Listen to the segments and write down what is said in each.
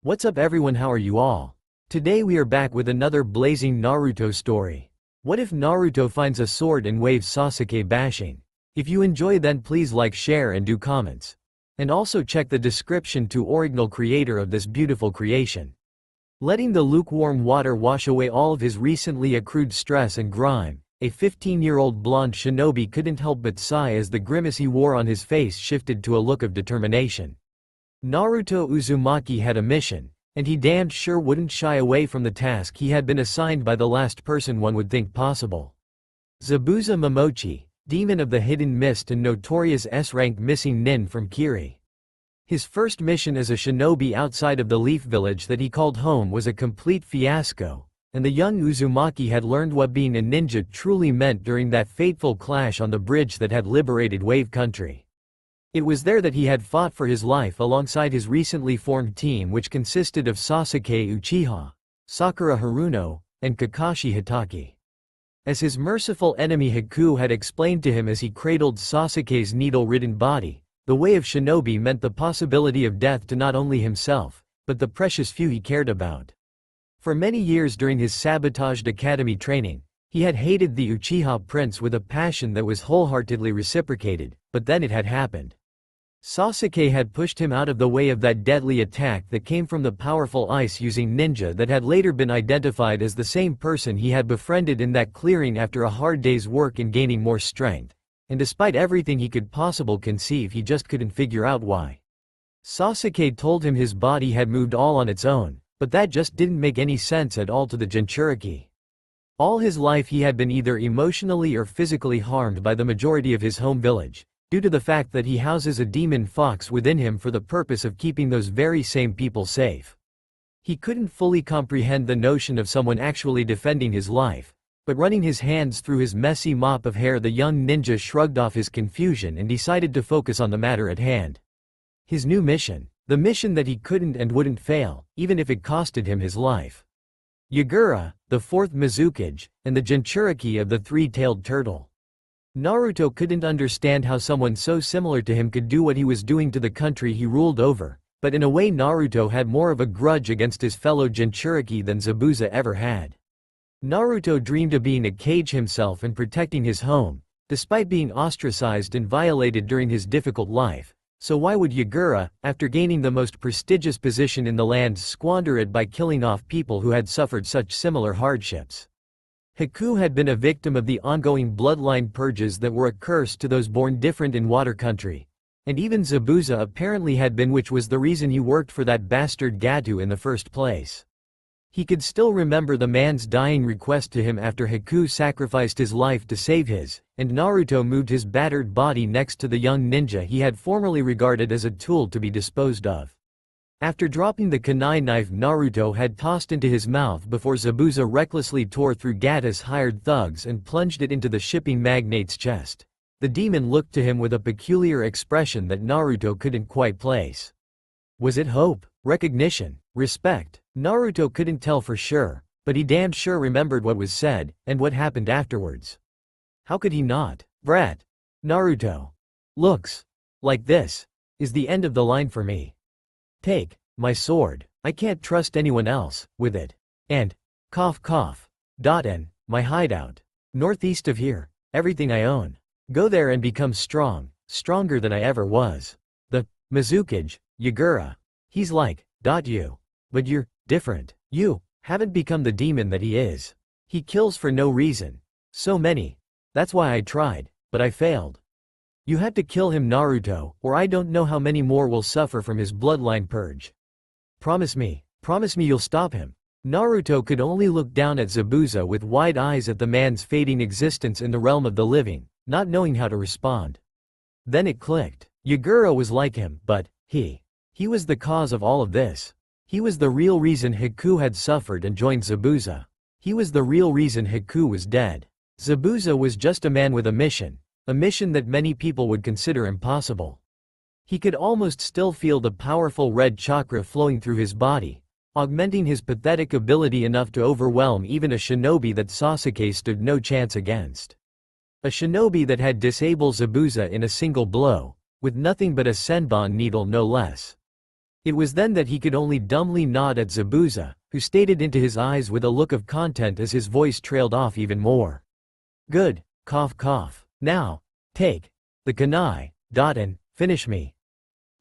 What's up everyone, how are you all? Today we are back with another blazing Naruto story. What if Naruto finds a sword and waves Sasuke bashing? If you enjoy, then please like, share and do comments. And also check the description to original creator of this beautiful creation. Letting the lukewarm water wash away all of his recently accrued stress and grime, a 15-year-old blonde shinobi couldn't help but sigh as the grimace he wore on his face shifted to a look of determination. Naruto Uzumaki had a mission, and he damned sure wouldn't shy away from the task he had been assigned by the last person one would think possible. Zabuza Momochi, demon of the hidden mist and notorious S-rank missing nin from Kiri. His first mission as a shinobi outside of the Leaf Village that he called home was a complete fiasco, and the young Uzumaki had learned what being a ninja truly meant during that fateful clash on the bridge that had liberated Wave Country. It was there that he had fought for his life alongside his recently formed team, which consisted of Sasuke Uchiha, Sakura Haruno, and Kakashi Hatake. As his merciful enemy Haku had explained to him as he cradled Sasuke's needle-ridden body, the way of shinobi meant the possibility of death to not only himself, but the precious few he cared about. For many years during his sabotaged academy training, he had hated the Uchiha prince with a passion that was wholeheartedly reciprocated, but then it had happened. Sasuke had pushed him out of the way of that deadly attack that came from the powerful ice-using ninja that had later been identified as the same person he had befriended in that clearing after a hard day's work in gaining more strength, and despite everything he could possibly conceive, he just couldn't figure out why. Sasuke told him his body had moved all on its own, but that just didn't make any sense at all to the Jinchuriki. All his life he had been either emotionally or physically harmed by the majority of his home village, due to the fact that he houses a demon fox within him for the purpose of keeping those very same people safe. He couldn't fully comprehend the notion of someone actually defending his life, but running his hands through his messy mop of hair, the young ninja shrugged off his confusion and decided to focus on the matter at hand. His new mission, the mission that he couldn't and wouldn't fail, even if it costed him his life. Yagura, the fourth Mizukage, and the Jinchuriki of the three-tailed turtle. Naruto couldn't understand how someone so similar to him could do what he was doing to the country he ruled over, but in a way Naruto had more of a grudge against his fellow Jinchuriki than Zabuza ever had. Naruto dreamed of being a Kage himself and protecting his home, despite being ostracized and violated during his difficult life, so why would Yagura, after gaining the most prestigious position in the land, squander it by killing off people who had suffered such similar hardships? Haku had been a victim of the ongoing bloodline purges that were a curse to those born different in Water Country, and even Zabuza apparently had been, which was the reason he worked for that bastard Gato in the first place. He could still remember the man's dying request to him after Haku sacrificed his life to save his, and Naruto moved his battered body next to the young ninja he had formerly regarded as a tool to be disposed of. After dropping the kunai knife Naruto had tossed into his mouth before Zabuza recklessly tore through Gata's hired thugs and plunged it into the shipping magnate's chest, the demon looked to him with a peculiar expression that Naruto couldn't quite place. Was it hope, recognition, respect? Naruto couldn't tell for sure, but he damned sure remembered what was said, and what happened afterwards. How could he not? Brat. Naruto. Looks like this is the end of the line for me. Take my sword. I can't trust anyone else with it. And cough cough. And my hideout. Northeast of here. Everything I own. Go there and become strong, stronger than I ever was. The Mizukage, Yagura. He's like, you. But you're different. You haven't become the demon that he is. He kills for no reason. So many. That's why I tried, but I failed. You had to kill him, Naruto, or I don't know how many more will suffer from his bloodline purge. Promise me you'll stop him. Naruto could only look down at Zabuza with wide eyes at the man's fading existence in the realm of the living, not knowing how to respond. Then it clicked. Yagura was like him, but he was the cause of all of this. He was the real reason Haku had suffered and joined Zabuza. He was the real reason Haku was dead. Zabuza was just a man with a mission that many people would consider impossible. He could almost still feel the powerful red chakra flowing through his body, augmenting his pathetic ability enough to overwhelm even a shinobi that Sasuke stood no chance against. A shinobi that had disabled Zabuza in a single blow, with nothing but a senbon needle no less. It was then that he could only dumbly nod at Zabuza, who stared into his eyes with a look of content as his voice trailed off even more. Good, cough cough. Now, take the kunai, and finish me.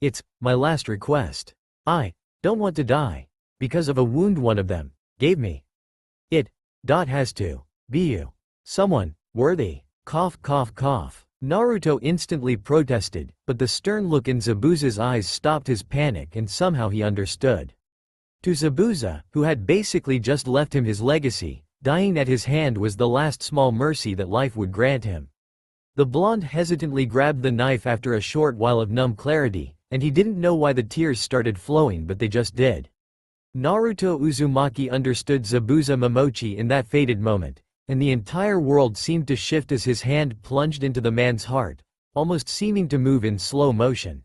It's my last request. I don't want to die because of a wound one of them gave me. It has to be you. Someone worthy. Cough cough cough. Naruto instantly protested, but the stern look in Zabuza's eyes stopped his panic and somehow he understood. To Zabuza, who had basically just left him his legacy, dying at his hand was the last small mercy that life would grant him. The blonde hesitantly grabbed the knife after a short while of numb clarity, and he didn't know why the tears started flowing but they just did. Naruto Uzumaki understood Zabuza Momochi in that fated moment, and the entire world seemed to shift as his hand plunged into the man's heart, almost seeming to move in slow motion.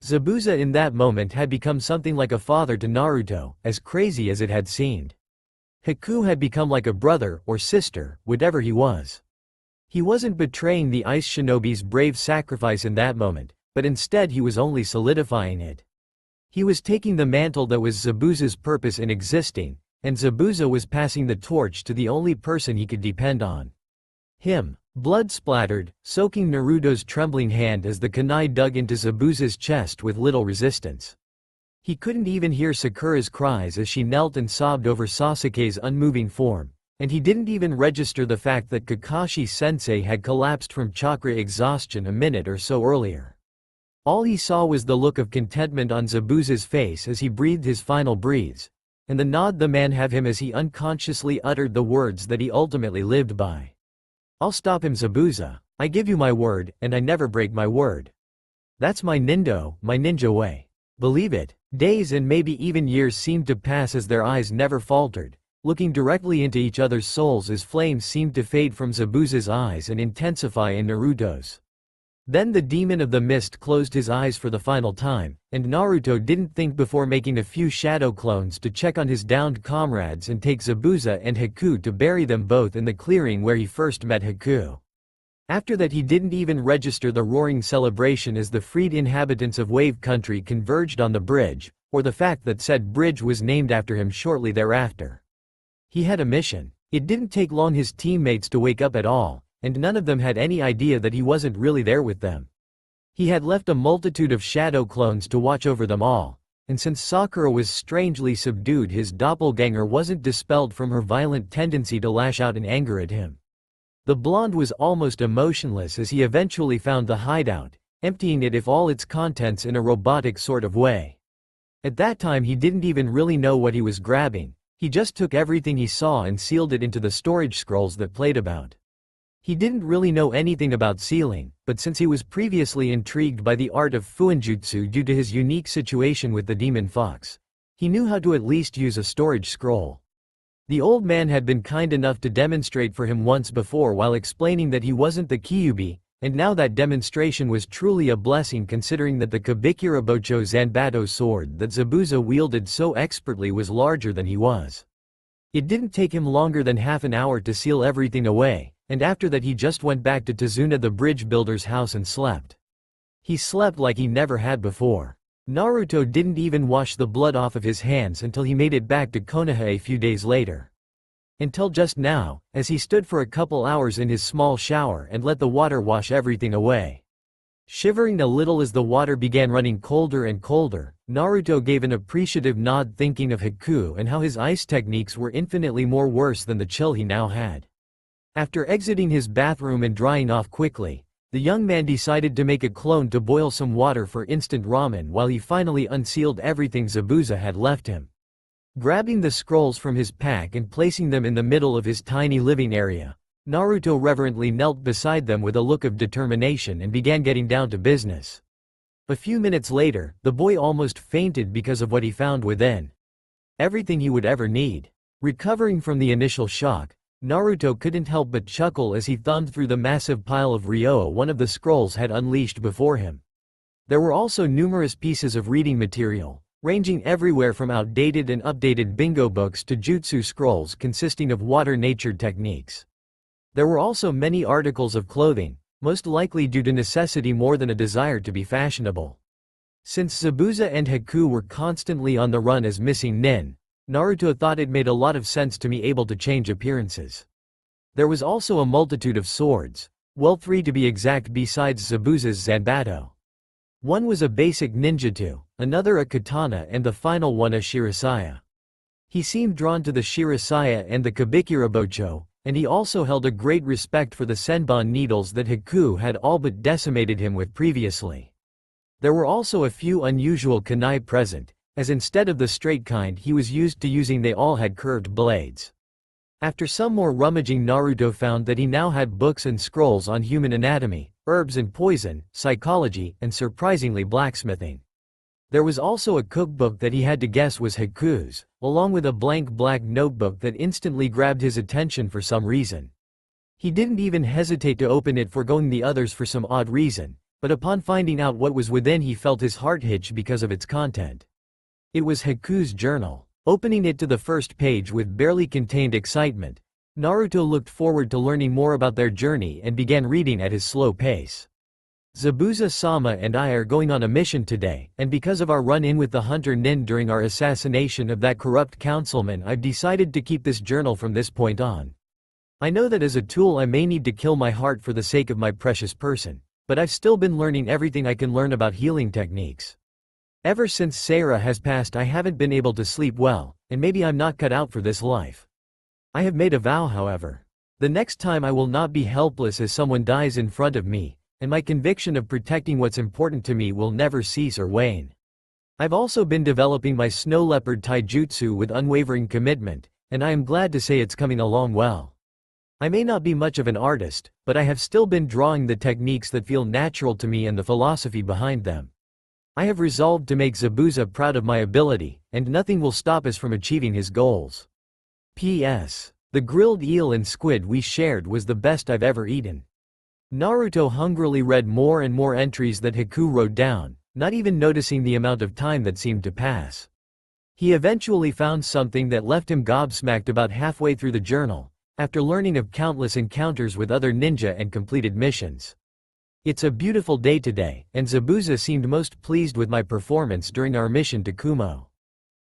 Zabuza in that moment had become something like a father to Naruto, as crazy as it had seemed. Haku had become like a brother or sister, whatever he was. He wasn't betraying the Ice Shinobi's brave sacrifice in that moment, but instead he was only solidifying it. He was taking the mantle that was Zabuza's purpose in existing, and Zabuza was passing the torch to the only person he could depend on. Him. Blood splattered, soaking Naruto's trembling hand as the kunai dug into Zabuza's chest with little resistance. He couldn't even hear Sakura's cries as she knelt and sobbed over Sasuke's unmoving form, and he didn't even register the fact that Kakashi-sensei had collapsed from chakra exhaustion a minute or so earlier. All he saw was the look of contentment on Zabuza's face as he breathed his final breaths, and the nod the man gave him as he unconsciously uttered the words that he ultimately lived by. I'll stop him, Zabuza. I give you my word, and I never break my word. That's my ninja way. Believe it. Days and maybe even years seemed to pass as their eyes never faltered, looking directly into each other's souls as flames seemed to fade from Zabuza's eyes and intensify in Naruto's. Then the demon of the mist closed his eyes for the final time, and Naruto didn't think before making a few shadow clones to check on his downed comrades and take Zabuza and Haku to bury them both in the clearing where he first met Haku. After that he didn't even register the roaring celebration as the freed inhabitants of Wave Country converged on the bridge, or the fact that said bridge was named after him shortly thereafter. He had a mission. It didn't take long his teammates to wake up at all, and none of them had any idea that he wasn't really there with them. He had left a multitude of shadow clones to watch over them all, and since Sakura was strangely subdued, his doppelganger wasn't dispelled from her violent tendency to lash out in anger at him. The blonde was almost emotionless as he eventually found the hideout, emptying it of all its contents in a robotic sort of way. At that time he didn't even really know what he was grabbing, he just took everything he saw and sealed it into the storage scrolls that played about. He didn't really know anything about sealing, but since he was previously intrigued by the art of fuinjutsu due to his unique situation with the demon fox, he knew how to at least use a storage scroll. The old man had been kind enough to demonstrate for him once before while explaining that he wasn't the Kyuubi, and now that demonstration was truly a blessing considering that the Kabikira Bocho Zanbato sword that Zabuza wielded so expertly was larger than he was. It didn't take him longer than half an hour to seal everything away, and after that he just went back to Tazuna the bridge builder's house and slept. He slept like he never had before. Naruto didn't even wash the blood off of his hands until he made it back to Konoha a few days later. Until just now, as he stood for a couple hours in his small shower and let the water wash everything away. Shivering a little as the water began running colder and colder, Naruto gave an appreciative nod thinking of Haku and how his ice techniques were infinitely more worse than the chill he now had. After exiting his bathroom and drying off quickly, the young man decided to make a clone to boil some water for instant ramen while he finally unsealed everything Zabuza had left him. Grabbing the scrolls from his pack and placing them in the middle of his tiny living area, Naruto reverently knelt beside them with a look of determination and began getting down to business. A few minutes later, the boy almost fainted because of what he found within. Everything he would ever need. Recovering from the initial shock, Naruto couldn't help but chuckle as he thumbed through the massive pile of Ryo one of the scrolls had unleashed before him. There were also numerous pieces of reading material, ranging everywhere from outdated and updated bingo books to jutsu scrolls consisting of water-natured techniques. There were also many articles of clothing, most likely due to necessity more than a desire to be fashionable. Since Zabuza and Haku were constantly on the run as missing nin, Naruto thought it made a lot of sense to me able to change appearances. There was also a multitude of swords, well 3 to be exact besides Zabuza's Zanbato. One was a basic ninjutsu, another a katana and the final one a shirasaya. He seemed drawn to the shirasaya and the kabikirabocho, and he also held a great respect for the senbon needles that Haku had all but decimated him with previously. There were also a few unusual kunai present, as instead of the straight kind he was used to using they all had curved blades. After some more rummaging, Naruto found that he now had books and scrolls on human anatomy, herbs and poison, psychology, and surprisingly blacksmithing. There was also a cookbook that he had to guess was Haku's, along with a blank black notebook that instantly grabbed his attention for some reason. He didn't even hesitate to open it, foregoing the others for some odd reason, but upon finding out what was within he felt his heart hitch because of its content. It was Haku's journal. Opening it to the first page with barely contained excitement, Naruto looked forward to learning more about their journey and began reading at his slow pace. Zabuza-sama and I are going on a mission today, and because of our run-in with the hunter nin during our assassination of that corrupt councilman, I've decided to keep this journal from this point on. I know that as a tool I may need to kill my heart for the sake of my precious person, but I've still been learning everything I can learn about healing techniques. Ever since Sarah has passed I haven't been able to sleep well, and maybe I'm not cut out for this life. I have made a vow, however. The next time I will not be helpless as someone dies in front of me, and my conviction of protecting what's important to me will never cease or wane. I've also been developing my snow leopard taijutsu with unwavering commitment, and I am glad to say it's coming along well. I may not be much of an artist, but I have still been drawing the techniques that feel natural to me and the philosophy behind them. I have resolved to make Zabuza proud of my ability, and nothing will stop us from achieving his goals. P.S. The grilled eel and squid we shared was the best I've ever eaten. Naruto hungrily read more and more entries that Haku wrote down, not even noticing the amount of time that seemed to pass. He eventually found something that left him gobsmacked about halfway through the journal, after learning of countless encounters with other ninja and completed missions. It's a beautiful day today, and Zabuza seemed most pleased with my performance during our mission to Kumo.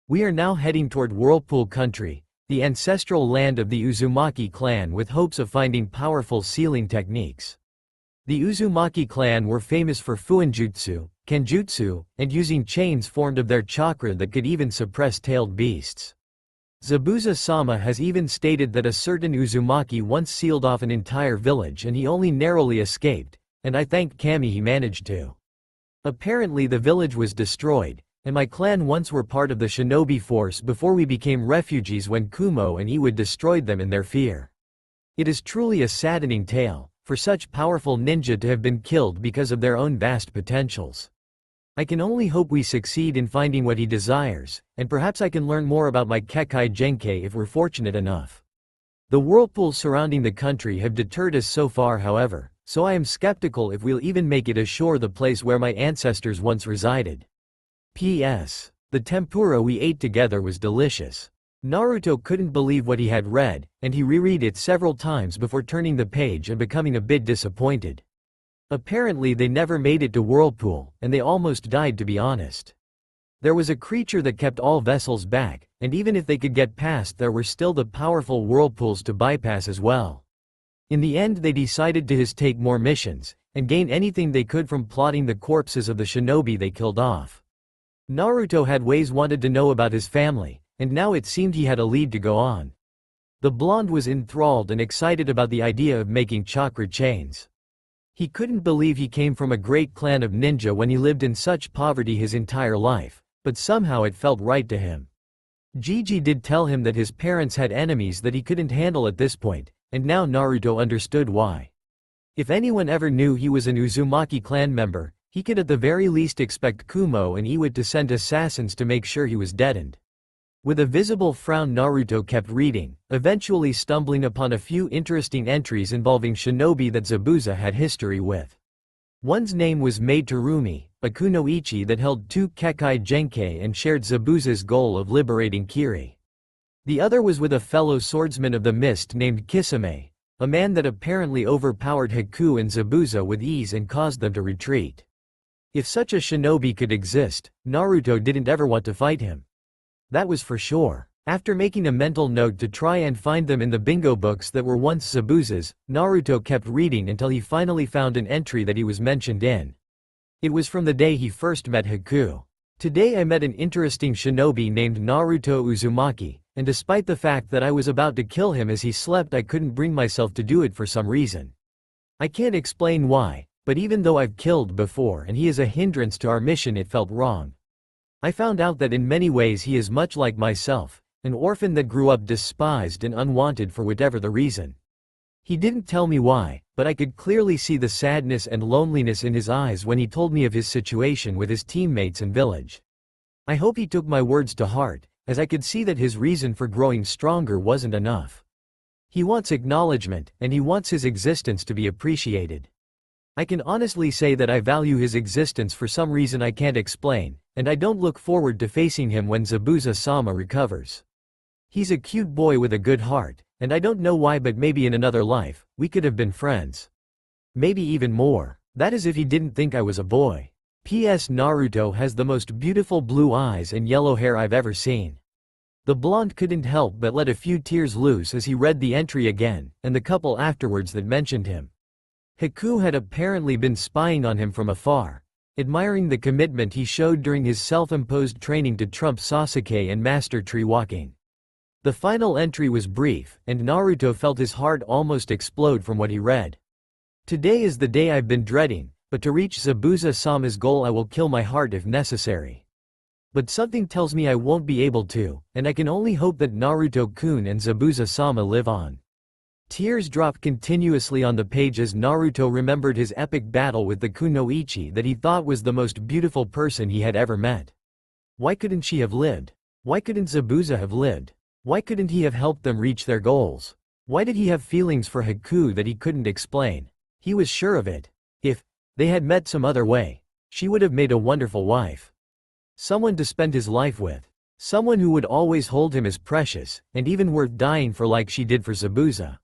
We are now heading toward Whirlpool Country, the ancestral land of the Uzumaki clan, with hopes of finding powerful sealing techniques. The Uzumaki clan were famous for fuinjutsu, kenjutsu, and using chains formed of their chakra that could even suppress tailed beasts. Zabuza-sama has even stated that a certain Uzumaki once sealed off an entire village and he only narrowly escaped, and I thank Kami he managed to. Apparently the village was destroyed, and my clan once were part of the shinobi force before we became refugees when Kumo and Iwid destroyed them in their fear. It is truly a saddening tale, for such powerful ninja to have been killed because of their own vast potentials. I can only hope we succeed in finding what he desires, and perhaps I can learn more about my Kekkei Genkai if we're fortunate enough. The whirlpools surrounding the country have deterred us so far, however, so I am skeptical if we'll even make it ashore, the place where my ancestors once resided. P.S. The tempura we ate together was delicious. Naruto couldn't believe what he had read, and he reread it several times before turning the page and becoming a bit disappointed. Apparently they never made it to Whirlpool, and they almost died, to be honest. There was a creature that kept all vessels back, and even if they could get past there were still the powerful whirlpools to bypass as well. In the end they decided to take more missions, and gain anything they could from plotting the corpses of the shinobi they killed off. Naruto had ways wanted to know about his family, and now it seemed he had a lead to go on. The blonde was enthralled and excited about the idea of making chakra chains. He couldn't believe he came from a great clan of ninja when he lived in such poverty his entire life, but somehow it felt right to him. Gigi did tell him that his parents had enemies that he couldn't handle at this point, and now Naruto understood why. If anyone ever knew he was an Uzumaki clan member, he could at the very least expect Kumo and Iwid to send assassins to make sure he was deadened. With a visible frown Naruto kept reading, eventually stumbling upon a few interesting entries involving shinobi that Zabuza had history with. One's name was Maid Terumi, a kunoichi that held 2 Kekkei Genkai and shared Zabuza's goal of liberating Kiri. The other was with a fellow swordsman of the mist named Kisame, a man that apparently overpowered Haku and Zabuza with ease and caused them to retreat. If such a shinobi could exist, Naruto didn't ever want to fight him. That was for sure. After making a mental note to try and find them in the bingo books that were once Zabuza's, Naruto kept reading until he finally found an entry that he was mentioned in. It was from the day he first met Haku. Today I met an interesting shinobi named Naruto Uzumaki, and despite the fact that I was about to kill him as he slept, I couldn't bring myself to do it for some reason. I can't explain why, but even though I've killed before and he is a hindrance to our mission, it felt wrong. I found out that in many ways he is much like myself, an orphan that grew up despised and unwanted for whatever the reason. He didn't tell me why, but I could clearly see the sadness and loneliness in his eyes when he told me of his situation with his teammates and village. I hope he took my words to heart, as I could see that his reason for growing stronger wasn't enough. He wants acknowledgement, and he wants his existence to be appreciated. I can honestly say that I value his existence for some reason I can't explain, and I don't look forward to facing him when Zabuza-sama recovers. He's a cute boy with a good heart, and I don't know why, but maybe in another life, we could have been friends. Maybe even more. That is if he didn't think I was a boy. P.S. Naruto has the most beautiful blue eyes and yellow hair I've ever seen. The blonde couldn't help but let a few tears loose as he read the entry again, and the couple afterwards that mentioned him. Haku had apparently been spying on him from afar, admiring the commitment he showed during his self-imposed training to trump Sasuke and master tree walking. The final entry was brief, and Naruto felt his heart almost explode from what he read. Today is the day I've been dreading, but to reach Zabuza-sama's goal I will kill my heart if necessary. But something tells me I won't be able to, and I can only hope that Naruto-kun and Zabuza-sama live on. Tears dropped continuously on the page as Naruto remembered his epic battle with the kunoichi that he thought was the most beautiful person he had ever met. Why couldn't she have lived? Why couldn't Zabuza have lived? Why couldn't he have helped them reach their goals? Why did he have feelings for Haku that he couldn't explain? He was sure of it. If they had met some other way, she would have made a wonderful wife. Someone to spend his life with. Someone who would always hold him as precious, and even worth dying for like she did for Zabuza.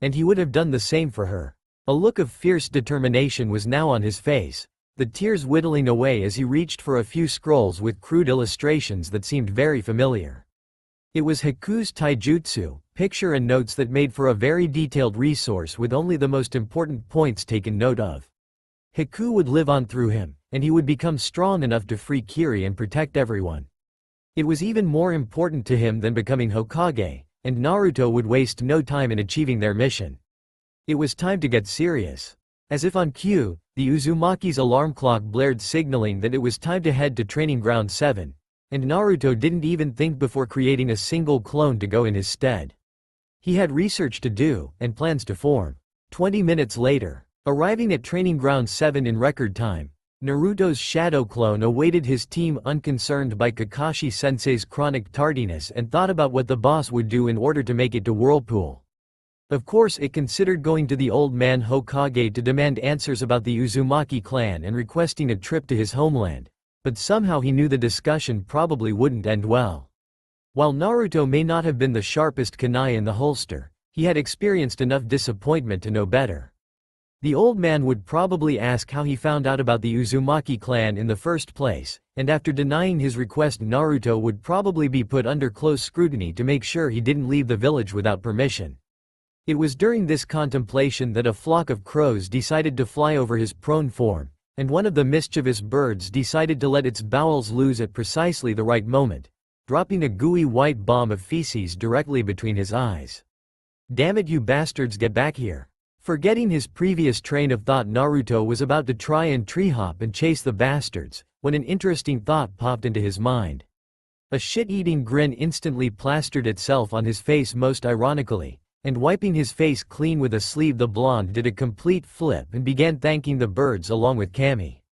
And he would have done the same for her. A look of fierce determination was now on his face, the tears whittling away as he reached for a few scrolls with crude illustrations that seemed very familiar. It was Haku's taijutsu, picture and notes that made for a very detailed resource with only the most important points taken note of. Haku would live on through him, and he would become strong enough to free Kiri and protect everyone. It was even more important to him than becoming Hokage, and Naruto would waste no time in achieving their mission. It was time to get serious. As if on cue, the Uzumaki's alarm clock blared signaling that it was time to head to Training Ground 7. And Naruto didn't even think before creating a single clone to go in his stead. He had research to do, and plans to form. 20 minutes later, arriving at Training Ground 7 in record time, Naruto's shadow clone awaited his team unconcerned by Kakashi-sensei's chronic tardiness and thought about what the boss would do in order to make it to Whirlpool. Of course it considered going to the old man Hokage to demand answers about the Uzumaki clan and requesting a trip to his homeland. But somehow he knew the discussion probably wouldn't end well. While Naruto may not have been the sharpest kunai in the holster, he had experienced enough disappointment to know better. The old man would probably ask how he found out about the Uzumaki clan in the first place, and after denying his request Naruto would probably be put under close scrutiny to make sure he didn't leave the village without permission. It was during this contemplation that a flock of crows decided to fly over his prone form, and one of the mischievous birds decided to let its bowels loose at precisely the right moment, dropping a gooey white bomb of feces directly between his eyes. "Damn it, you bastards, get back here." Forgetting his previous train of thought, Naruto was about to try and tree hop and chase the bastards, when an interesting thought popped into his mind. A shit-eating grin instantly plastered itself on his face most ironically, and wiping his face clean with a sleeve the blonde did a complete flip and began thanking the birds along with Kami.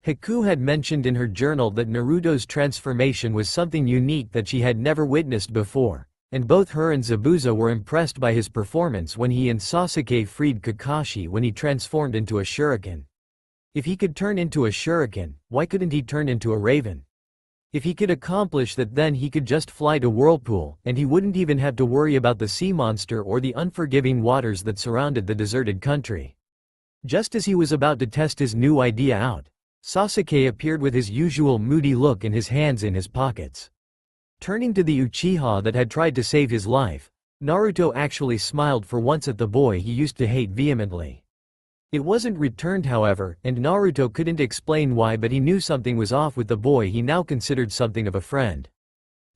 Haku had mentioned in her journal that Naruto's transformation was something unique that she had never witnessed before, and both her and Zabuza were impressed by his performance when he and Sasuke freed Kakashi when he transformed into a shuriken. If he could turn into a shuriken, why couldn't he turn into a raven? If he could accomplish that, then he could just fly to Whirlpool, and he wouldn't even have to worry about the sea monster or the unforgiving waters that surrounded the deserted country. Just as he was about to test his new idea out, Sasuke appeared with his usual moody look and his hands in his pockets. Turning to the Uchiha that had tried to save his life, Naruto actually smiled for once at the boy he used to hate vehemently. It wasn't returned however, and Naruto couldn't explain why, but he knew something was off with the boy he now considered something of a friend.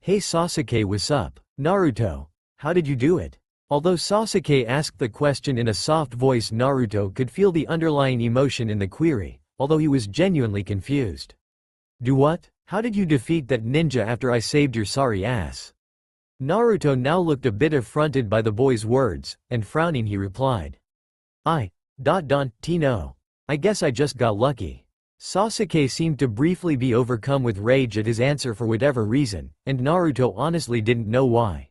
"Hey Sasuke, what's up?" "Naruto, how did you do it?" Although Sasuke asked the question in a soft voice, Naruto could feel the underlying emotion in the query, although he was genuinely confused. "Do what? How did you defeat that ninja after I saved your sorry ass?" Naruto now looked a bit affronted by the boy's words, and frowning he replied, "No. I guess I just got lucky." Sasuke seemed to briefly be overcome with rage at his answer for whatever reason, and Naruto honestly didn't know why.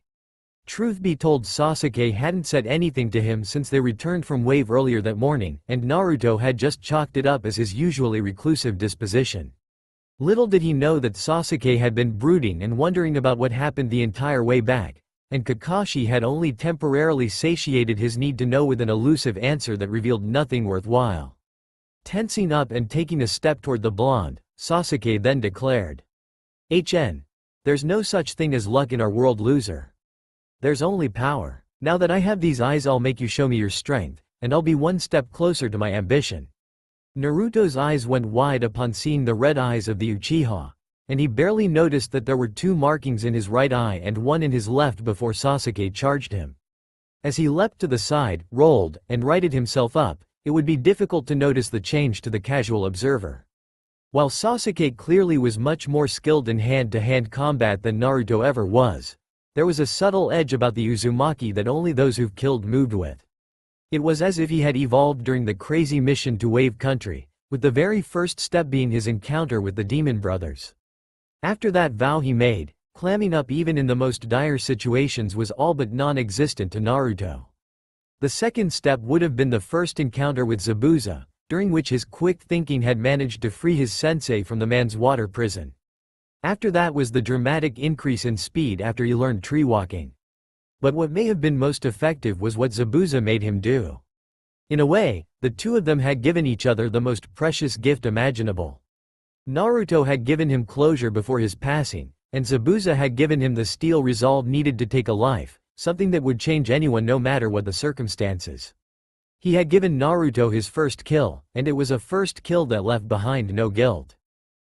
Truth be told, Sasuke hadn't said anything to him since they returned from Wave earlier that morning, and Naruto had just chalked it up as his usually reclusive disposition. Little did he know that Sasuke had been brooding and wondering about what happened the entire way back, and Kakashi had only temporarily satiated his need to know with an elusive answer that revealed nothing worthwhile. Tensing up and taking a step toward the blonde, Sasuke then declared, "There's no such thing as luck in our world, loser. There's only power. Now that I have these eyes, I'll make you show me your strength, and I'll be one step closer to my ambition." Naruto's eyes went wide upon seeing the red eyes of the Uchiha, and he barely noticed that there were 2 markings in his right eye and 1 in his left before Sasuke charged him. As he leapt to the side, rolled, and righted himself up, it would be difficult to notice the change to the casual observer. While Sasuke clearly was much more skilled in hand-to-hand combat than Naruto ever was, there was a subtle edge about the Uzumaki that only those who've killed moved with. It was as if he had evolved during the crazy mission to Wave Country, with the very first step being his encounter with the Demon Brothers. After that vow he made, clamming up even in the most dire situations was all but non-existent to Naruto. The second step would have been the first encounter with Zabuza, during which his quick thinking had managed to free his sensei from the man's water prison. After that was the dramatic increase in speed after he learned tree walking. But what may have been most effective was what Zabuza made him do. In a way, the two of them had given each other the most precious gift imaginable. Naruto had given him closure before his passing, and Zabuza had given him the steel resolve needed to take a life, something that would change anyone no matter what the circumstances. He had given Naruto his first kill, and it was a first kill that left behind no guilt.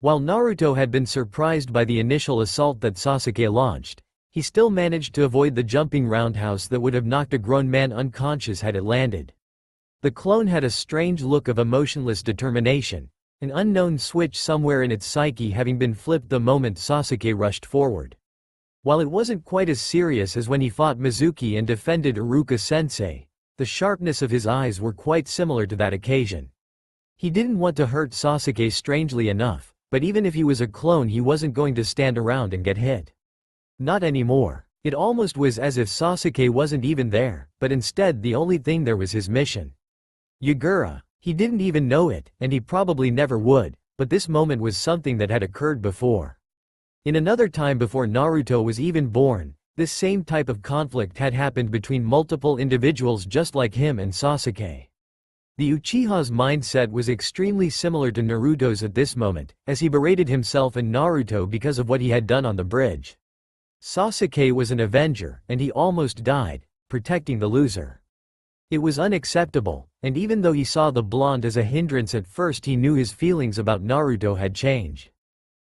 While Naruto had been surprised by the initial assault that Sasuke launched, he still managed to avoid the jumping roundhouse that would have knocked a grown man unconscious had it landed. The clone had a strange look of emotionless determination, an unknown switch somewhere in its psyche having been flipped the moment Sasuke rushed forward. While it wasn't quite as serious as when he fought Mizuki and defended Iruka-sensei, the sharpness of his eyes were quite similar to that occasion. He didn't want to hurt Sasuke, strangely enough, but even if he was a clone he wasn't going to stand around and get hit. Not anymore. It almost was as if Sasuke wasn't even there, but instead the only thing there was his mission. Yagura. He didn't even know it, and he probably never would, but this moment was something that had occurred before. In another time before Naruto was even born, this same type of conflict had happened between multiple individuals just like him and Sasuke. The Uchiha's mindset was extremely similar to Naruto's at this moment, as he berated himself and Naruto because of what he had done on the bridge. Sasuke was an avenger, and he almost died, protecting the loser. It was unacceptable, and even though he saw the blonde as a hindrance at first, he knew his feelings about Naruto had changed.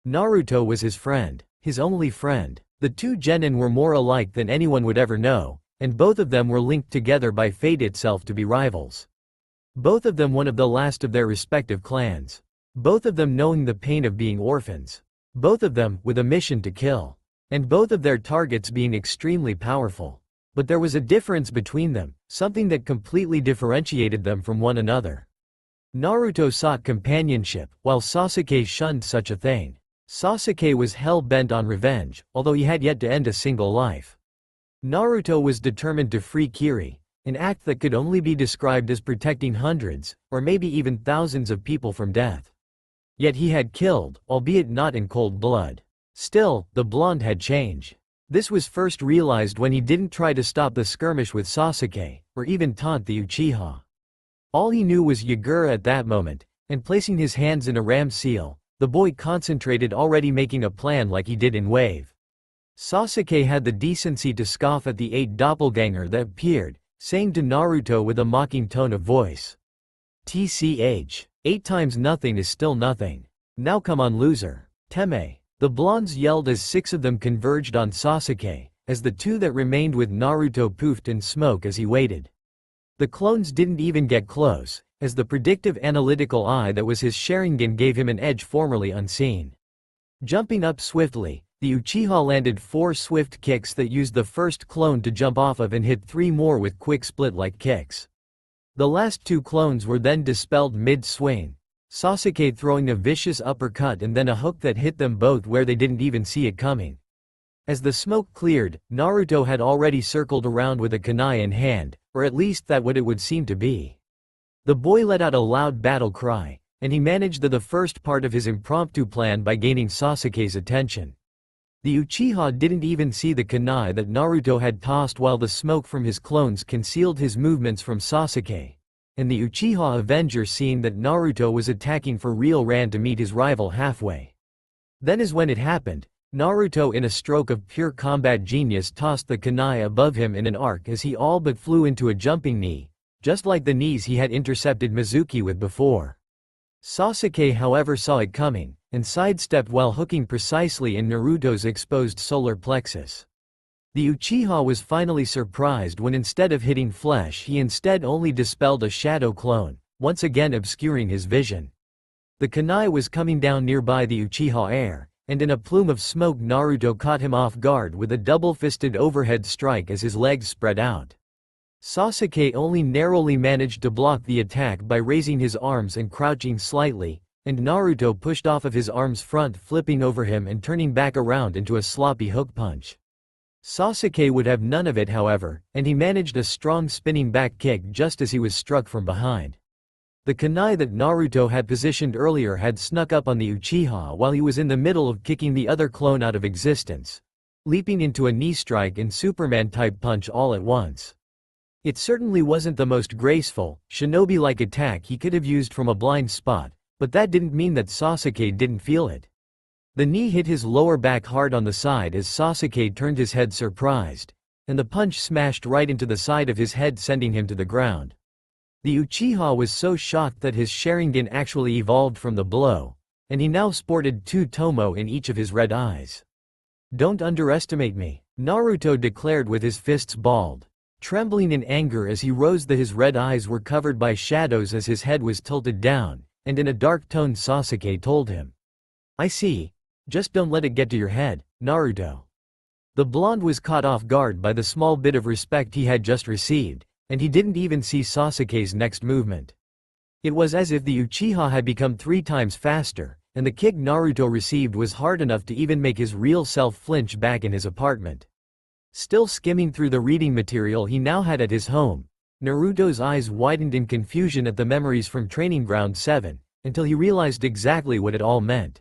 Naruto was his friend, his only friend. The two genin were more alike than anyone would ever know, and both of them were linked together by fate itself to be rivals. Both of them one of the last of their respective clans. Both of them knowing the pain of being orphans. Both of them with a mission to kill. And both of their targets being extremely powerful. But there was a difference between them, something that completely differentiated them from one another. Naruto sought companionship, while Sasuke shunned such a thing. Sasuke was hell-bent on revenge, although he had yet to end a single life. Naruto was determined to free Kiri, an act that could only be described as protecting hundreds, or maybe even thousands of people from death. Yet he had killed, albeit not in cold blood. Still, the blonde had changed. This was first realized when he didn't try to stop the skirmish with Sasuke, or even taunt the Uchiha. All he knew was Yagura at that moment, and placing his hands in a ram seal, the boy concentrated already making a plan like he did in Wave. Sasuke had the decency to scoff at the 8 doppelganger that appeared, saying to Naruto with a mocking tone of voice. "TCH. 8 times nothing is still nothing. Now come on, loser. Teme." The blondes yelled as 6 of them converged on Sasuke, as the 2 that remained with Naruto poofed in smoke as he waited. The clones didn't even get close, as the predictive analytical eye that was his Sharingan gave him an edge formerly unseen. Jumping up swiftly, the Uchiha landed 4 swift kicks that used the first clone to jump off of and hit 3 more with quick split-like kicks. The last 2 clones were then dispelled mid-swing, Sasuke throwing a vicious uppercut and then a hook that hit them both where they didn't even see it coming. As the smoke cleared, Naruto had already circled around with a kunai in hand, or at least that what it would seem to be. The boy let out a loud battle cry, and he managed the first part of his impromptu plan by gaining Sasuke's attention. The Uchiha didn't even see the kunai that Naruto had tossed while the smoke from his clones concealed his movements from Sasuke, and the Uchiha Avenger seeing that Naruto was attacking for real ran to meet his rival halfway. Then is when it happened. Naruto in a stroke of pure combat genius tossed the kunai above him in an arc as he all but flew into a jumping knee, just like the knees he had intercepted Mizuki with before. Sasuke however saw it coming, and sidestepped while hooking precisely in Naruto's exposed solar plexus. The Uchiha was finally surprised when instead of hitting flesh he instead only dispelled a shadow clone, once again obscuring his vision. The kunai was coming down nearby the Uchiha heir, and in a plume of smoke Naruto caught him off guard with a double-fisted overhead strike as his legs spread out. Sasuke only narrowly managed to block the attack by raising his arms and crouching slightly, and Naruto pushed off of his arms front flipping over him and turning back around into a sloppy hook punch. Sasuke would have none of it however, and he managed a strong spinning back kick just as he was struck from behind. The kunai that Naruto had positioned earlier had snuck up on the Uchiha while he was in the middle of kicking the other clone out of existence, leaping into a knee strike and Superman-type punch all at once. It certainly wasn't the most graceful, shinobi-like attack he could have used from a blind spot, but that didn't mean that Sasuke didn't feel it. The knee hit his lower back hard on the side as Sasuke turned his head surprised, and the punch smashed right into the side of his head sending him to the ground. The Uchiha was so shocked that his Sharingan actually evolved from the blow, and he now sported 2 tomo in each of his red eyes. "Don't underestimate me," Naruto declared with his fists balled, trembling in anger as he rose. His red eyes were covered by shadows as his head was tilted down, and in a dark tone Sasuke told him, "I see. Just don't let it get to your head, Naruto." The blonde was caught off guard by the small bit of respect he had just received, and he didn't even see Sasuke's next movement. It was as if the Uchiha had become 3 times faster, and the kick Naruto received was hard enough to even make his real self flinch back in his apartment. Still skimming through the reading material he now had at his home, Naruto's eyes widened in confusion at the memories from Training Ground 7, until he realized exactly what it all meant.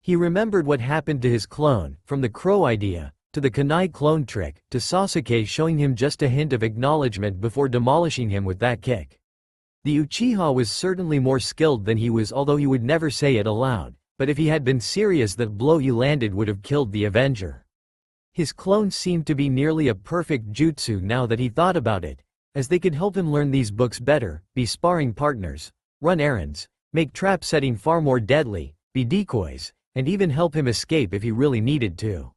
He remembered what happened to his clone, from the crow idea, to the kunai clone trick, to Sasuke showing him just a hint of acknowledgement before demolishing him with that kick. The Uchiha was certainly more skilled than he was, although he would never say it aloud, but if he had been serious that blow he landed would have killed the Avenger. His clones seemed to be nearly a perfect jutsu now that he thought about it, as they could help him learn these books better, be sparring partners, run errands, make trap setting far more deadly, be decoys, and even help him escape if he really needed to.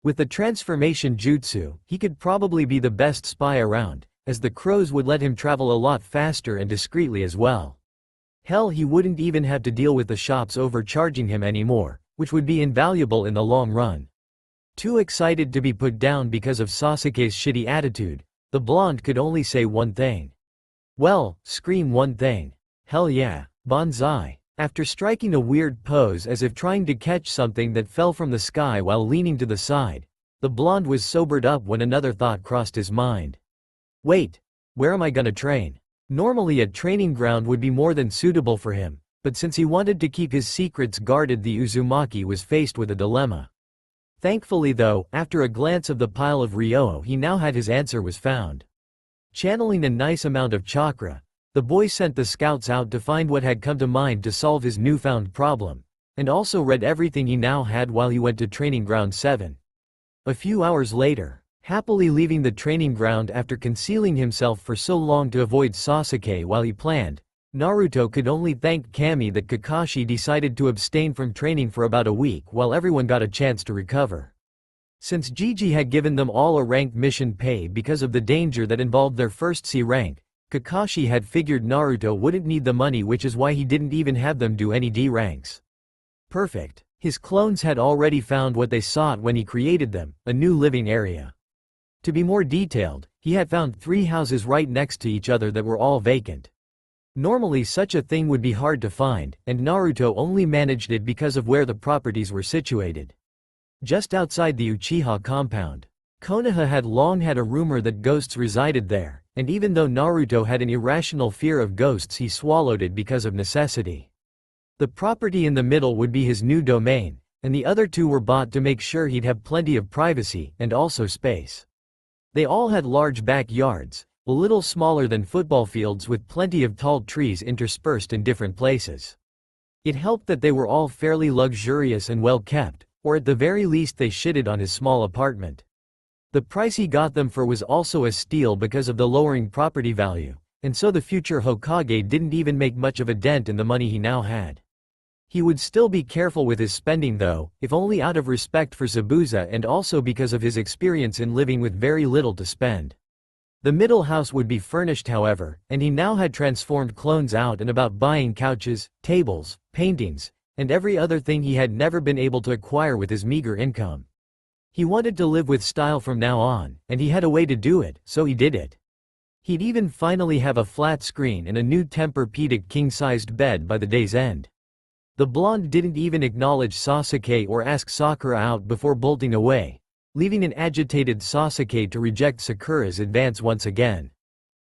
With the transformation jutsu, he could probably be the best spy around, as the crows would let him travel a lot faster and discreetly as well. Hell, he wouldn't even have to deal with the shops overcharging him anymore, which would be invaluable in the long run. Too excited to be put down because of Sasuke's shitty attitude, the blonde could only say one thing. Well, scream one thing. Hell yeah, banzai. After striking a weird pose as if trying to catch something that fell from the sky while leaning to the side, the blonde was sobered up when another thought crossed his mind. Wait, where am I gonna train? Normally a training ground would be more than suitable for him, but since he wanted to keep his secrets guarded, the Uzumaki was faced with a dilemma. Thankfully though, after a glance of the pile of Ryō he now had his answer was found. Channeling a nice amount of chakra, The boy sent the scouts out to find what had come to mind to solve his newfound problem, and also read everything he now had while he went to Training Ground 7. A few hours later, happily leaving the training ground after concealing himself for so long to avoid Sasuke while he planned, Naruto could only thank Kami that Kakashi decided to abstain from training for about a week while everyone got a chance to recover. Since Gigi had given them all a ranked mission pay because of the danger that involved their first C rank, Kakashi had figured Naruto wouldn't need the money, which is why he didn't even have them do any D ranks. Perfect. His clones had already found what they sought when he created them, a new living area. To be more detailed, he had found 3 houses right next to each other that were all vacant. Normally such a thing would be hard to find, and Naruto only managed it because of where the properties were situated. Just outside the Uchiha compound, Konoha had long had a rumor that ghosts resided there, and even though Naruto had an irrational fear of ghosts, he swallowed it because of necessity. The property in the middle would be his new domain, and the other 2 were bought to make sure he'd have plenty of privacy and also space. They all had large backyards, a little smaller than football fields with plenty of tall trees interspersed in different places. It helped that they were all fairly luxurious and well kept, or at the very least they shitted on his small apartment. The price he got them for was also a steal because of the lowering property value, and so the future Hokage didn't even make much of a dent in the money he now had. He would still be careful with his spending though, if only out of respect for Zabuza and also because of his experience in living with very little to spend. The middle house would be furnished however, and he now had transformed clones out and about buying couches, tables, paintings, and every other thing he had never been able to acquire with his meager income. He wanted to live with style from now on, and he had a way to do it, so he did it. He'd even finally have a flat screen and a new Tempur-Pedic king-sized bed by the day's end. The blonde didn't even acknowledge Sasuke or ask Sakura out before bolting away, leaving an agitated Sasuke to reject Sakura's advance once again.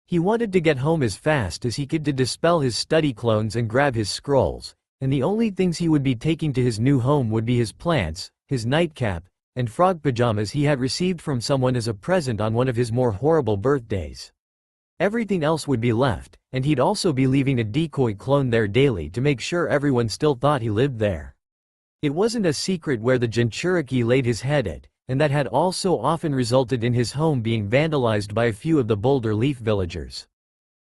He wanted to get home as fast as he could to dispel his study clones and grab his scrolls, and the only things he would be taking to his new home would be his plants, his nightcap, and frog pajamas he had received from someone as a present on one of his more horrible birthdays. Everything else would be left, and he'd also be leaving a decoy clone there daily to make sure everyone still thought he lived there. It wasn't a secret where the Jinchuriki laid his head at, and that had also often resulted in his home being vandalized by a few of the Boulder Leaf villagers.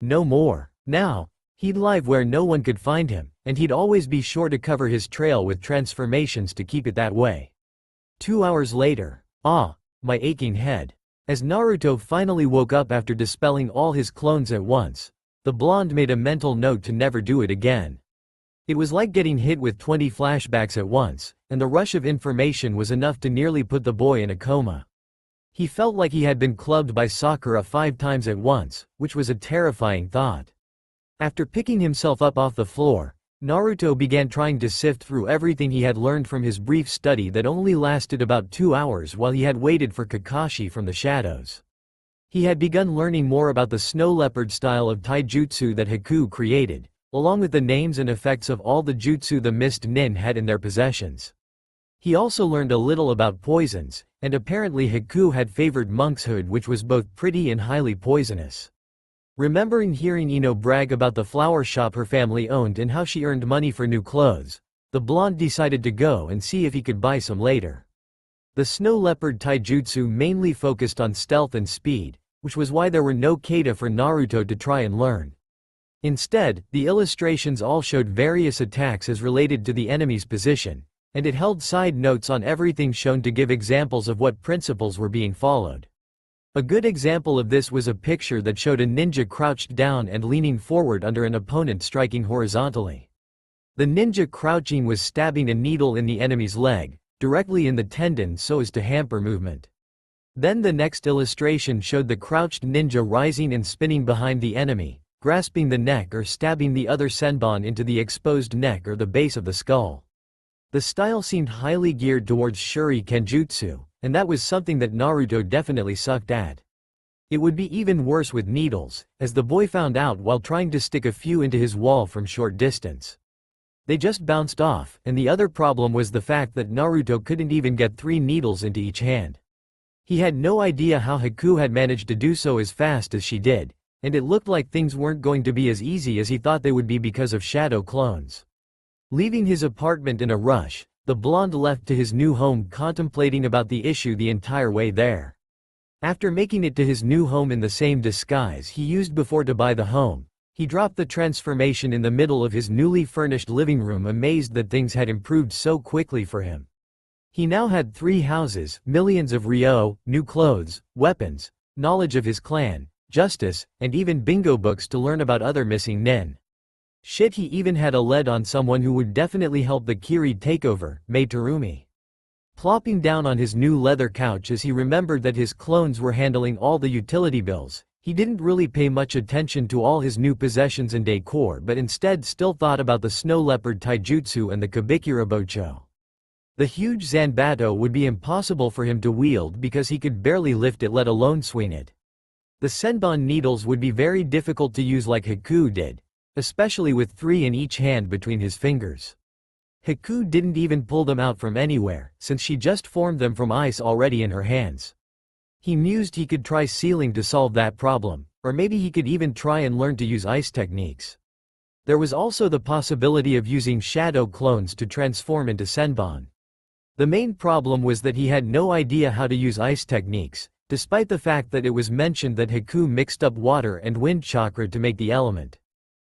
No more. Now, he'd live where no one could find him, and he'd always be sure to cover his trail with transformations to keep it that way. 2 hours later, my aching head. As Naruto finally woke up after dispelling all his clones at once, the blonde made a mental note to never do it again. It was like getting hit with 20 flashbacks at once, and the rush of information was enough to nearly put the boy in a coma. He felt like he had been clubbed by Sakura 5 times at once, which was a terrifying thought. After picking himself up off the floor, Naruto began trying to sift through everything he had learned from his brief study that only lasted about 2 hours while he had waited for Kakashi from the shadows. He had begun learning more about the snow leopard style of taijutsu that Haku created, along with the names and effects of all the jutsu the Mist Nin had in their possessions. He also learned a little about poisons, and apparently Haku had favored monkshood, which was both pretty and highly poisonous. Remembering hearing Ino brag about the flower shop her family owned and how she earned money for new clothes, the blonde decided to go and see if he could buy some later. The snow leopard taijutsu mainly focused on stealth and speed, which was why there were no kata for Naruto to try and learn. Instead, the illustrations all showed various attacks as related to the enemy's position, and it held side notes on everything shown to give examples of what principles were being followed. A good example of this was a picture that showed a ninja crouched down and leaning forward under an opponent striking horizontally. The ninja crouching was stabbing a needle in the enemy's leg, directly in the tendon so as to hamper movement. Then the next illustration showed the crouched ninja rising and spinning behind the enemy, grasping the neck or stabbing the other senbon into the exposed neck or the base of the skull. The style seemed highly geared towards shuri kenjutsu, and that was something that Naruto definitely sucked at. It would be even worse with needles, as the boy found out while trying to stick a few into his wall from short distance. They just bounced off, and the other problem was the fact that Naruto couldn't even get 3 needles into each hand. He had no idea how Haku had managed to do so as fast as she did, and it looked like things weren't going to be as easy as he thought they would be because of shadow clones. Leaving his apartment in a rush, the blonde left to his new home, contemplating about the issue the entire way there. After making it to his new home in the same disguise he used before to buy the home, he dropped the transformation in the middle of his newly furnished living room, amazed that things had improved so quickly for him. He now had 3 houses, millions of ryo, new clothes, weapons, knowledge of his clan, justice, and even bingo books to learn about other missing nin. Shit, he even had a lead on someone who would definitely help the Kiri takeover, Mei Terumi. Plopping down on his new leather couch as he remembered that his clones were handling all the utility bills, he didn't really pay much attention to all his new possessions and decor, but instead still thought about the snow leopard taijutsu and the Kabikira bocho. The huge Zanbato would be impossible for him to wield because he could barely lift it, let alone swing it. The Senbon needles would be very difficult to use like Haku did, especially with 3 in each hand between his fingers. Haku didn't even pull them out from anywhere, since she just formed them from ice already in her hands. He mused he could try sealing to solve that problem, or maybe he could even try and learn to use ice techniques. There was also the possibility of using shadow clones to transform into Senbon. The main problem was that he had no idea how to use ice techniques, despite the fact that it was mentioned that Haku mixed up water and wind chakra to make the element.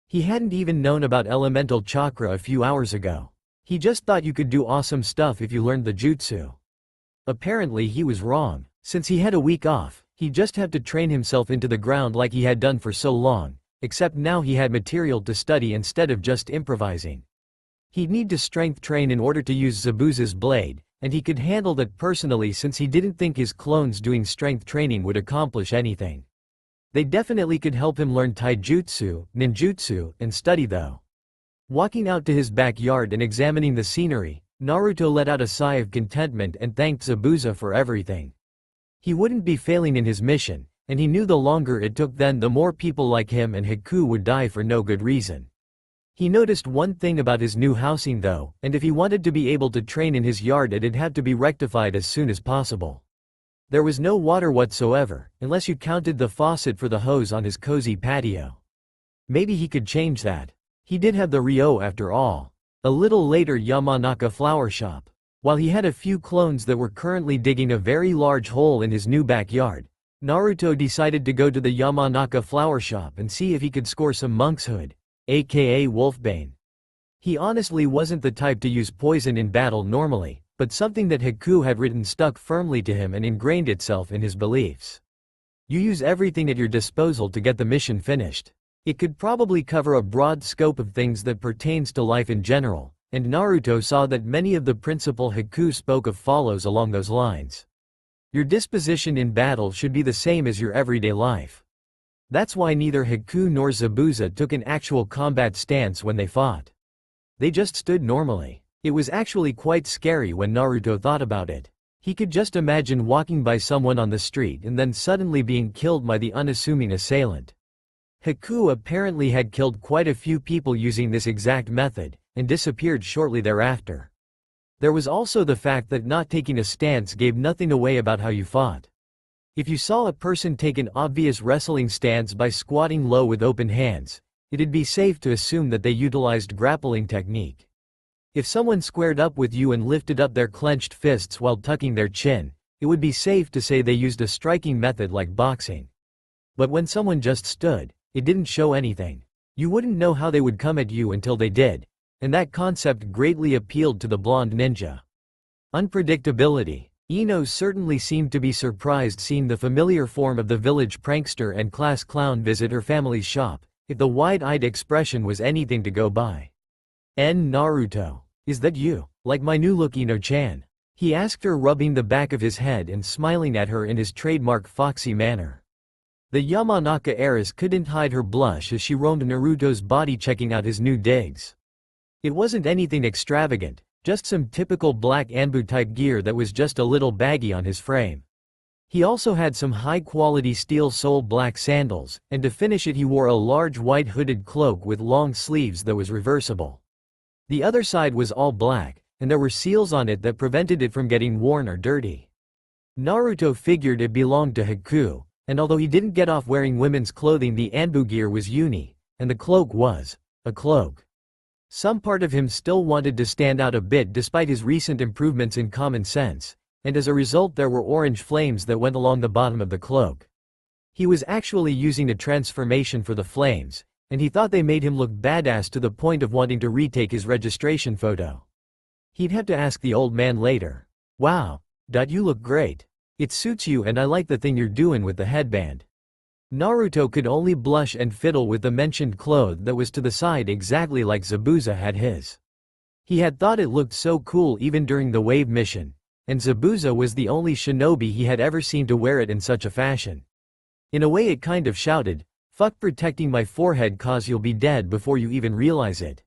He hadn't even known about elemental chakra a few hours ago. He just thought you could do awesome stuff if you learned the jutsu. Apparently he was wrong. Since he had a week off, he'd just have to train himself into the ground like he had done for so long, except now he had material to study instead of just improvising. He'd need to strength train in order to use Zabuza's blade, and he could handle that personally since he didn't think his clones doing strength training would accomplish anything. They definitely could help him learn taijutsu, ninjutsu, and study though. Walking out to his backyard and examining the scenery, Naruto let out a sigh of contentment and thanked Zabuza for everything. He wouldn't be failing in his mission, and he knew the longer it took then the more people like him and Haku would die for no good reason. He noticed one thing about his new housing though, and if he wanted to be able to train in his yard it'd have to be rectified as soon as possible. There was no water whatsoever, unless you counted the faucet for the hose on his cozy patio. Maybe he could change that. He did have the ryo after all. A little later, Yamanaka flower shop. While he had a few clones that were currently digging a very large hole in his new backyard, Naruto decided to go to the Yamanaka flower shop and see if he could score some monkshood, aka wolfbane. He honestly wasn't the type to use poison in battle normally, but something that Haku had written stuck firmly to him and ingrained itself in his beliefs. You use everything at your disposal to get the mission finished. It could probably cover a broad scope of things that pertains to life in general, and Naruto saw that many of the principle Haku spoke of follows along those lines. Your disposition in battle should be the same as your everyday life. That's why neither Haku nor Zabuza took an actual combat stance when they fought. They just stood normally. It was actually quite scary when Naruto thought about it. He could just imagine walking by someone on the street and then suddenly being killed by the unassuming assailant. Haku apparently had killed quite a few people using this exact method, and disappeared shortly thereafter. There was also the fact that not taking a stance gave nothing away about how you fought. If you saw a person take an obvious wrestling stance by squatting low with open hands, it'd be safe to assume that they utilized grappling technique. If someone squared up with you and lifted up their clenched fists while tucking their chin, it would be safe to say they used a striking method like boxing. But when someone just stood, it didn't show anything. You wouldn't know how they would come at you until they did, and that concept greatly appealed to the blonde ninja. Unpredictability. Ino certainly seemed to be surprised seeing the familiar form of the village prankster and class clown visit her family's shop, if the wide-eyed expression was anything to go by. Naruto. Is that you? Like my new look, Ino-chan? He asked her, rubbing the back of his head and smiling at her in his trademark foxy manner. The Yamanaka heiress couldn't hide her blush as she roamed Naruto's body checking out his new digs. It wasn't anything extravagant, just some typical black Anbu-type gear that was just a little baggy on his frame. He also had some high-quality steel-sole black sandals, and to finish it he wore a large white hooded cloak with long sleeves that was reversible. The other side was all black, and there were seals on it that prevented it from getting worn or dirty. Naruto figured it belonged to Haku, And although he didn't get off wearing women's clothing, the Anbu gear was uni, and the cloak was a cloak. Some part of him still wanted to stand out a bit despite his recent improvements in common sense, and as a result there were orange flames that went along the bottom of the cloak. He was actually using a transformation for the flames, and he thought they made him look badass to the point of wanting to retake his registration photo. He'd have to ask the old man later. Wow, you look great. It suits you and I like the thing you're doing with the headband. Naruto could only blush and fiddle with the mentioned cloth that was to the side exactly like Zabuza had his. He had thought it looked so cool even during the wave mission, and Zabuza was the only shinobi he had ever seen to wear it in such a fashion. In a way it kind of shouted, "Fuck protecting my forehead cause you'll be dead before you even realize it."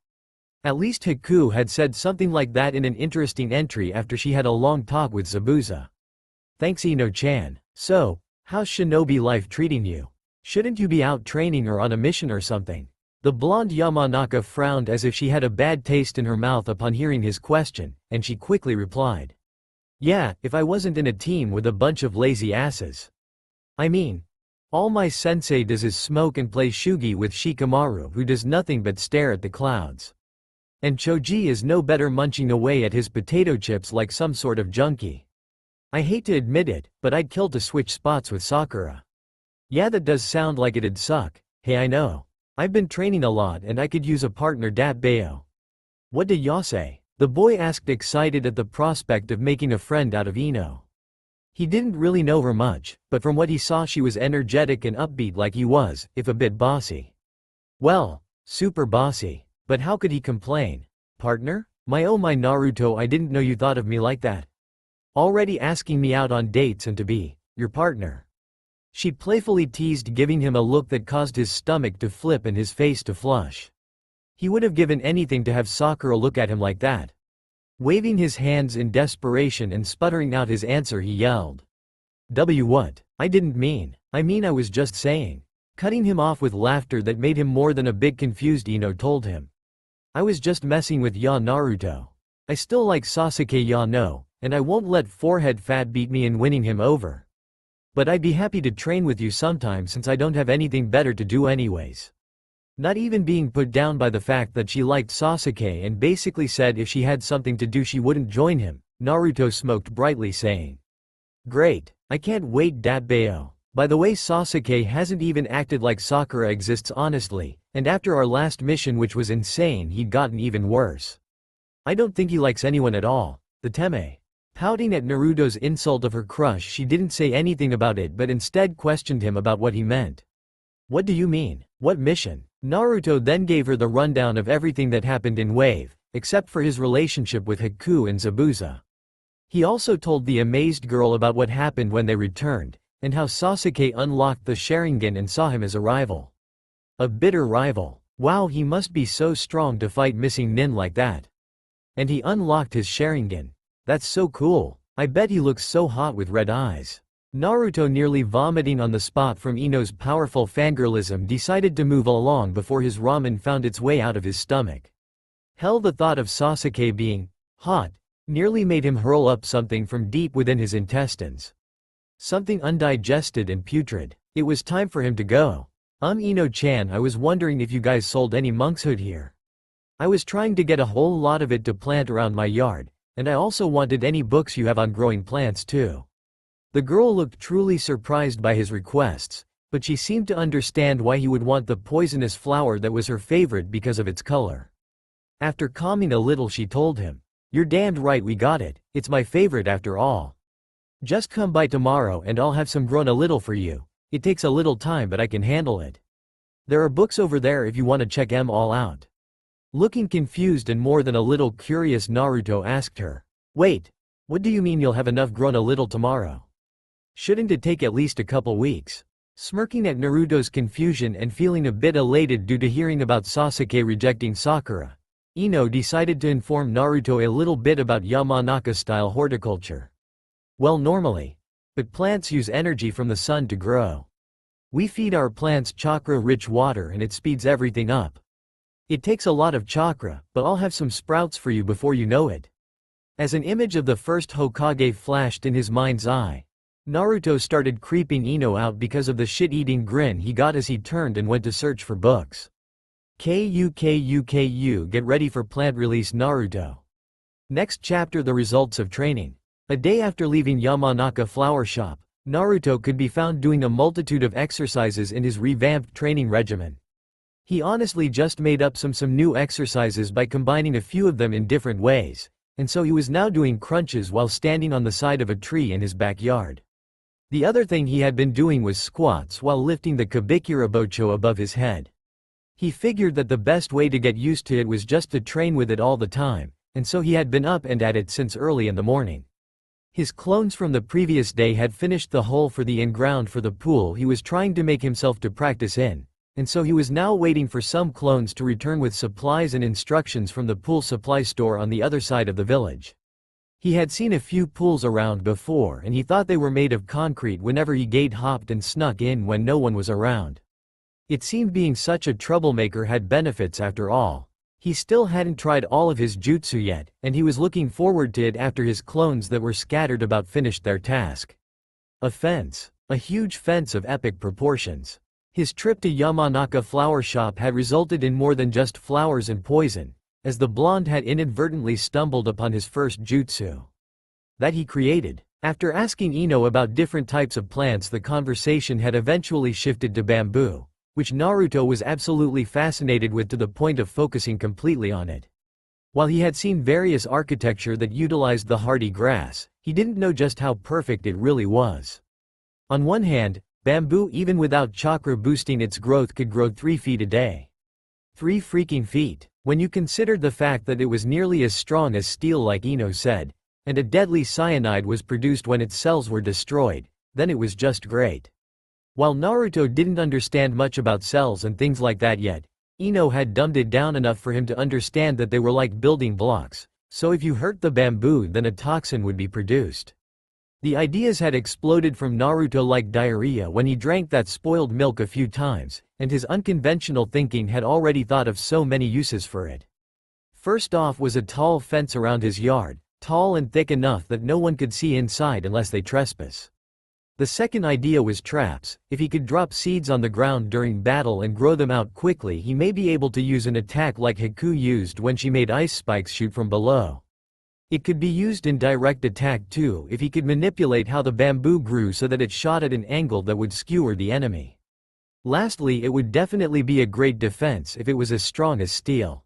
At least Haku had said something like that in an interesting entry after she had a long talk with Zabuza. Thanks Ino-chan. So, how's shinobi life treating you? Shouldn't you be out training or on a mission or something? The blonde Yamanaka frowned as if she had a bad taste in her mouth upon hearing his question, and she quickly replied. Yeah, if I wasn't in a team with a bunch of lazy asses. I mean, all my sensei does is smoke and play shugi with Shikamaru, who does nothing but stare at the clouds. And Choji is no better munching away at his potato chips like some sort of junkie. I hate to admit it, but I'd kill to switch spots with Sakura. Yeah, that does sound like it'd suck. Hey, I know. I've been training a lot and I could use a partner dat bayo. What did ya say? The boy asked, excited at the prospect of making a friend out of Ino. He didn't really know her much, but from what he saw she was energetic and upbeat like he was, if a bit bossy. Well, super bossy. But how could he complain? Partner? My oh my Naruto, I didn't know you thought of me like that. Already asking me out on dates and to be your partner. She playfully teased, giving him a look that caused his stomach to flip and his face to flush. He would have given anything to have Sakura look at him like that. Waving his hands in desperation and sputtering out his answer, he yelled. What? I didn't mean. I was just saying. Cutting him off with laughter that made him more than a bit confused, Ino told him. I was just messing with ya Naruto. I still like Sasuke ya no, and I won't let forehead fat beat me in winning him over. But I'd be happy to train with you sometime since I don't have anything better to do anyways. Not even being put down by the fact that she liked Sasuke and basically said if she had something to do she wouldn't join him, Naruto smoked brightly, saying. Great, I can't wait dat bayo. By the way, Sasuke hasn't even acted like Sakura exists honestly, and after our last mission, which was insane, he'd gotten even worse. I don't think he likes anyone at all. The Teme. Pouting at Naruto's insult of her crush, she didn't say anything about it but instead questioned him about what he meant. What do you mean? What mission? Naruto then gave her the rundown of everything that happened in Wave, except for his relationship with Haku and Zabuza. He also told the amazed girl about what happened when they returned, and how Sasuke unlocked the Sharingan and saw him as a rival. A bitter rival. Wow, he must be so strong to fight missing Nin like that. And he unlocked his Sharingan. That's so cool. I bet he looks so hot with red eyes. Naruto, nearly vomiting on the spot from Ino's powerful fangirlism, decided to move along before his ramen found its way out of his stomach. Hell, the thought of Sasuke being hot nearly made him hurl up something from deep within his intestines. Something undigested and putrid. It was time for him to go. Ino-chan, I was wondering if you guys sold any monkshood here. I was trying to get a whole lot of it to plant around my yard, and I also wanted any books you have on growing plants too. The girl looked truly surprised by his requests, but she seemed to understand why he would want the poisonous flower that was her favorite because of its color. After calming a little, she told him, "You're damned right, we got it. It's my favorite after all. Just come by tomorrow and I'll have some grown a little for you. It takes a little time but I can handle it. There are books over there if you want to check 'em all out." Looking confused and more than a little curious, Naruto asked her, "Wait, what do you mean you'll have enough grown a little tomorrow? Shouldn't it take at least a couple weeks?" Smirking at Naruto's confusion and feeling a bit elated due to hearing about Sasuke rejecting Sakura, Ino decided to inform Naruto a little bit about Yamanaka-style horticulture. Well, normally. But plants use energy from the sun to grow. We feed our plants chakra-rich water and it speeds everything up. It takes a lot of chakra, but I'll have some sprouts for you before you know it. As an image of the first Hokage flashed in his mind's eye, Naruto started creeping Ino out because of the shit-eating grin he got as he turned and went to search for books. KU get ready for plant release Naruto. Next chapter, the results of training. A day after leaving Yamanaka flower shop, Naruto could be found doing a multitude of exercises in his revamped training regimen. He honestly just made up some new exercises by combining a few of them in different ways, and so he was now doing crunches while standing on the side of a tree in his backyard. The other thing he had been doing was squats while lifting the Kabikirabocho above his head. He figured that the best way to get used to it was just to train with it all the time, and so he had been up and at it since early in the morning. His clones from the previous day had finished the hole for the in-ground for the pool he was trying to make himself to practice in, and so he was now waiting for some clones to return with supplies and instructions from the pool supply store on the other side of the village. He had seen a few pools around before and he thought they were made of concrete whenever he gate-hopped and snuck in when no one was around. It seemed being such a troublemaker had benefits after all. He still hadn't tried all of his jutsu yet, and he was looking forward to it after his clones that were scattered about finished their task. A fence. A huge fence of epic proportions. His trip to Yamanaka flower shop had resulted in more than just flowers and poison, as the blonde had inadvertently stumbled upon his first jutsu that he created. After asking Ino about different types of plants, the conversation had eventually shifted to bamboo, which Naruto was absolutely fascinated with to the point of focusing completely on it. While he had seen various architecture that utilized the hardy grass, he didn't know just how perfect it really was. On one hand, bamboo, even without chakra boosting its growth, could grow 3 feet a day. 3 freaking feet. When you considered the fact that it was nearly as strong as steel like Ino said, and a deadly cyanide was produced when its cells were destroyed, then it was just great. While Naruto didn't understand much about cells and things like that yet, Ino had dumbed it down enough for him to understand that they were like building blocks, so if you hurt the bamboo then a toxin would be produced. The ideas had exploded from Naruto like diarrhea when he drank that spoiled milk a few times, and his unconventional thinking had already thought of so many uses for it. First off was a tall fence around his yard, tall and thick enough that no one could see inside unless they trespass. The second idea was traps. If he could drop seeds on the ground during battle and grow them out quickly, he may be able to use an attack like Haku used when she made ice spikes shoot from below. It could be used in direct attack too if he could manipulate how the bamboo grew so that it shot at an angle that would skewer the enemy. Lastly, it would definitely be a great defense if it was as strong as steel.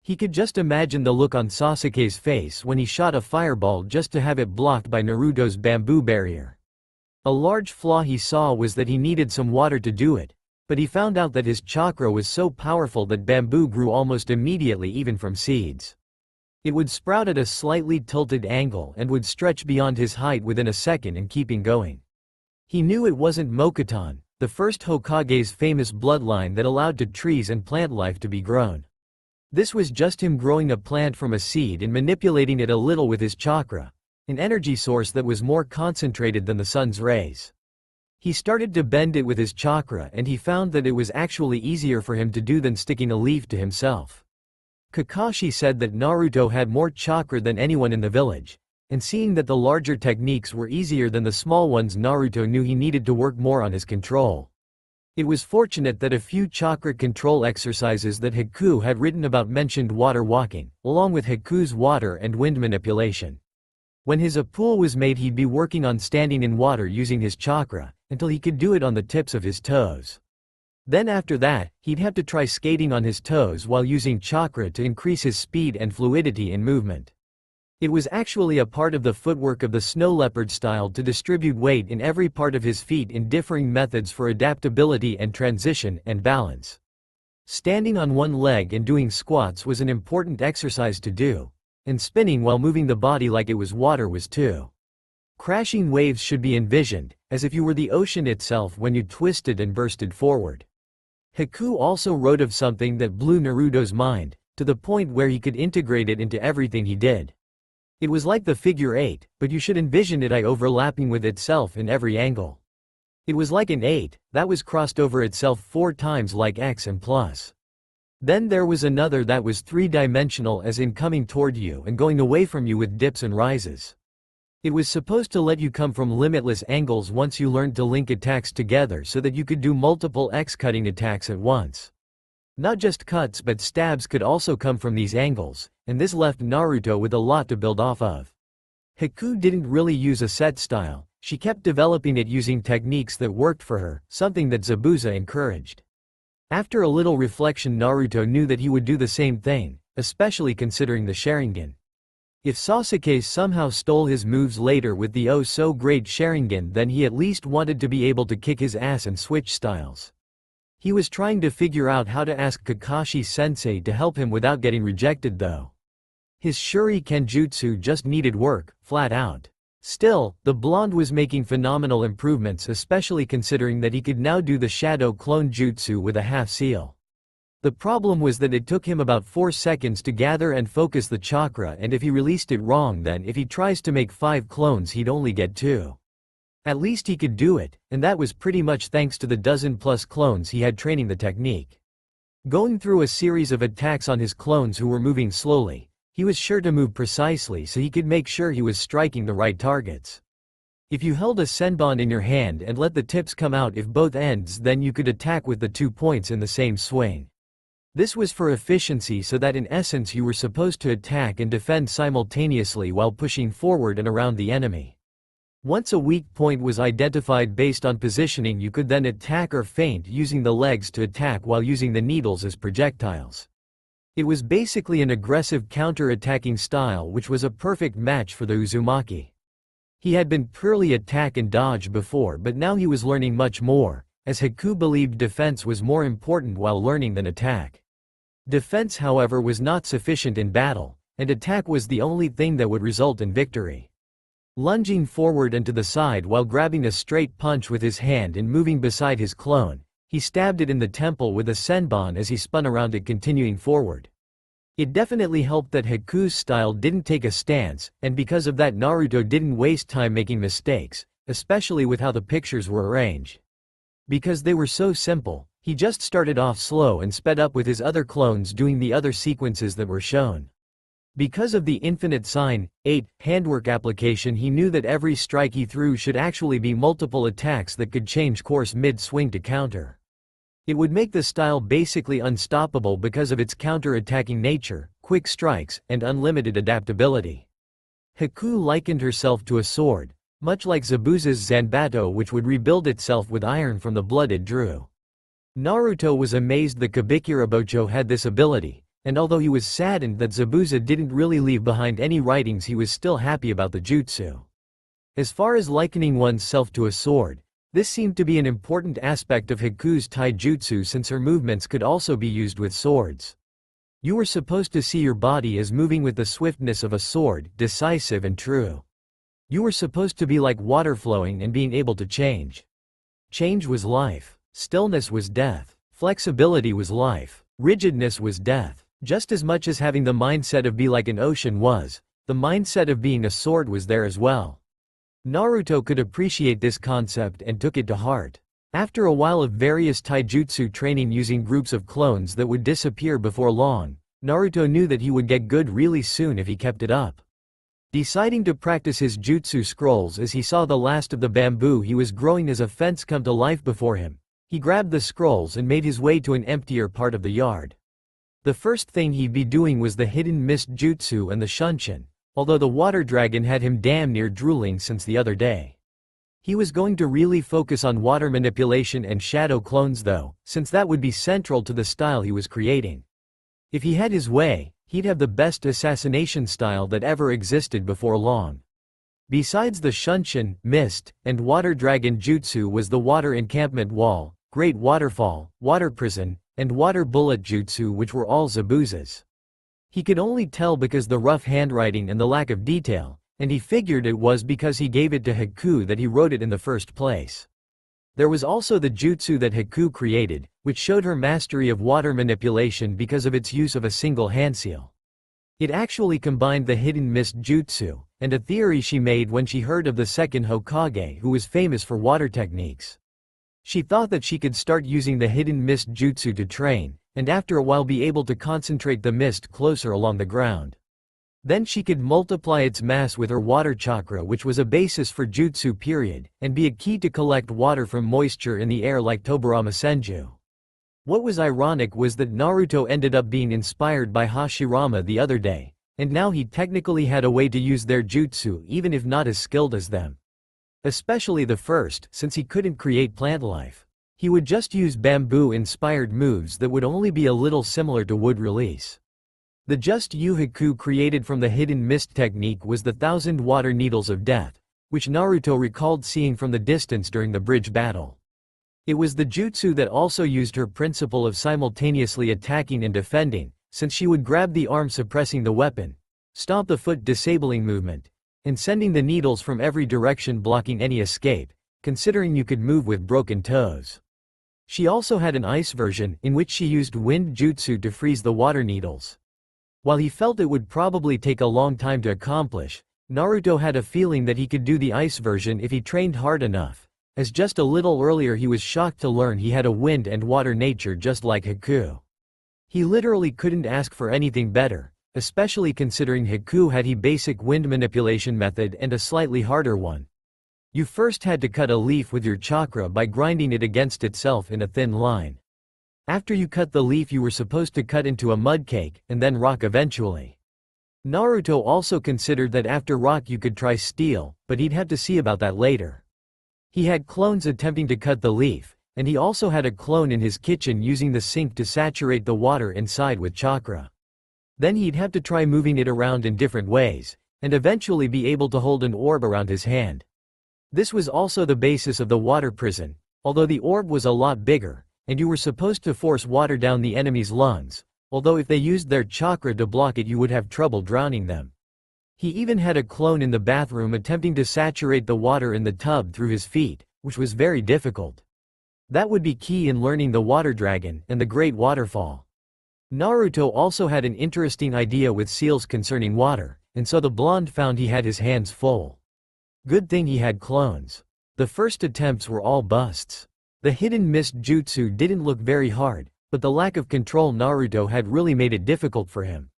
He could just imagine the look on Sasuke's face when he shot a fireball just to have it blocked by Naruto's bamboo barrier. A large flaw he saw was that he needed some water to do it, but he found out that his chakra was so powerful that bamboo grew almost immediately even from seeds. It would sprout at a slightly tilted angle and would stretch beyond his height within a second and keeping going. He knew it wasn't Mokuton, the first Hokage's famous bloodline that allowed to trees and plant life to be grown. This was just him growing a plant from a seed and manipulating it a little with his chakra, an energy source that was more concentrated than the sun's rays. He started to bend it with his chakra and he found that it was actually easier for him to do than sticking a leaf to himself. Kakashi said that Naruto had more chakra than anyone in the village, and seeing that the larger techniques were easier than the small ones, Naruto knew he needed to work more on his control. It was fortunate that a few chakra control exercises that Haku had written about mentioned water walking, along with Haku's water and wind manipulation. When his pool was made, he'd be working on standing in water using his chakra, until he could do it on the tips of his toes. Then after that, he'd have to try skating on his toes while using chakra to increase his speed and fluidity in movement. It was actually a part of the footwork of the snow leopard style to distribute weight in every part of his feet in differing methods for adaptability and transition and balance. Standing on one leg and doing squats was an important exercise to do, and spinning while moving the body like it was water was too. Crashing waves should be envisioned, as if you were the ocean itself when you twisted and bursted forward. Haku also wrote of something that blew Naruto's mind, to the point where he could integrate it into everything he did. It was like the figure 8, but you should envision it overlapping with itself in every angle. It was like an 8, that was crossed over itself 4 times like X and plus. Then there was another that was 3-dimensional, as in coming toward you and going away from you with dips and rises. It was supposed to let you come from limitless angles once you learned to link attacks together so that you could do multiple X-cutting attacks at once. Not just cuts but stabs could also come from these angles, and this left Naruto with a lot to build off of. Haku didn't really use a set style, she kept developing it using techniques that worked for her, something that Zabuza encouraged. After a little reflection, Naruto knew that he would do the same thing, especially considering the Sharingan. If Sasuke somehow stole his moves later with the oh-so-great Sharingan, then he at least wanted to be able to kick his ass and switch styles. He was trying to figure out how to ask Kakashi-sensei to help him without getting rejected though. His Shuri Kenjutsu just needed work, flat out. Still, the blonde was making phenomenal improvements, especially considering that he could now do the Shadow Clone Jutsu with a half-seal. The problem was that it took him about 4 seconds to gather and focus the chakra, and if he released it wrong, then if he tries to make 5 clones he'd only get 2. At least he could do it, and that was pretty much thanks to the dozen-plus clones he had training the technique. Going through a series of attacks on his clones who were moving slowly, he was sure to move precisely so he could make sure he was striking the right targets. If you held a senbon in your hand and let the tips come out if both ends, then you could attack with the 2 points in the same swing. This was for efficiency, so that in essence you were supposed to attack and defend simultaneously while pushing forward and around the enemy. Once a weak point was identified based on positioning, you could then attack or feint using the legs to attack while using the needles as projectiles. It was basically an aggressive counter-attacking style which was a perfect match for the Uzumaki. He had been purely attack and dodge before, but now he was learning much more, as Haku believed defense was more important while learning than attack. Defense, however, was not sufficient in battle, and attack was the only thing that would result in victory. Lunging forward and to the side while grabbing a straight punch with his hand and moving beside his clone, he stabbed it in the temple with a senbon as he spun around it, continuing forward. It definitely helped that Haku's style didn't take a stance, and because of that Naruto didn't waste time making mistakes, especially with how the pictures were arranged. Because they were so simple, he just started off slow and sped up with his other clones doing the other sequences that were shown. Because of the infinite sign, 8, handwork application, he knew that every strike he threw should actually be multiple attacks that could change course mid-swing to counter. It would make the style basically unstoppable because of its counter-attacking nature, quick strikes, and unlimited adaptability. Haku likened herself to a sword, much like Zabuza's Zanbato, which would rebuild itself with iron from the blood it drew. Naruto was amazed that Kabikirabocho had this ability, and although he was saddened that Zabuza didn't really leave behind any writings, he was still happy about the jutsu. As far as likening oneself to a sword, this seemed to be an important aspect of Haku's taijutsu, since her movements could also be used with swords. You were supposed to see your body as moving with the swiftness of a sword, decisive and true. You were supposed to be like water flowing and being able to change. Change was life. Stillness was death. Flexibility was life. Rigidness was death. Just as much as having the mindset of be like an ocean was, the mindset of being a sword was there as well. Naruto could appreciate this concept and took it to heart. After a while of various taijutsu training using groups of clones that would disappear before long, Naruto knew that he would get good really soon if he kept it up. Deciding to practice his jutsu scrolls as he saw the last of the bamboo he was growing as a fence come to life before him, he grabbed the scrolls and made his way to an emptier part of the yard. The first thing he'd be doing was the hidden mist jutsu and the shunshin, although the water dragon had him damn near drooling since the other day. He was going to really focus on water manipulation and shadow clones though, since that would be central to the style he was creating. If he had his way, he'd have the best assassination style that ever existed before long. Besides the shunshin, mist, and water dragon jutsu was the water encampment wall, great waterfall, water prison, and water bullet jutsu, which were all Zabuza's. He could only tell because the rough handwriting and the lack of detail, and he figured it was because he gave it to Haku that he wrote it in the first place. There was also the jutsu that Haku created, which showed her mastery of water manipulation because of its use of a single handseal. It actually combined the hidden mist jutsu, and a theory she made when she heard of the second Hokage who was famous for water techniques. She thought that she could start using the hidden mist jutsu to train, and after a while be able to concentrate the mist closer along the ground. Then she could multiply its mass with her water chakra, which was a basis for jutsu period, and be a key to collect water from moisture in the air like Tobarama Senju. What was ironic was that Naruto ended up being inspired by Hashirama the other day, and now he technically had a way to use their jutsu even if not as skilled as them. Especially the first, since he couldn't create plant life. He would just use bamboo-inspired moves that would only be a little similar to wood release. The just Yuhaku created from the hidden mist technique was the 1,000 water needles of death, which Naruto recalled seeing from the distance during the bridge battle. It was the jutsu that also used her principle of simultaneously attacking and defending, since she would grab the arm suppressing the weapon, stomp the foot disabling movement, and sending the needles from every direction blocking any escape, considering you could move with broken toes. She also had an ice version, in which she used wind jutsu to freeze the water needles. While he felt it would probably take a long time to accomplish, Naruto had a feeling that he could do the ice version if he trained hard enough, as just a little earlier he was shocked to learn he had a wind and water nature just like Haku. He literally couldn't ask for anything better, especially considering Haku had a basic wind manipulation method and a slightly harder one. You first had to cut a leaf with your chakra by grinding it against itself in a thin line. After you cut the leaf you were supposed to cut into a mud cake, and then rock eventually. Naruto also considered that after rock you could try steel, but he'd have to see about that later. He had clones attempting to cut the leaf, and he also had a clone in his kitchen using the sink to saturate the water inside with chakra. Then he'd have to try moving it around in different ways, and eventually be able to hold an orb around his hand. This was also the basis of the water prison, although the orb was a lot bigger, and you were supposed to force water down the enemy's lungs, although if they used their chakra to block it you would have trouble drowning them. He even had a clone in the bathroom attempting to saturate the water in the tub through his feet, which was very difficult. That would be key in learning the water dragon and the great waterfall. Naruto also had an interesting idea with seals concerning water, and so the blonde found he had his hands full. Good thing he had clones. The first attempts were all busts. The hidden mist jutsu didn't look very hard, but the lack of control Naruto had really made it difficult for him.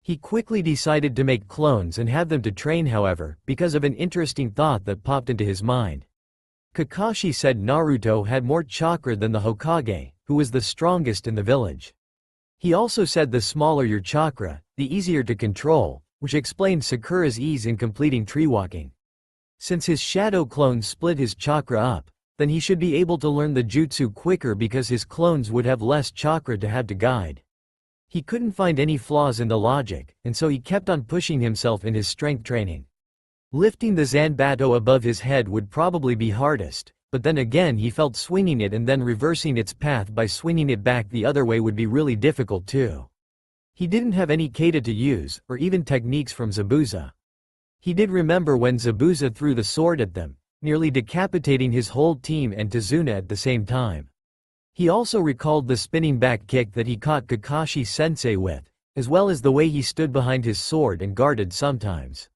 He quickly decided to make clones and have them to train, however, because of an interesting thought that popped into his mind. Kakashi said Naruto had more chakra than the Hokage, who was the strongest in the village. He also said the smaller your chakra, the easier to control, which explained Sakura's ease in completing tree walking. Since his shadow clone split his chakra up, then he should be able to learn the jutsu quicker because his clones would have less chakra to have to guide. He couldn't find any flaws in the logic, and so he kept on pushing himself in his strength training. Lifting the Zanbato above his head would probably be hardest, but then again he felt swinging it and then reversing its path by swinging it back the other way would be really difficult too. He didn't have any kata to use, or even techniques from Zabuza. He did remember when Zabuza threw the sword at them, nearly decapitating his whole team and Tazuna at the same time. He also recalled the spinning back kick that he caught Kakashi-sensei with, as well as the way he stood behind his sword and guarded sometimes.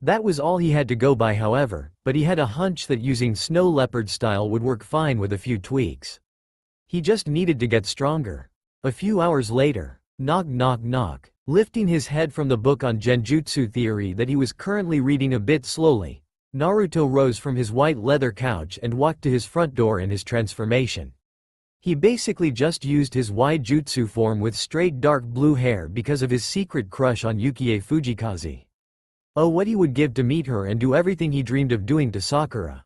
That was all he had to go by, however, but he had a hunch that using snow leopard style would work fine with a few tweaks. He just needed to get stronger. A few hours later, knock knock knock, lifting his head from the book on Genjutsu theory that he was currently reading a bit slowly, Naruto rose from his white leather couch and walked to his front door in his transformation. He basically just used his wide jutsu form with straight dark blue hair because of his secret crush on Yukie Fujikaze. Oh, what he would give to meet her and do everything he dreamed of doing to Sakura.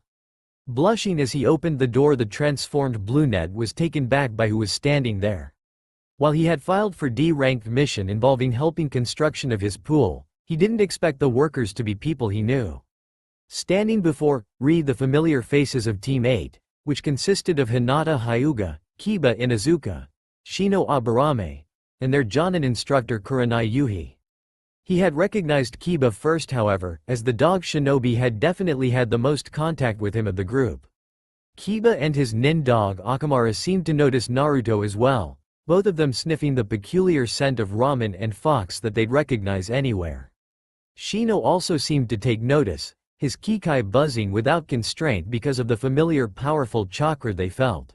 Blushing as he opened the door, the transformed brunette was taken back by who was standing there. While he had filed for D-ranked mission involving helping construction of his pool, he didn't expect the workers to be people he knew. Standing before, the familiar faces of Team 8, which consisted of Hinata Hyuga, Kiba Inuzuka, Shino Aburame, and their Jonin instructor Kurenai Yuhi. He had recognized Kiba first, however, as the dog shinobi had definitely had the most contact with him of the group. Kiba and his nin dog Akamara seemed to notice Naruto as well, both of them sniffing the peculiar scent of ramen and fox that they'd recognize anywhere. Shino also seemed to take notice, his kikai buzzing without constraint because of the familiar powerful chakra they felt.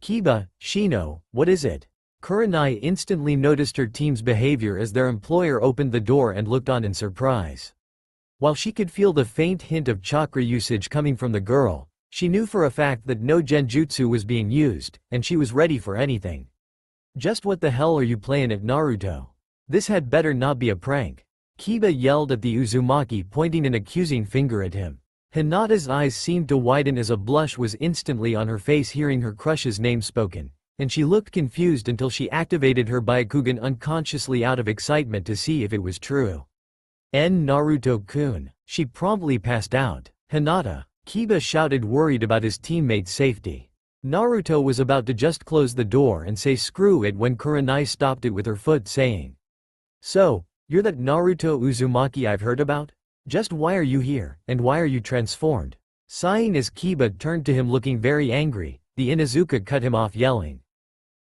Kiba, Shino, what is it? Kurenai instantly noticed her team's behavior as their employer opened the door and looked on in surprise. While she could feel the faint hint of chakra usage coming from the girl, she knew for a fact that no genjutsu was being used, and she was ready for anything. Just what the hell are you playing at, Naruto? This had better not be a prank. Kiba yelled at the Uzumaki, pointing an accusing finger at him. Hinata's eyes seemed to widen as a blush was instantly on her face hearing her crush's name spoken, and she looked confused until she activated her Byakugan unconsciously out of excitement to see if it was true. Naruto-kun. She promptly passed out. Hinata. Kiba shouted, worried about his teammate's safety. Naruto was about to just close the door and say screw it when Kurenai stopped it with her foot, saying, "So, you're that Naruto Uzumaki I've heard about? Just why are you here, and why are you transformed?" Sighing as Kiba turned to him looking very angry, the Inuzuka cut him off yelling,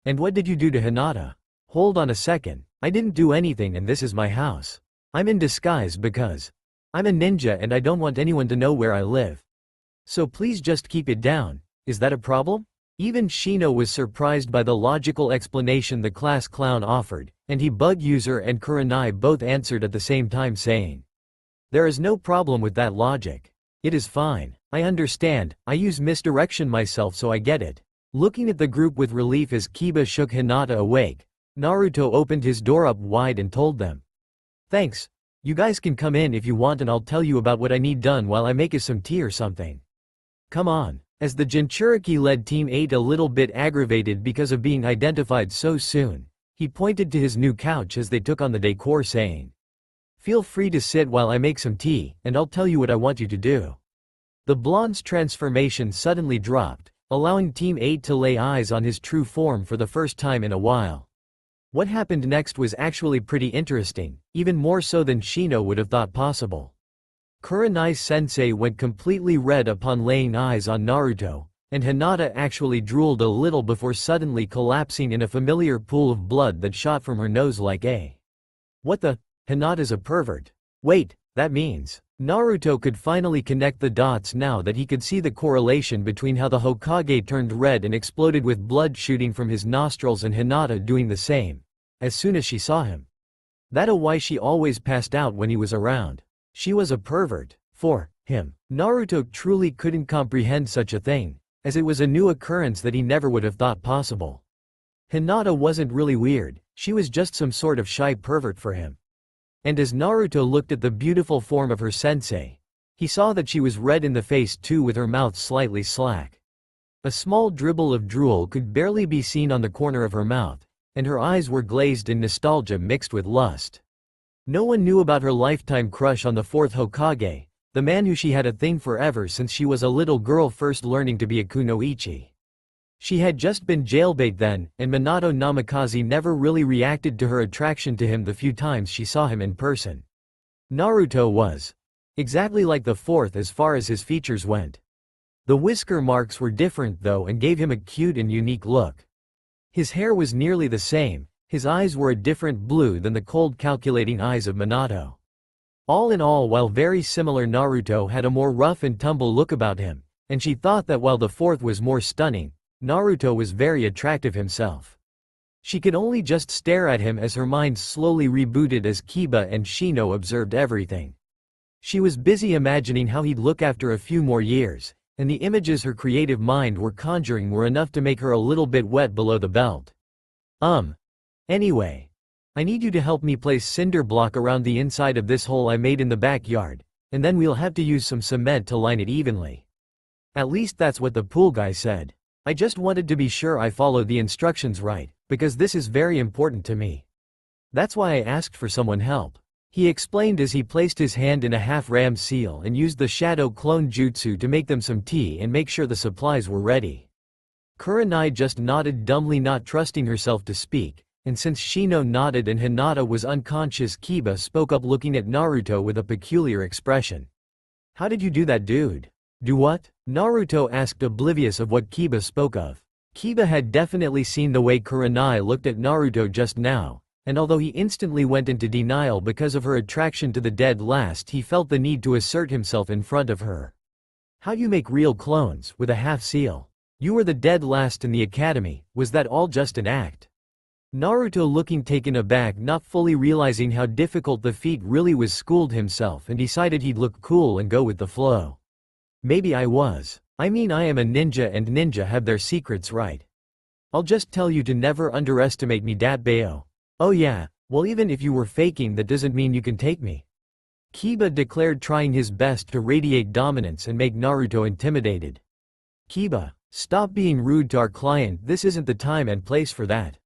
"And what did you do to Hinata?" "Hold on a second, I didn't do anything and this is my house. I'm in disguise because I'm a ninja and I don't want anyone to know where I live. So please just keep it down. Is that a problem?" Even Shino was surprised by the logical explanation the class clown offered, and he, Bug User and Kurenai both answered at the same time saying, "There is no problem with that logic. It is fine. I understand, I use misdirection myself so I get it." Looking at the group with relief as Kiba shook Hinata awake, Naruto opened his door up wide and told them, "Thanks. You guys can come in if you want and I'll tell you about what I need done while I make us some tea or something. Come on." As the Jinchuriki led Team 8 a little bit aggravated because of being identified so soon, he pointed to his new couch as they took on the decor saying, "Feel free to sit while I make some tea, and I'll tell you what I want you to do." The blonde's transformation suddenly dropped, allowing Team 8 to lay eyes on his true form for the first time in a while. What happened next was actually pretty interesting, even more so than Shino would have thought possible. Kurenai-sensei went completely red upon laying eyes on Naruto, and Hinata actually drooled a little before suddenly collapsing in a familiar pool of blood that shot from her nose like a "What the? Hinata's a pervert. Wait, that means..." Naruto could finally connect the dots now that he could see the correlation between how the Hokage turned red and exploded with blood shooting from his nostrils and Hinata doing the same as soon as she saw him. That's why she always passed out when he was around. She was a pervert. For him, Naruto truly couldn't comprehend such a thing, as it was a new occurrence that he never would have thought possible. Hinata wasn't really weird, she was just some sort of shy pervert for him. And as Naruto looked at the beautiful form of her sensei, he saw that she was red in the face too, with her mouth slightly slack. A small dribble of drool could barely be seen on the corner of her mouth, and her eyes were glazed in nostalgia mixed with lust. No one knew about her lifetime crush on the fourth Hokage, the man who she had a thing for ever since she was a little girl first learning to be a kunoichi. She had just been jailbait then, and Minato Namikaze never really reacted to her attraction to him the few times she saw him in person. Naruto was exactly like the fourth as far as his features went. The whisker marks were different though and gave him a cute and unique look. His hair was nearly the same. His eyes were a different blue than the cold calculating eyes of Minato. All in all, while very similar, Naruto had a more rough and tumble look about him, and she thought that while the fourth was more stunning, Naruto was very attractive himself. She could only just stare at him as her mind slowly rebooted as Kiba and Shino observed everything. She was busy imagining how he'd look after a few more years, and the images her creative mind were conjuring were enough to make her a little bit wet below the belt. Anyway, I need you to help me place cinder block around the inside of this hole I made in the backyard, and then we'll have to use some cement to line it evenly. At least that's what the pool guy said. I just wanted to be sure I followed the instructions right, because this is very important to me. That's why I asked for someone help. He explained as he placed his hand in a half-ram seal and used the shadow clone jutsu to make them some tea and make sure the supplies were ready. Kurenai just nodded dumbly, not trusting herself to speak. And since Shino nodded and Hinata was unconscious, Kiba spoke up looking at Naruto with a peculiar expression. "How did you do that, dude?" "Do what?" Naruto asked, oblivious of what Kiba spoke of. Kiba had definitely seen the way Kurenai looked at Naruto just now, and although he instantly went into denial because of her attraction to the dead last, he felt the need to assert himself in front of her. "How you make real clones, with a half seal? You were the dead last in the academy, was that all just an act?" Naruto, looking taken aback, not fully realizing how difficult the feat really was, schooled himself and decided he'd look cool and go with the flow. Maybe I was. I mean, I am a ninja and ninja have their secrets, right? I'll just tell you to never underestimate me, dat bayo. Oh yeah, well, even if you were faking, that doesn't mean you can take me. Kiba declared, trying his best to radiate dominance and make Naruto intimidated. Kiba, stop being rude to our client, this isn't the time and place for that.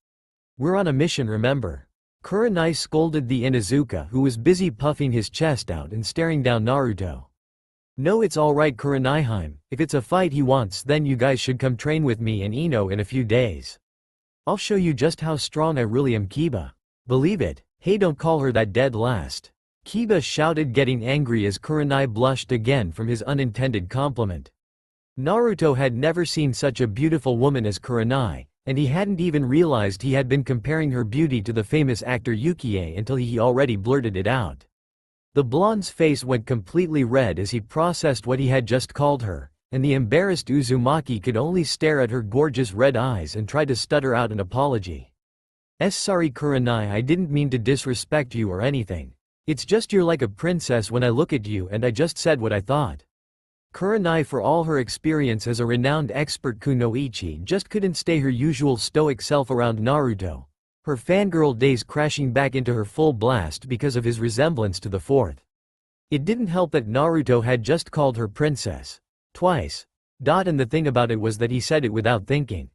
We're on a mission, remember? Kurenai scolded the Inuzuka, who was busy puffing his chest out and staring down Naruto. No, it's alright Kurenaiheim, if it's a fight he wants, then you guys should come train with me and Ino in a few days. I'll show you just how strong I really am, Kiba. Believe it. Hey, don't call her that, dead last. Kiba shouted, getting angry as Kurenai blushed again from his unintended compliment. Naruto had never seen such a beautiful woman as Kurenai, and he hadn't even realized he had been comparing her beauty to the famous actor Yukie until he already blurted it out. The blonde's face went completely red as he processed what he had just called her, and the embarrassed Uzumaki could only stare at her gorgeous red eyes and try to stutter out an apology. Sorry Kurenai, I didn't mean to disrespect you or anything. It's just you're like a princess when I look at you, and I just said what I thought. Kurenai, for all her experience as a renowned expert kunoichi, just couldn't stay her usual stoic self around Naruto, her fangirl days crashing back into her full blast because of his resemblance to the fourth. It didn't help that Naruto had just called her princess. Twice. And the thing about it was that he said it without thinking.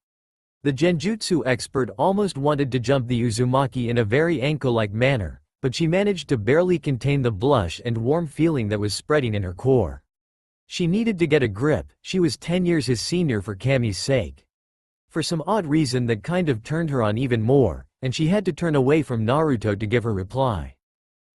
The genjutsu expert almost wanted to jump the Uzumaki in a very Anko-like manner, but she managed to barely contain the blush and warm feeling that was spreading in her core. She needed to get a grip, she was 10 years his senior for Kami's sake. For some odd reason that kind of turned her on even more, and she had to turn away from Naruto to give her reply.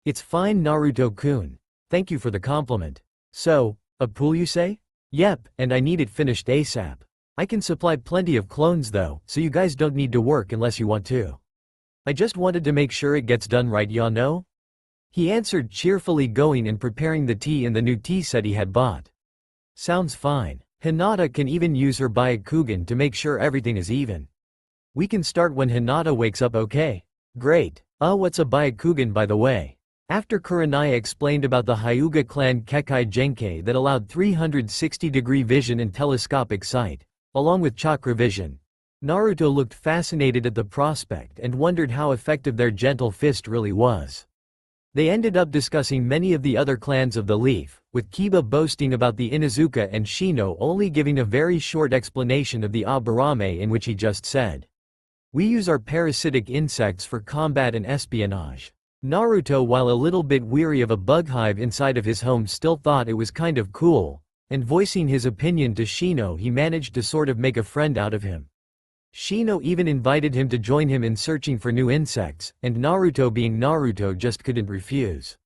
It's fine Naruto-kun. Thank you for the compliment. So, a pool you say? Yep, and I need it finished ASAP. I can supply plenty of clones though, so you guys don't need to work unless you want to. I just wanted to make sure it gets done right, ya know? He answered cheerfully, going and preparing the tea in the new tea set he had bought. Sounds fine. Hinata can even use her Byakugan to make sure everything is even. We can start when Hinata wakes up, okay? Great. What's a Byakugan, by the way? After Kurenai explained about the Hyuga clan Kekai Genkai that allowed 360-degree vision and telescopic sight, along with chakra vision, Naruto looked fascinated at the prospect and wondered how effective their gentle fist really was. They ended up discussing many of the other clans of the Leaf, with Kiba boasting about the Inuzuka and Shino only giving a very short explanation of the Aburame, in which he just said, "We use our parasitic insects for combat and espionage." Naruto, while a little bit weary of a bug hive inside of his home, still thought it was kind of cool, and voicing his opinion to Shino, he managed to sort of make a friend out of him. Shino even invited him to join him in searching for new insects, and Naruto, being Naruto, just couldn't refuse.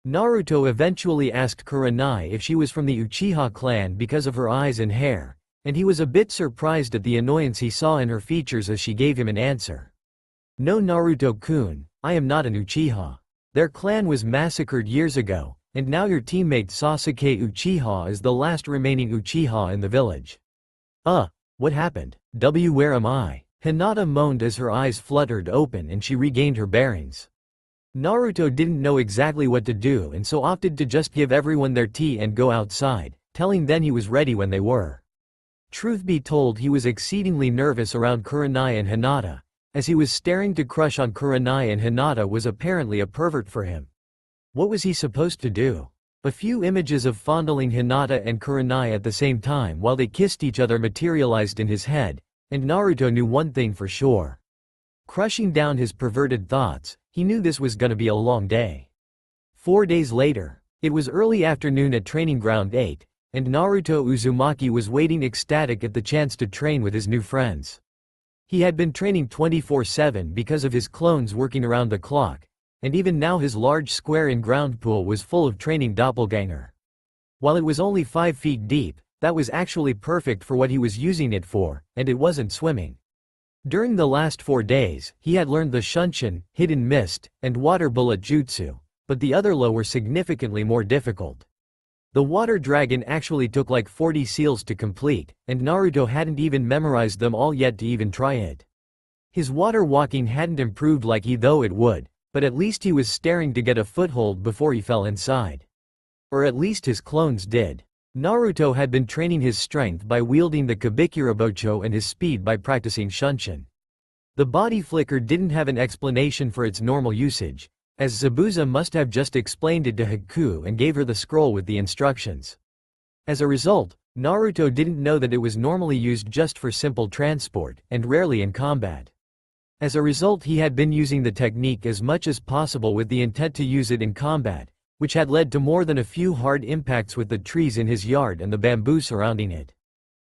Naruto eventually asked Kurenai if she was from the Uchiha clan because of her eyes and hair, and he was a bit surprised at the annoyance he saw in her features as she gave him an answer. No Naruto-kun, I am not an Uchiha. Their clan was massacred years ago, and now your teammate Sasuke Uchiha is the last remaining Uchiha in the village. What happened? Where am I? Hinata moaned as her eyes fluttered open and she regained her bearings. Naruto didn't know exactly what to do and so opted to just give everyone their tea and go outside, telling them he was ready when they were. Truth be told, he was exceedingly nervous around Kurenai and Hinata, as he was staring to crush on Kurenai and Hinata was apparently a pervert for him. What was he supposed to do? A few images of fondling Hinata and Kurenai at the same time while they kissed each other materialized in his head, and Naruto knew one thing for sure. Crushing down his perverted thoughts, he knew this was gonna be a long day. 4 days later, it was early afternoon at Training Ground 8, and Naruto Uzumaki was waiting ecstatic at the chance to train with his new friends. He had been training 24/7 because of his clones working around the clock, and even now his large square in-ground pool was full of training doppelganger. While it was only 5 feet deep, that was actually perfect for what he was using it for, and it wasn't swimming. During the last 4 days, he had learned the Shunshin, Hidden Mist, and Water Bullet Jutsu, but the other low were significantly more difficult. The Water Dragon actually took like 40 seals to complete, and Naruto hadn't even memorized them all yet to even try it. His water walking hadn't improved like he thought it would, but at least he was staring to get a foothold before he fell inside. Or at least his clones did. Naruto had been training his strength by wielding the Kabikirabocho and his speed by practicing Shunshin. The body flicker didn't have an explanation for its normal usage, as Zabuza must have just explained it to Haku and gave her the scroll with the instructions. As a result, Naruto didn't know that it was normally used just for simple transport, and rarely in combat. As a result, he had been using the technique as much as possible with the intent to use it in combat, which had led to more than a few hard impacts with the trees in his yard and the bamboo surrounding it.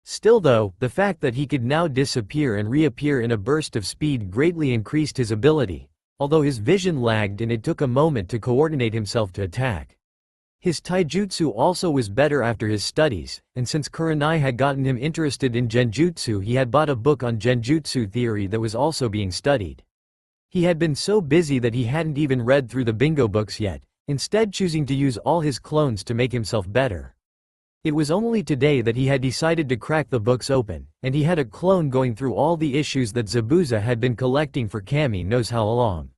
Still though, the fact that he could now disappear and reappear in a burst of speed greatly increased his ability, although his vision lagged and it took a moment to coordinate himself to attack. His taijutsu also was better after his studies, and since Kurenai had gotten him interested in genjutsu, he had bought a book on genjutsu theory that was also being studied. He had been so busy that he hadn't even read through the bingo books yet, instead choosing to use all his clones to make himself better. It was only today that he had decided to crack the books open, and he had a clone going through all the issues that Zabuza had been collecting for Kami knows how long.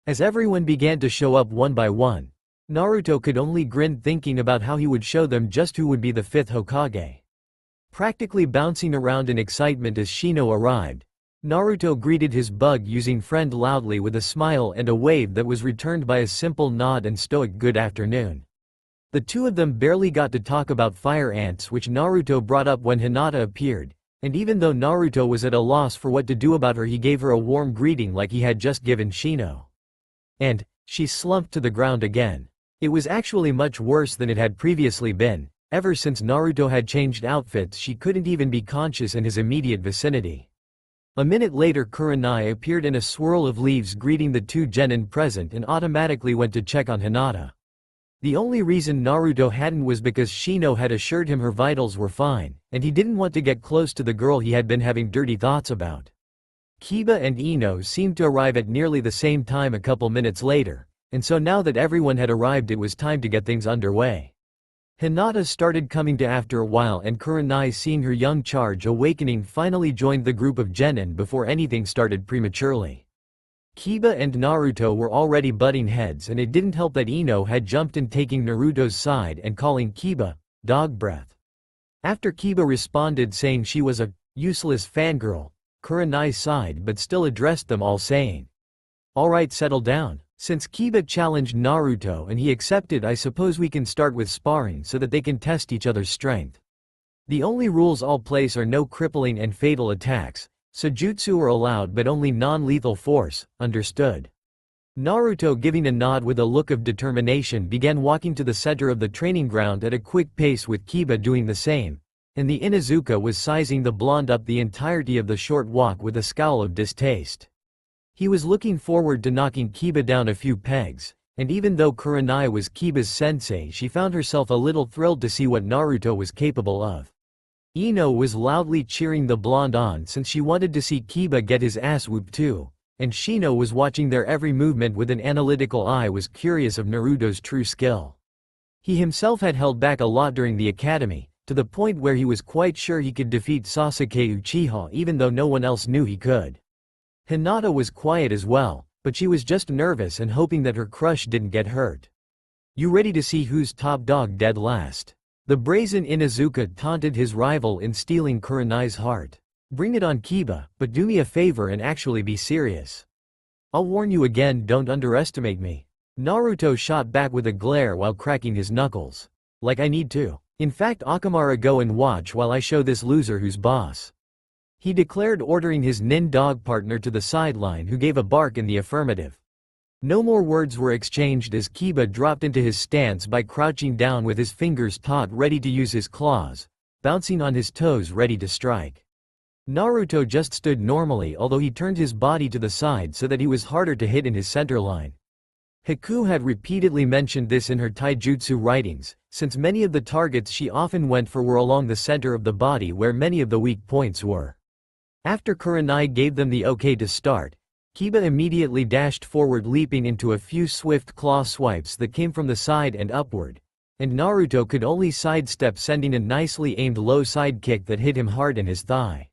As everyone began to show up one by one, Naruto could only grin thinking about how he would show them just who would be the fifth Hokage. Practically bouncing around in excitement as Shino arrived, Naruto greeted his bug using friend loudly with a smile and a wave that was returned by a simple nod and stoic good afternoon. The two of them barely got to talk about fire ants, which Naruto brought up when Hinata appeared, and even though Naruto was at a loss for what to do about her, he gave her a warm greeting like he had just given Shino. And she slumped to the ground again. It was actually much worse than it had previously been. Ever since Naruto had changed outfits, she couldn't even be conscious in his immediate vicinity. A minute later, Kurenai appeared in a swirl of leaves greeting the two genin present and automatically went to check on Hinata. The only reason Naruto hadn't was because Shino had assured him her vitals were fine, and he didn't want to get close to the girl he had been having dirty thoughts about. Kiba and Ino seemed to arrive at nearly the same time a couple minutes later, and so now that everyone had arrived, it was time to get things underway. Hinata started coming to after a while, and Kurenai, seeing her young charge awakening, finally joined the group of genin before anything started prematurely. Kiba and Naruto were already butting heads, and it didn't help that Ino had jumped in, taking Naruto's side and calling Kiba dog breath. After Kiba responded saying she was a useless fangirl, Kurenai sighed but still addressed them all saying, "Alright, settle down." Since Kiba challenged Naruto and he accepted, I suppose we can start with sparring so that they can test each other's strength. The only rules all place are no crippling and fatal attacks. Sojutsu are allowed but only non-lethal force, understood? Naruto, giving a nod with a look of determination, began walking to the center of the training ground at a quick pace, with Kiba doing the same, and the Inuzuka was sizing the blonde up the entirety of the short walk with a scowl of distaste. He was looking forward to knocking Kiba down a few pegs, and even though Kurenai was Kiba's sensei, she found herself a little thrilled to see what Naruto was capable of. Ino was loudly cheering the blonde on since she wanted to see Kiba get his ass whooped too, and Shino was watching their every movement with an analytical eye, was curious of Naruto's true skill. He himself had held back a lot during the academy, to the point where he was quite sure he could defeat Sasuke Uchiha even though no one else knew he could. Hinata was quiet as well, but she was just nervous and hoping that her crush didn't get hurt. "You ready to see who's top dog dead last?" The brazen Inuzuka taunted his rival in stealing Kurenai's heart. "Bring it on, Kiba, but do me a favor and actually be serious. I'll warn you again, don't underestimate me." Naruto shot back with a glare while cracking his knuckles. "Like I need to. In fact, Akamara, go and watch while I show this loser who's boss," he declared, ordering his nin dog partner to the sideline, who gave a bark in the affirmative. No more words were exchanged as Kiba dropped into his stance by crouching down with his fingers taut, ready to use his claws, bouncing on his toes ready to strike. Naruto just stood normally, although he turned his body to the side so that he was harder to hit in his center line. Haku had repeatedly mentioned this in her taijutsu writings, since many of the targets she often went for were along the center of the body where many of the weak points were. After Kurenai gave them the okay to start, Kiba immediately dashed forward, leaping into a few swift claw swipes that came from the side and upward, and Naruto could only sidestep, sending a nicely aimed low side kick that hit him hard in his thigh.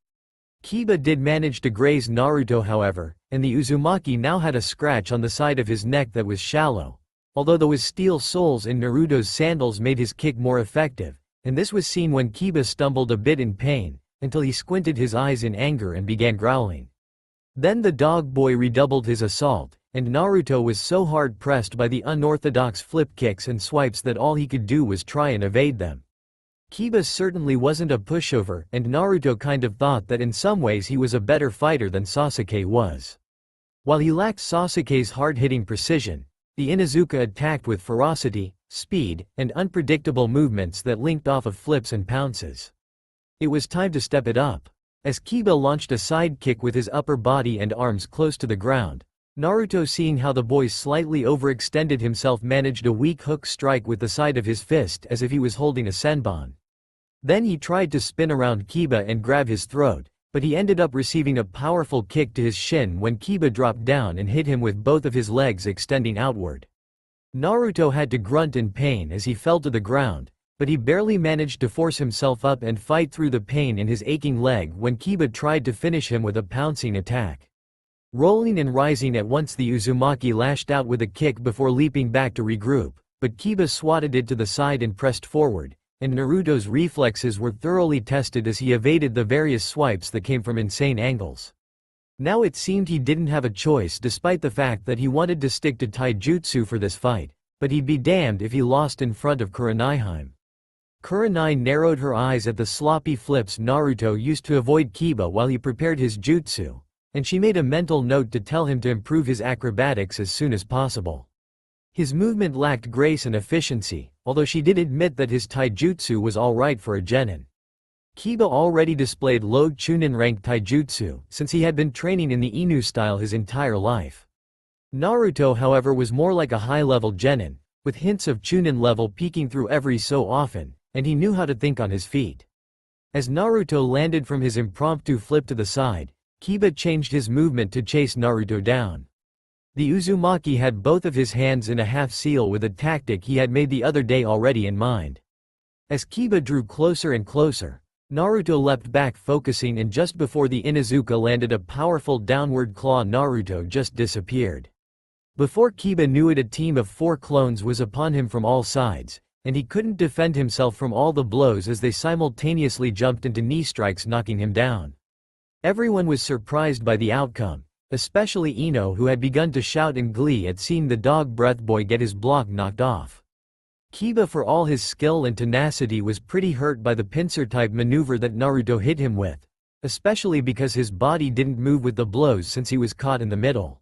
Kiba did manage to graze Naruto however, and the Uzumaki now had a scratch on the side of his neck that was shallow. Although those steel soles in Naruto's sandals made his kick more effective, and this was seen when Kiba stumbled a bit in pain, until he squinted his eyes in anger and began growling. Then the dog boy redoubled his assault, and Naruto was so hard pressed by the unorthodox flip kicks and swipes that all he could do was try and evade them. Kiba certainly wasn't a pushover, and Naruto kind of thought that in some ways he was a better fighter than Sasuke was. While he lacked Sasuke's hard-hitting precision, the Inuzuka attacked with ferocity, speed, and unpredictable movements that linked off of flips and pounces. It was time to step it up. As Kiba launched a side kick with his upper body and arms close to the ground, Naruto, seeing how the boy slightly overextended himself, managed a weak hook strike with the side of his fist as if he was holding a senbon. Then he tried to spin around Kiba and grab his throat, but he ended up receiving a powerful kick to his shin when Kiba dropped down and hit him with both of his legs extending outward. Naruto had to grunt in pain as he fell to the ground, but he barely managed to force himself up and fight through the pain in his aching leg when Kiba tried to finish him with a pouncing attack. Rolling and rising at once, the Uzumaki lashed out with a kick before leaping back to regroup, but Kiba swatted it to the side and pressed forward, and Naruto's reflexes were thoroughly tested as he evaded the various swipes that came from insane angles. Now it seemed he didn't have a choice despite the fact that he wanted to stick to taijutsu for this fight, but he'd be damned if he lost in front of Kurenaihime. Kurenai narrowed her eyes at the sloppy flips Naruto used to avoid Kiba while he prepared his jutsu, and she made a mental note to tell him to improve his acrobatics as soon as possible. His movement lacked grace and efficiency, although she did admit that his taijutsu was alright for a genin. Kiba already displayed low chunin rank taijutsu, since he had been training in the Inu style his entire life. Naruto however was more like a high-level genin, with hints of chunin level peeking through every so often, and he knew how to think on his feet. As Naruto landed from his impromptu flip to the side, Kiba changed his movement to chase Naruto down. The Uzumaki had both of his hands in a half-seal with a tactic he had made the other day already in mind. As Kiba drew closer and closer, Naruto leapt back, focusing, and just before the Inuzuka landed a powerful downward claw, Naruto just disappeared. Before Kiba knew it, a team of 4 clones was upon him from all sides, and he couldn't defend himself from all the blows as they simultaneously jumped into knee strikes, knocking him down. Everyone was surprised by the outcome, especially Ino, who had begun to shout in glee at seeing the dog breath boy get his block knocked off. Kiba, for all his skill and tenacity, was pretty hurt by the pincer-type maneuver that Naruto hit him with, especially because his body didn't move with the blows since he was caught in the middle.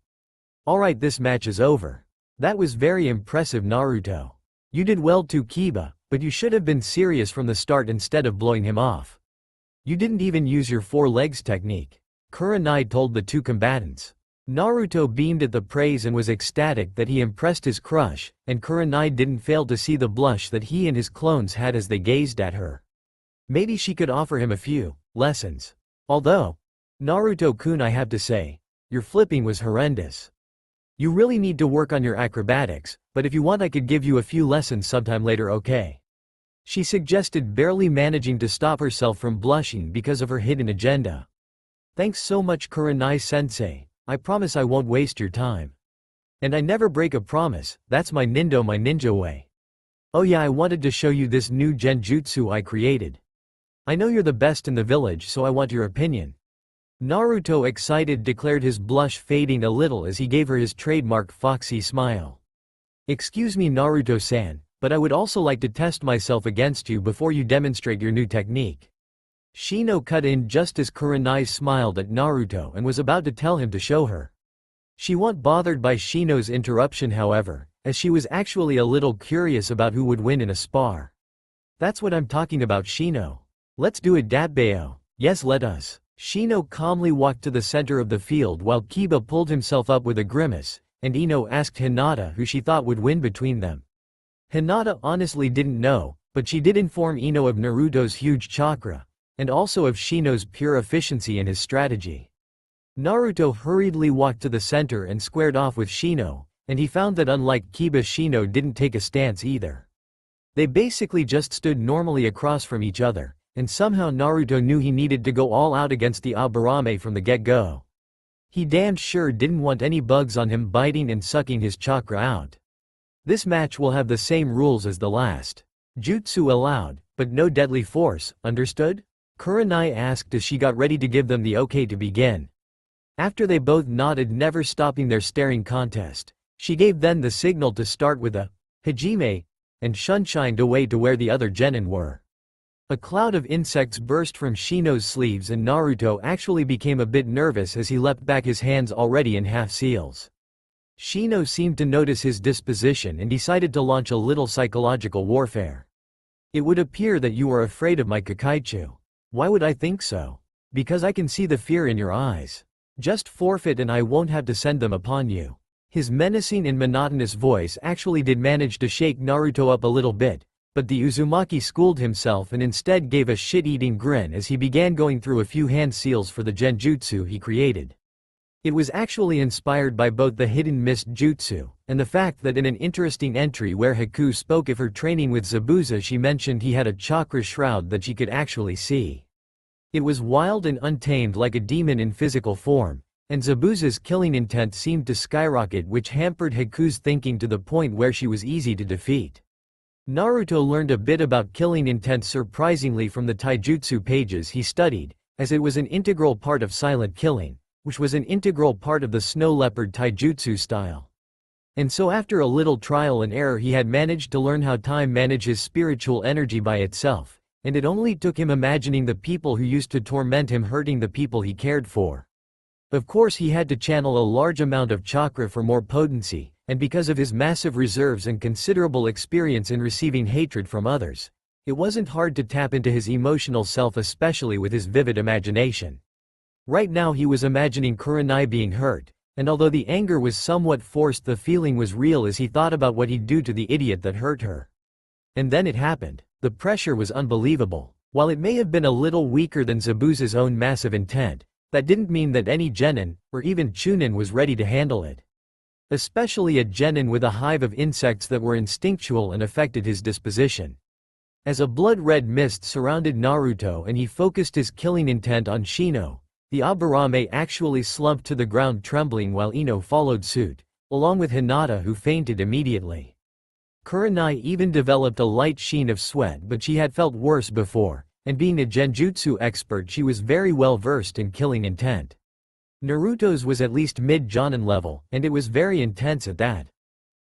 Alright, this match is over. That was very impressive, Naruto. You did well too, Kiba, but you should have been serious from the start instead of blowing him off. You didn't even use your 4 legs technique, Kurenai told the 2 combatants. Naruto beamed at the praise and was ecstatic that he impressed his crush, and Kurenai didn't fail to see the blush that he and his clones had as they gazed at her. Maybe she could offer him a few lessons. Although, Naruto-kun, I have to say, your flipping was horrendous. You really need to work on your acrobatics, but if you want I could give you a few lessons sometime later, okay? She suggested, barely managing to stop herself from blushing because of her hidden agenda. Thanks so much, Kurenai-sensei. I promise I won't waste your time. And I never break a promise, that's my ninja way. Oh yeah, I wanted to show you this new genjutsu I created. I know you're the best in the village, so I want your opinion. Naruto, excited, declared, his blush fading a little as he gave her his trademark foxy smile. Excuse me, Naruto-san, but I would also like to test myself against you before you demonstrate your new technique. Shino cut in just as Kurenai smiled at Naruto and was about to tell him to show her. She wasn't bothered by Shino's interruption, however, as she was actually a little curious about who would win in a spar. That's what I'm talking about, Shino. Let's do it, Datbeo. Yes, let us. Shino calmly walked to the center of the field while Kiba pulled himself up with a grimace, and Ino asked Hinata who she thought would win between them. Hinata honestly didn't know, but she did inform Ino of Naruto's huge chakra, and also of Shino's pure efficiency in his strategy. Naruto hurriedly walked to the center and squared off with Shino, and he found that unlike Kiba, Shino didn't take a stance either. They basically just stood normally across from each other, and somehow Naruto knew he needed to go all out against the Aburame from the get-go. He damned sure didn't want any bugs on him biting and sucking his chakra out. This match will have the same rules as the last. Jutsu allowed, but no deadly force, understood? Kurenai asked as she got ready to give them the okay to begin. After they both nodded, never stopping their staring contest, she gave them the signal to start with a hajime, and shunshined away to where the other genin were. A cloud of insects burst from Shino's sleeves and Naruto actually became a bit nervous as he leapt back, his hands already in half seals. Shino seemed to notice his disposition and decided to launch a little psychological warfare. It would appear that you are afraid of my Kakaichu. Why would I think so? Because I can see the fear in your eyes. Just forfeit and I won't have to send them upon you. His menacing and monotonous voice actually did manage to shake Naruto up a little bit, but the Uzumaki schooled himself and instead gave a shit-eating grin as he began going through a few hand seals for the genjutsu he created. It was actually inspired by both the hidden mist jutsu, and the fact that in an interesting entry where Haku spoke of her training with Zabuza, she mentioned he had a chakra shroud that she could actually see. It was wild and untamed like a demon in physical form, and Zabuza's killing intent seemed to skyrocket, which hampered Haku's thinking to the point where she was easy to defeat. Naruto learned a bit about killing intent surprisingly from the taijutsu pages he studied, as it was an integral part of silent killing, which was an integral part of the snow leopard taijutsu style. And so after a little trial and error he had managed to learn how time manages spiritual energy by itself, and it only took him imagining the people who used to torment him hurting the people he cared for. Of course he had to channel a large amount of chakra for more potency, and because of his massive reserves and considerable experience in receiving hatred from others, it wasn't hard to tap into his emotional self, especially with his vivid imagination. Right now he was imagining Kurenai being hurt, and although the anger was somewhat forced, the feeling was real as he thought about what he'd do to the idiot that hurt her. And then it happened. The pressure was unbelievable. While it may have been a little weaker than Zabuza's own massive intent, that didn't mean that any genin, or even chunin, was ready to handle it. Especially a genin with a hive of insects that were instinctual and affected his disposition. As a blood-red mist surrounded Naruto and he focused his killing intent on Shino, the Aburame actually slumped to the ground trembling while Ino followed suit, along with Hinata, who fainted immediately. Kurenai even developed a light sheen of sweat, but she had felt worse before, and being a genjutsu expert she was very well versed in killing intent. Naruto's was at least mid-jonin level, and it was very intense at that.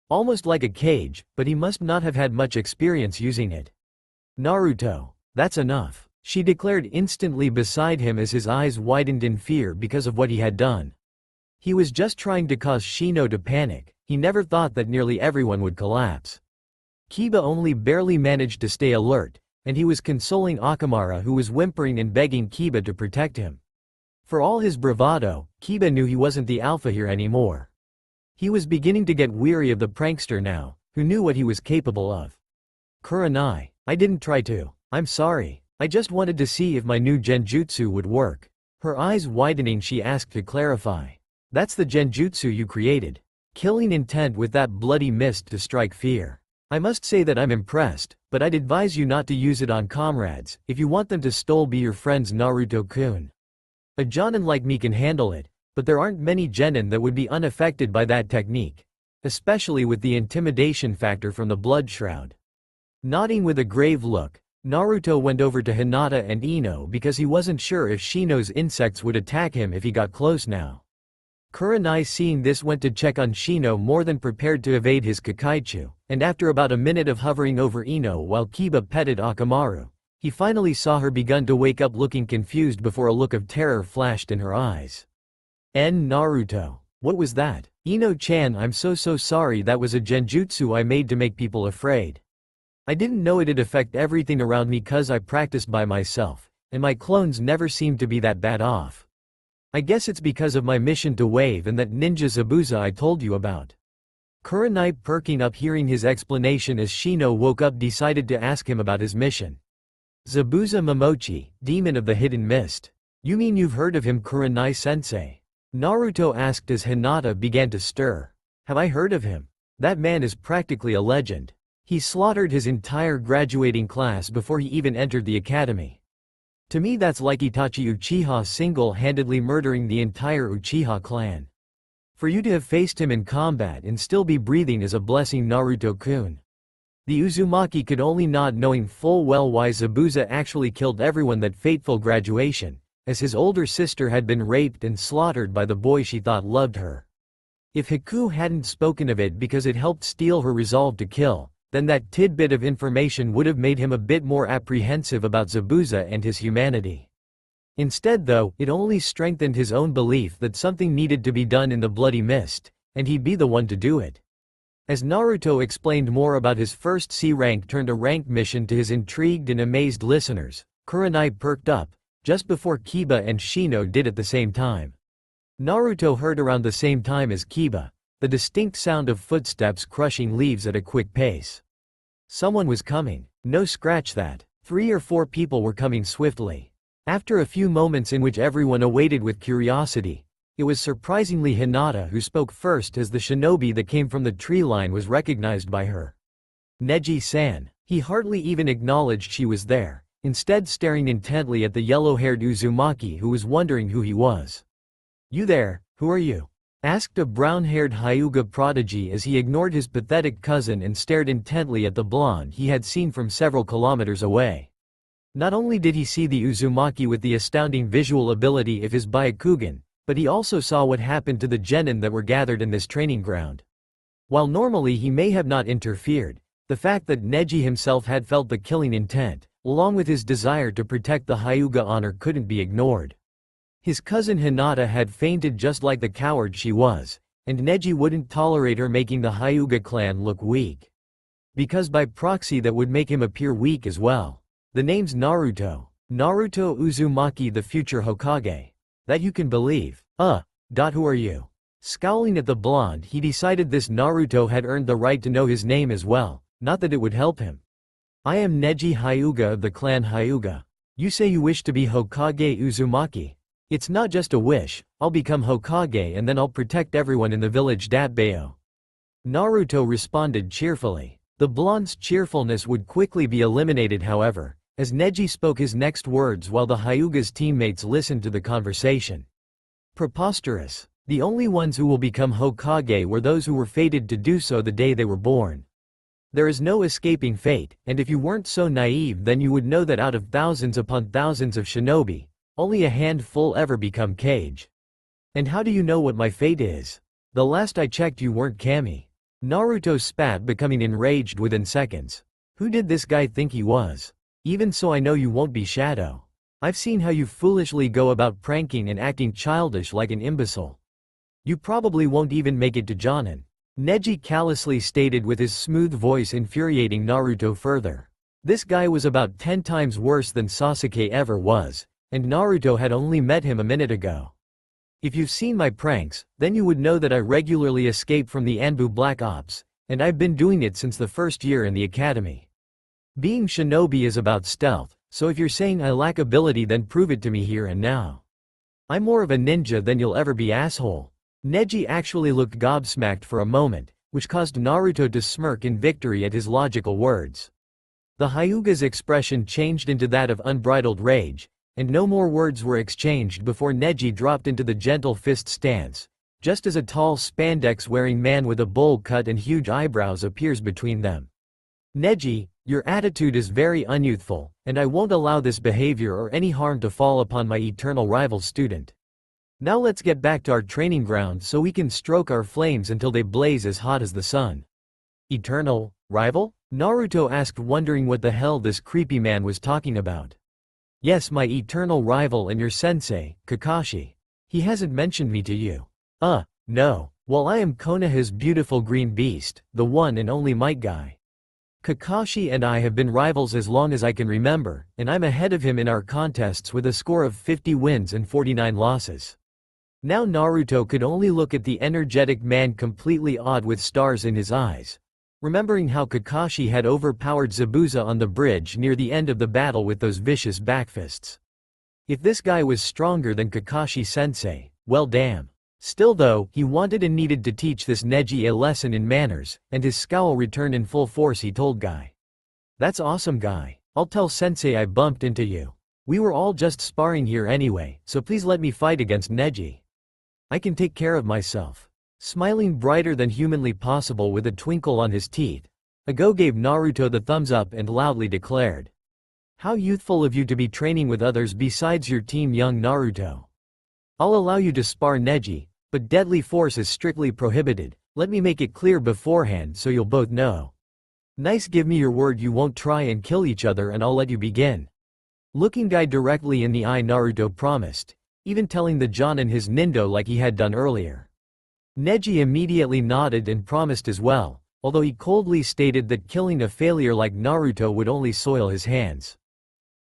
Almost like a cage, but he must not have had much experience using it. Naruto, that's enough, she declared instantly beside him as his eyes widened in fear because of what he had done. He was just trying to cause Shino to panic. He never thought that nearly everyone would collapse. Kiba only barely managed to stay alert, and he was consoling Akamara, who was whimpering and begging Kiba to protect him. For all his bravado, Kiba knew he wasn't the alpha here anymore. He was beginning to get weary of the prankster now, who knew what he was capable of. Kurenai, I didn't try to. I'm sorry. I just wanted to see if my new genjutsu would work. Her eyes widening, she asked to clarify. That's the genjutsu you created. Killing intent with that bloody mist to strike fear. I must say that I'm impressed, but I'd advise you not to use it on comrades, if you want them to still be your friends, Naruto-kun. A jonin like me can handle it, but there aren't many genin that would be unaffected by that technique, especially with the intimidation factor from the blood shroud. Nodding with a grave look, Naruto went over to Hinata and Ino because he wasn't sure if Shino's insects would attack him if he got close now. Kurenai, seeing this, went to check on Shino, more than prepared to evade his Kakaichu, and after about a minute of hovering over Ino while Kiba petted Akamaru, he finally saw her begun to wake up, looking confused before a look of terror flashed in her eyes. Naruto. What was that? Ino-chan, I'm so sorry, that was a genjutsu I made to make people afraid. I didn't know it'd affect everything around me cause I practiced by myself, and my clones never seemed to be that bad off. I guess it's because of my mission to Wave and that ninja Zabuza I told you about. Kurenai, perking up hearing his explanation as Shino woke up, decided to ask him about his mission. Zabuza Momochi, demon of the hidden mist. You mean you've heard of him, Kurenai-sensei? Naruto asked as Hinata began to stir. Have I heard of him? That man is practically a legend. He slaughtered his entire graduating class before he even entered the academy. To me that's like Itachi Uchiha single-handedly murdering the entire Uchiha clan. For you to have faced him in combat and still be breathing is a blessing, Naruto-kun. The Uzumaki could only nod, knowing full well why Zabuza actually killed everyone that fateful graduation, as his older sister had been raped and slaughtered by the boy she thought loved her. If Haku hadn't spoken of it because it helped steel her resolve to kill, then that tidbit of information would have made him a bit more apprehensive about Zabuza and his humanity. Instead though, it only strengthened his own belief that something needed to be done in the bloody mist, and he'd be the one to do it. As Naruto explained more about his first C-rank turned a rank mission to his intrigued and amazed listeners, Kurenai perked up, just before Kiba and Shino did at the same time. Naruto heard around the same time as Kiba, the distinct sound of footsteps crushing leaves at a quick pace. Someone was coming. No, scratch that. 3 or 4 people were coming swiftly. After a few moments in which everyone awaited with curiosity, it was surprisingly Hinata who spoke first as the shinobi that came from the tree line was recognized by her. Neji-san. He hardly even acknowledged she was there, instead staring intently at the yellow-haired Uzumaki who was wondering who he was. "You there, who are you?" asked a brown-haired Hyuga prodigy as he ignored his pathetic cousin and stared intently at the blonde he had seen from several kilometers away. Not only did he see the Uzumaki with the astounding visual ability of his Byakugan, but he also saw what happened to the genin that were gathered in this training ground. While normally he may have not interfered, the fact that Neji himself had felt the killing intent, along with his desire to protect the Hyuga honor, couldn't be ignored. His cousin Hinata had fainted just like the coward she was, and Neji wouldn't tolerate her making the Hyuga clan look weak. Because by proxy that would make him appear weak as well. The name's Naruto. Naruto Uzumaki, the future Hokage. That you can believe. Who are you? Scowling at the blonde, he decided this Naruto had earned the right to know his name as well, not that it would help him. I am Neji Hyuga of the clan Hyuga. You say you wish to be Hokage Uzumaki? It's not just a wish, I'll become Hokage and then I'll protect everyone in the village Datbeo. Naruto responded cheerfully. The blonde's cheerfulness would quickly be eliminated however, as Neji spoke his next words while the Hyuga's teammates listened to the conversation. Preposterous. The only ones who will become Hokage were those who were fated to do so the day they were born. There is no escaping fate, and if you weren't so naive then you would know that out of thousands upon thousands of shinobi, only a handful ever become Kage. And how do you know what my fate is? The last I checked you weren't Kami. Naruto spat, becoming enraged within seconds. Who did this guy think he was? Even so, I know you won't be Shadow. I've seen how you foolishly go about pranking and acting childish like an imbecile. You probably won't even make it to Jonin. Neji callously stated with his smooth voice, infuriating Naruto further. This guy was about 10 times worse than Sasuke ever was, and Naruto had only met him a minute ago. If you've seen my pranks, then you would know that I regularly escape from the Anbu Black Ops, and I've been doing it since the first year in the academy. Being shinobi is about stealth, so if you're saying I lack ability then prove it to me here and now. I'm more of a ninja than you'll ever be, asshole. Neji actually looked gobsmacked for a moment, which caused Naruto to smirk in victory at his logical words. The Hyuga's expression changed into that of unbridled rage, and no more words were exchanged before Neji dropped into the gentle fist stance, just as a tall spandex-wearing man with a bowl cut and huge eyebrows appears between them. Neji, your attitude is very unyouthful, and I won't allow this behavior or any harm to fall upon my eternal rival student. Now let's get back to our training ground so we can stroke our flames until they blaze as hot as the sun. Eternal rival? Naruto asked, wondering what the hell this creepy man was talking about. Yes, my eternal rival and your sensei, Kakashi. He hasn't mentioned me to you. No. Well, I am Konoha's beautiful green beast, the one and only Might Guy. Kakashi and I have been rivals as long as I can remember, and I'm ahead of him in our contests with a score of 50 wins and 49 losses. Now Naruto could only look at the energetic man, completely awed with stars in his eyes, remembering how Kakashi had overpowered Zabuza on the bridge near the end of the battle with those vicious backfists. If this guy was stronger than Kakashi-sensei, well damn. Still though, he wanted and needed to teach this Neji a lesson in manners, and his scowl returned in full force. He told Guy. That's awesome, Guy. I'll tell sensei I bumped into you. We were all just sparring here anyway, so please let me fight against Neji. I can take care of myself. Smiling brighter than humanly possible with a twinkle on his teeth, Igo gave Naruto the thumbs up and loudly declared. How youthful of you to be training with others besides your team, young Naruto. I'll allow you to spar Neji, but deadly force is strictly prohibited. Let me make it clear beforehand so you'll both know. Nice, give me your word you won't try and kill each other and I'll let you begin. Looking Guy directly in the eye, Naruto promised, even telling the Jonin his Nindo like he had done earlier. Neji immediately nodded and promised as well, although he coldly stated that killing a failure like Naruto would only soil his hands.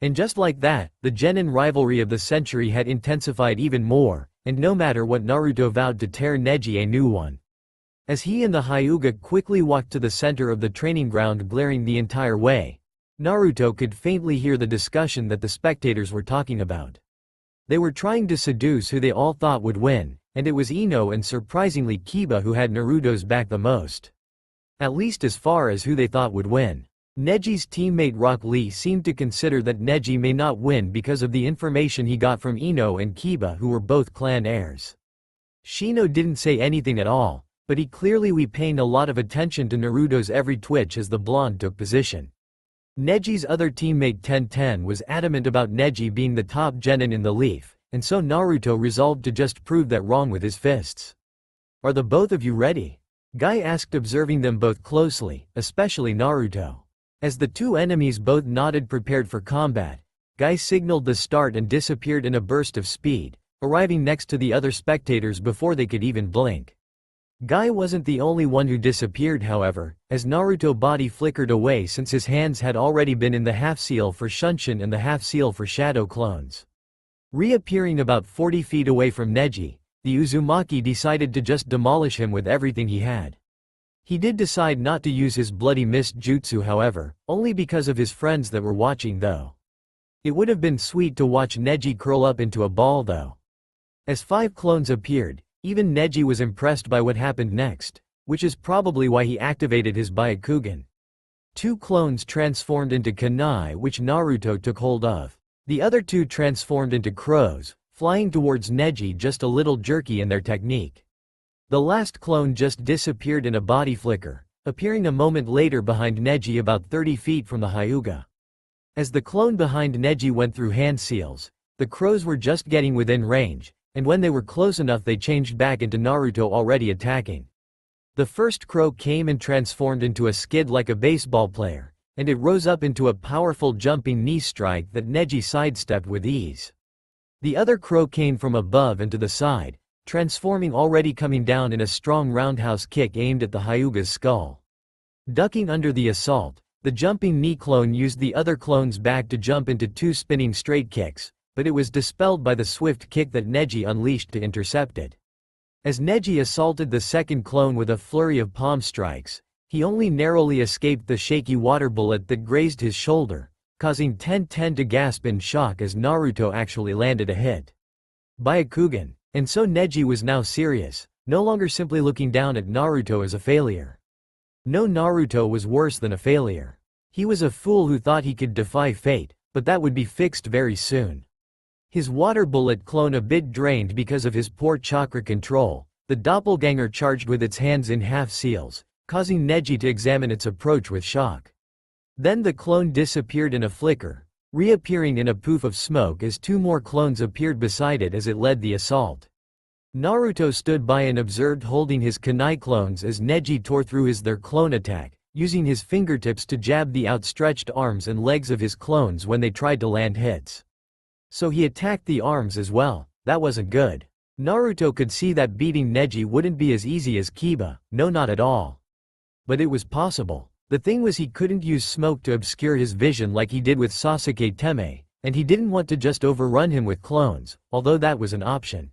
And just like that, the genin rivalry of the century had intensified even more, and no matter what, Naruto vowed to tear Neji a new one. As he and the Hyuga quickly walked to the center of the training ground, glaring the entire way, Naruto could faintly hear the discussion that the spectators were talking about. They were trying to seduce who they all thought would win, and it was Ino and surprisingly Kiba who had Naruto's back the most. At least as far as who they thought would win. Neji's teammate Rock Lee seemed to consider that Neji may not win because of the information he got from Ino and Kiba, who were both clan heirs. Shino didn't say anything at all, but he clearly was paying a lot of attention to Naruto's every twitch as the blonde took position. Neji's other teammate Tenten was adamant about Neji being the top genin in the leaf, and so Naruto resolved to just prove that wrong with his fists. Are the both of you ready? Guy asked, observing them both closely, especially Naruto. As the two enemies both nodded, prepared for combat, Guy signaled the start and disappeared in a burst of speed, arriving next to the other spectators before they could even blink. Guy wasn't the only one who disappeared, however, as Naruto's body flickered away since his hands had already been in the half-seal for Shunshin and the half-seal for Shadow clones. Reappearing about 40 feet away from Neji, the Uzumaki decided to just demolish him with everything he had. He did decide not to use his bloody mist jutsu, however, only because of his friends that were watching though. It would have been sweet to watch Neji curl up into a ball though. As 5 clones appeared, even Neji was impressed by what happened next, which is probably why he activated his Byakugan. 2 clones transformed into kunai, which Naruto took hold of. The other 2 transformed into crows, flying towards Neji, just a little jerky in their technique. The last clone just disappeared in a body flicker, appearing a moment later behind Neji about 30 feet from the Hyuga. As the clone behind Neji went through hand seals, the crows were just getting within range, and when they were close enough they changed back into Naruto already attacking. The first crow came and transformed into a skid like a baseball player, and it rose up into a powerful jumping knee strike that Neji sidestepped with ease. The other crow came from above and to the side, transforming, already coming down in a strong roundhouse kick aimed at the Hyuga's skull. Ducking under the assault, the jumping knee clone used the other clone's back to jump into 2 spinning straight kicks, but it was dispelled by the swift kick that Neji unleashed to intercept it. As Neji assaulted the second clone with a flurry of palm strikes, he only narrowly escaped the shaky water bullet that grazed his shoulder, causing Tenten to gasp in shock as Naruto actually landed a hit. Byakugan. And so Neji was now serious, no longer simply looking down at Naruto as a failure. No, Naruto was worse than a failure. He was a fool who thought he could defy fate, but that would be fixed very soon. His water bullet clone a bit drained because of his poor chakra control, the doppelganger charged with its hands in half-seals, causing Neji to examine its approach with shock. Then the clone disappeared in a flicker, reappearing in a poof of smoke as 2 more clones appeared beside it as it led the assault. Naruto stood by and observed, holding his kunai clones as Neji tore through their clone attack, using his fingertips to jab the outstretched arms and legs of his clones when they tried to land hits. So he attacked the arms as well. That wasn't good. Naruto could see that beating Neji wouldn't be as easy as Kiba, no, not at all. But it was possible. The thing was, he couldn't use smoke to obscure his vision like he did with Sasuke Teme, and he didn't want to just overrun him with clones, although that was an option.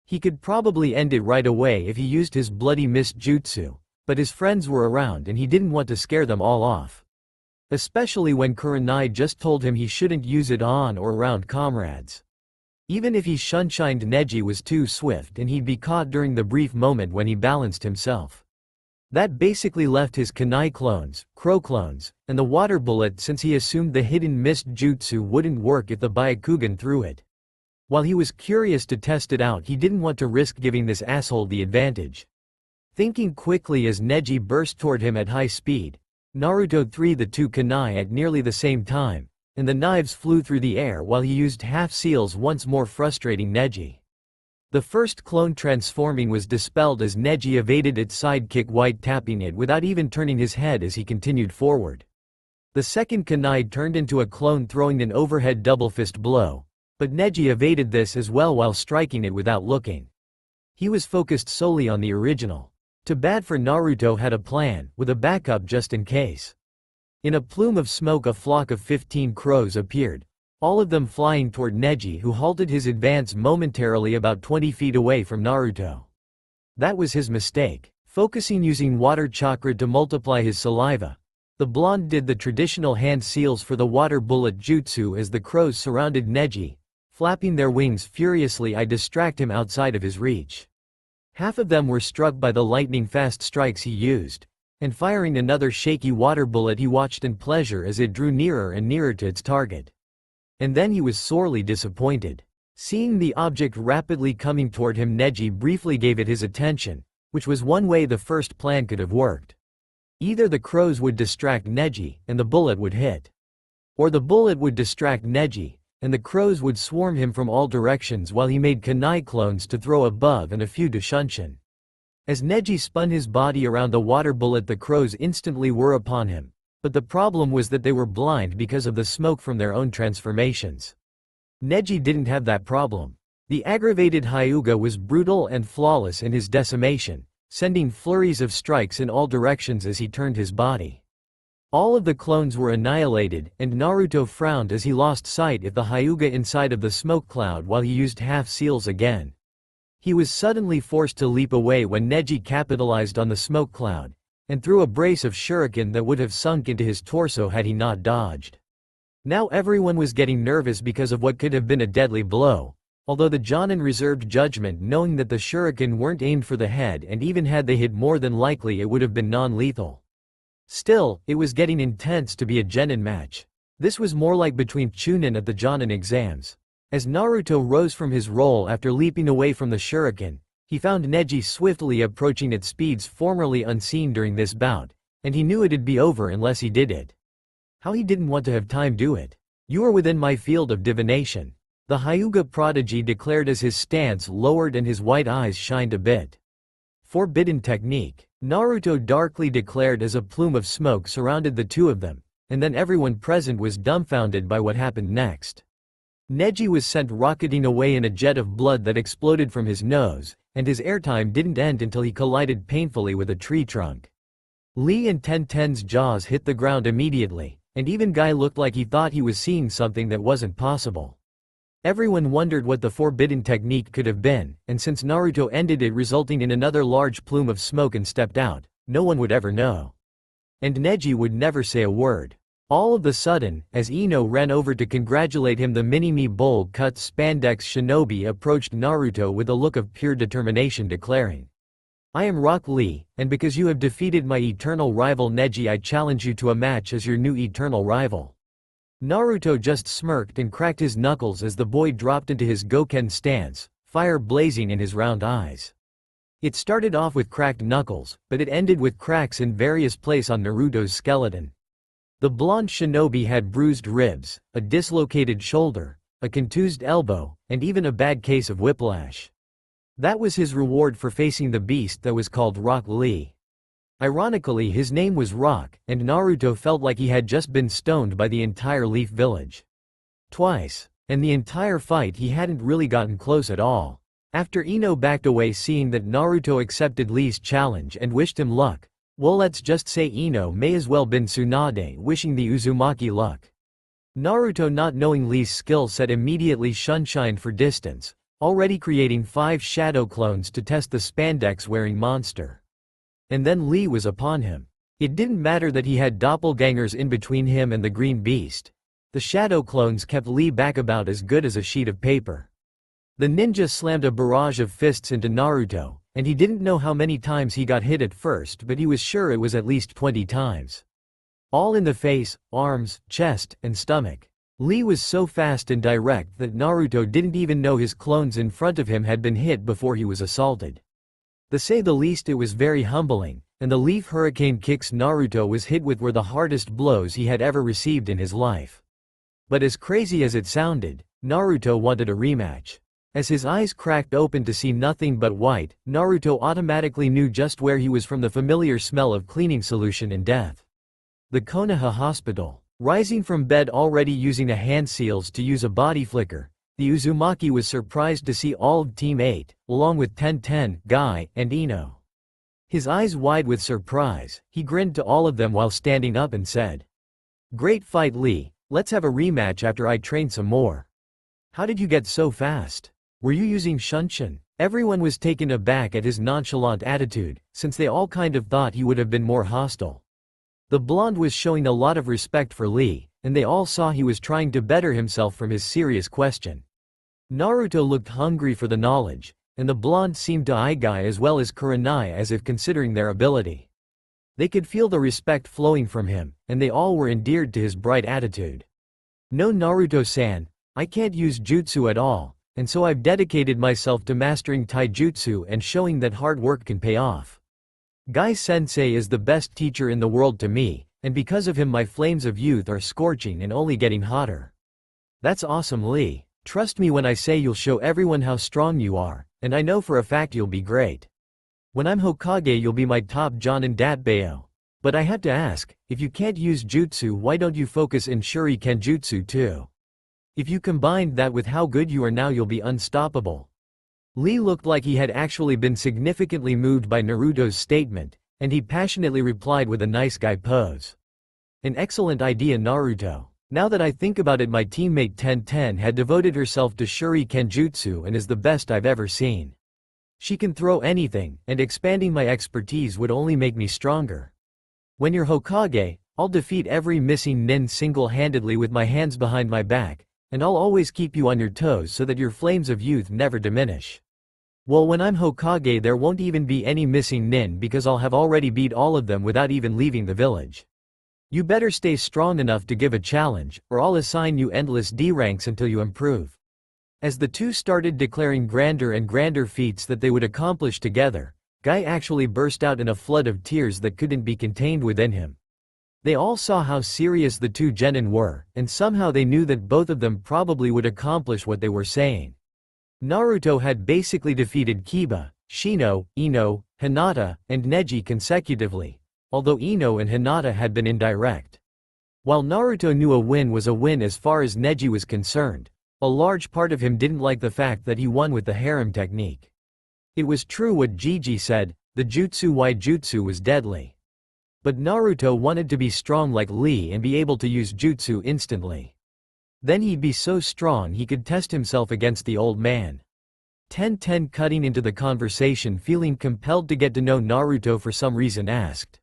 He could probably end it right away if he used his bloody mist jutsu, but his friends were around and he didn't want to scare them all off. Especially when Kurenai just told him he shouldn't use it on or around comrades. Even if he shunshined, Neji was too swift and he'd be caught during the brief moment when he balanced himself. That basically left his kunai clones, crow clones, and the water bullet since he assumed the hidden mist jutsu wouldn't work if the Byakugan threw it. While he was curious to test it out, he didn't want to risk giving this asshole the advantage. Thinking quickly as Neji burst toward him at high speed, Naruto threw the two kunai at nearly the same time, and the knives flew through the air while he used half-seals, once more frustrating Neji. The first clone transforming was dispelled as Neji evaded its sidekick white, tapping it without even turning his head as he continued forward. The second kunai turned into a clone throwing an overhead double fist blow, but Neji evaded this as well while striking it without looking. He was focused solely on the original. Too bad for Naruto had a plan, with a backup just in case. In a plume of smoke a flock of 15 crows appeared, all of them flying toward Neji, who halted his advance momentarily about 20 feet away from Naruto. That was his mistake. Focusing using water chakra to multiply his saliva, the blonde did the traditional hand seals for the water bullet jutsu as the crows surrounded Neji, flapping their wings furiously. I distract him outside of his reach. Half of them were struck by the lightning-fast strikes he used, and firing another shaky water bullet he watched in pleasure as it drew nearer and nearer to its target. And then he was sorely disappointed. Seeing the object rapidly coming toward him, Neji briefly gave it his attention, which was one way the first plan could have worked. Either the crows would distract Neji, and the bullet would hit. Or the bullet would distract Neji, and the crows would swarm him from all directions while he made kunai clones to throw above and a few to shunshin. As Neji spun his body around the water bullet, the crows instantly were upon him, but the problem was that they were blind because of the smoke from their own transformations. Neji didn't have that problem. The aggravated Hyuga was brutal and flawless in his decimation, sending flurries of strikes in all directions as he turned his body. All of the clones were annihilated, and Naruto frowned as he lost sight of the Hyuga inside of the smoke cloud while he used half-seals again. He was suddenly forced to leap away when Neji capitalized on the smoke cloud, and threw a brace of shuriken that would have sunk into his torso had he not dodged. Now everyone was getting nervous because of what could have been a deadly blow, although the Jonin reserved judgment knowing that the shuriken weren't aimed for the head, and even had they hit, more than likely it would have been non-lethal. Still, it was getting intense to be a genin match. This was more like between Chunin at the Jonin exams. As Naruto rose from his roll after leaping away from the shuriken, he found Neji swiftly approaching at speeds formerly unseen during this bout, and he knew it'd be over unless he did it. How he didn't want to have time do it. "You are within my field of divination," the Hyuga prodigy declared as his stance lowered and his white eyes shined a bit. "Forbidden technique," Naruto darkly declared as a plume of smoke surrounded the two of them, and then everyone present was dumbfounded by what happened next. Neji was sent rocketing away in a jet of blood that exploded from his nose, and his airtime didn't end until he collided painfully with a tree trunk. Lee and Tenten's jaws hit the ground immediately, and even Guy looked like he thought he was seeing something that wasn't possible. Everyone wondered what the forbidden technique could have been, and since Naruto ended it resulting in another large plume of smoke and stepped out, no one would ever know. And Neji would never say a word. All of a sudden, as Ino ran over to congratulate him, the mini-me bowl-cut spandex shinobi approached Naruto with a look of pure determination, declaring, "I am Rock Lee, and because you have defeated my eternal rival Neji, I challenge you to a match as your new eternal rival." Naruto just smirked and cracked his knuckles as the boy dropped into his Goken stance, fire blazing in his round eyes. It started off with cracked knuckles, but it ended with cracks in various places on Naruto's skeleton. The blonde shinobi had bruised ribs, a dislocated shoulder, a contused elbow, and even a bad case of whiplash. That was his reward for facing the beast that was called Rock Lee. Ironically, his name was Rock, and Naruto felt like he had just been stoned by the entire Leaf Village. Twice. And the entire fight he hadn't really gotten close at all. After Ino backed away seeing that Naruto accepted Lee's challenge and wished him luck, well, let's just say Ino may as well been Tsunade wishing the Uzumaki luck. Naruto, not knowing Lee's skill set, immediately shunshined for distance, already creating 5 shadow clones to test the spandex-wearing monster. And then Lee was upon him. It didn't matter that he had doppelgangers in between him and the green beast. The shadow clones kept Lee back about as good as a sheet of paper. The ninja slammed a barrage of fists into Naruto, and he didn't know how many times he got hit at first, but he was sure it was at least 20 times. All in the face, arms, chest, and stomach. Lee was so fast and direct that Naruto didn't even know his clones in front of him had been hit before he was assaulted. To say the least, it was very humbling, and the leaf hurricane kicks Naruto was hit with were the hardest blows he had ever received in his life. But as crazy as it sounded, Naruto wanted a rematch. As his eyes cracked open to see nothing but white, Naruto automatically knew just where he was from the familiar smell of cleaning solution and death. The Konoha Hospital. Rising from bed already using a hand seals to use a body flicker, the Uzumaki was surprised to see all of Team 8, along with Tenten, Guy, and Ino. His eyes wide with surprise, he grinned to all of them while standing up and said, "Great fight, Lee, let's have a rematch after I train some more. How did you get so fast? Were you using Shunshin?" Everyone was taken aback at his nonchalant attitude, since they all kind of thought he would have been more hostile. The blonde was showing a lot of respect for Lee, and they all saw he was trying to better himself from his serious question. Naruto looked hungry for the knowledge, and the blonde seemed to eye Guy as well as Kurenai as if considering their ability. They could feel the respect flowing from him, and they all were endeared to his bright attitude. "No, Naruto-san, I can't use jutsu at all, and so I've dedicated myself to mastering taijutsu and showing that hard work can pay off. Guy-sensei is the best teacher in the world to me, and because of him my flames of youth are scorching and only getting hotter." "That's awesome, Lee. Trust me when I say you'll show everyone how strong you are, and I know for a fact you'll be great. When I'm Hokage you'll be my top Jonin Datbayo. But I have to ask, if you can't use jutsu, why don't you focus in Shuriken Jutsu too? If you combined that with how good you are now, you'll be unstoppable." Lee looked like he had actually been significantly moved by Naruto's statement, and he passionately replied with a nice guy pose. "An excellent idea, Naruto. Now that I think about it, my teammate Tenten had devoted herself to Shuriken Jutsu and is the best I've ever seen. She can throw anything, and expanding my expertise would only make me stronger. When you're Hokage, I'll defeat every missing nin single-handedly with my hands behind my back, and I'll always keep you on your toes so that your flames of youth never diminish. Well, when I'm Hokage there won't even be any missing nin because I'll have already beat all of them without even leaving the village. You better stay strong enough to give a challenge, or I'll assign you endless D ranks until you improve." As the two started declaring grander and grander feats that they would accomplish together, Guy actually burst out in a flood of tears that couldn't be contained within him. They all saw how serious the two genin were, and somehow they knew that both of them probably would accomplish what they were saying. Naruto had basically defeated Kiba, Shino, Ino, Hinata, and Neji consecutively, although Ino and Hinata had been indirect. While Naruto knew a win was a win as far as Neji was concerned, a large part of him didn't like the fact that he won with the harem technique. It was true what Gigi said, the jutsu waijutsu was deadly. But Naruto wanted to be strong like Lee and be able to use jutsu instantly. Then he'd be so strong he could test himself against the old man. Tenten, cutting into the conversation, feeling compelled to get to know Naruto for some reason, asked,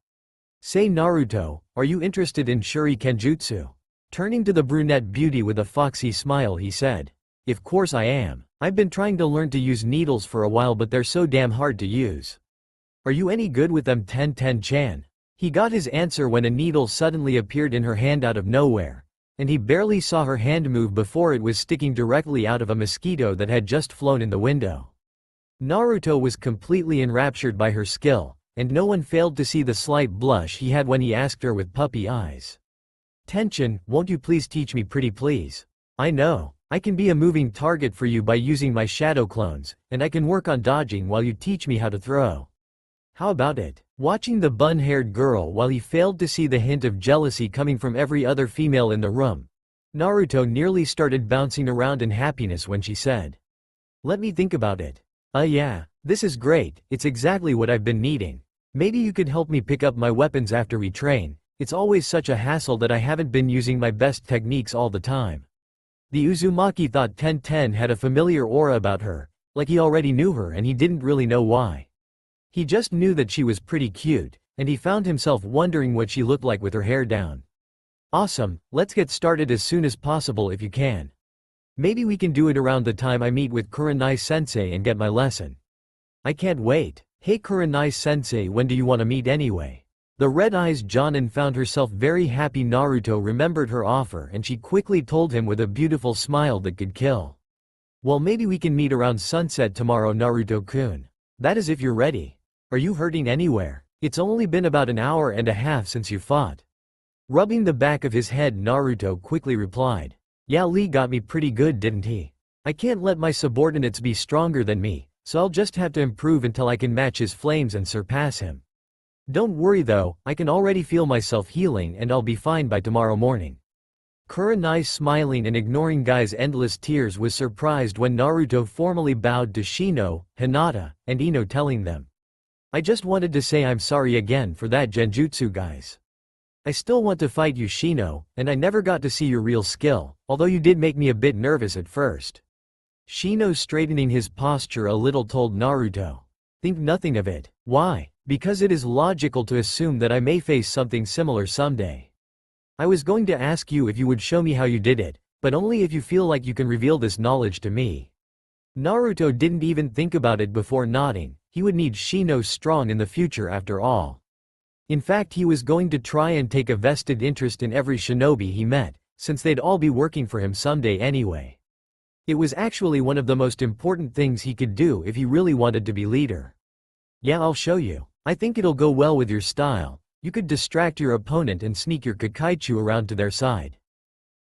"Say Naruto, are you interested in Shuriken Jutsu?" Turning to the brunette beauty with a foxy smile he said, "Of course I am. I've been trying to learn to use needles for a while but they're so damn hard to use." "Are you any good with them, Tenten-chan?" He got his answer when a needle suddenly appeared in her hand out of nowhere, and he barely saw her hand move before it was sticking directly out of a mosquito that had just flown in the window. Naruto was completely enraptured by her skill, and no one failed to see the slight blush he had when he asked her with puppy eyes. "Tension, won't you please teach me, pretty please? I know, I can be a moving target for you by using my shadow clones, and I can work on dodging while you teach me how to throw. How about it?" Watching the bun-haired girl while he failed to see the hint of jealousy coming from every other female in the room, Naruto nearly started bouncing around in happiness when she said, "Let me think about it. Yeah, this is great, it's exactly what I've been needing. Maybe you could help me pick up my weapons after we train. It's always such a hassle that I haven't been using my best techniques all the time." The Uzumaki thought Tenten had a familiar aura about her, like he already knew her and he didn't really know why. He just knew that she was pretty cute, and he found himself wondering what she looked like with her hair down. "Awesome, let's get started as soon as possible if you can. Maybe we can do it around the time I meet with Kurenai-sensei and get my lesson." I can't wait. Hey Kurenai-sensei, when do you want to meet anyway? The red-eyes Jonin found herself very happy Naruto remembered her offer and she quickly told him with a beautiful smile that could kill. Well, maybe we can meet around sunset tomorrow Naruto-kun. That is if you're ready. Are you hurting anywhere? It's only been about an hour and a half since you fought. Rubbing the back of his head Naruto quickly replied. Yeah, Lee got me pretty good, didn't he? I can't let my subordinates be stronger than me, so I'll just have to improve until I can match his flames and surpass him. Don't worry though, I can already feel myself healing and I'll be fine by tomorrow morning. Kurenai, smiling and ignoring Guy's endless tears, was surprised when Naruto formally bowed to Shino, Hinata, and Ino, telling them, I just wanted to say I'm sorry again for that genjutsu, guys. I still want to fight you Shino, and I never got to see your real skill, although you did make me a bit nervous at first. Shino, straightening his posture a little, told Naruto. Think nothing of it. Why? Because it is logical to assume that I may face something similar someday. I was going to ask you if you would show me how you did it, but only if you feel like you can reveal this knowledge to me. Naruto didn't even think about it before nodding. He would need Shino strong in the future after all. In fact, he was going to try and take a vested interest in every shinobi he met, since they'd all be working for him someday anyway. It was actually one of the most important things he could do if he really wanted to be leader. Yeah, I'll show you. I think it'll go well with your style. You could distract your opponent and sneak your Kakaichu around to their side.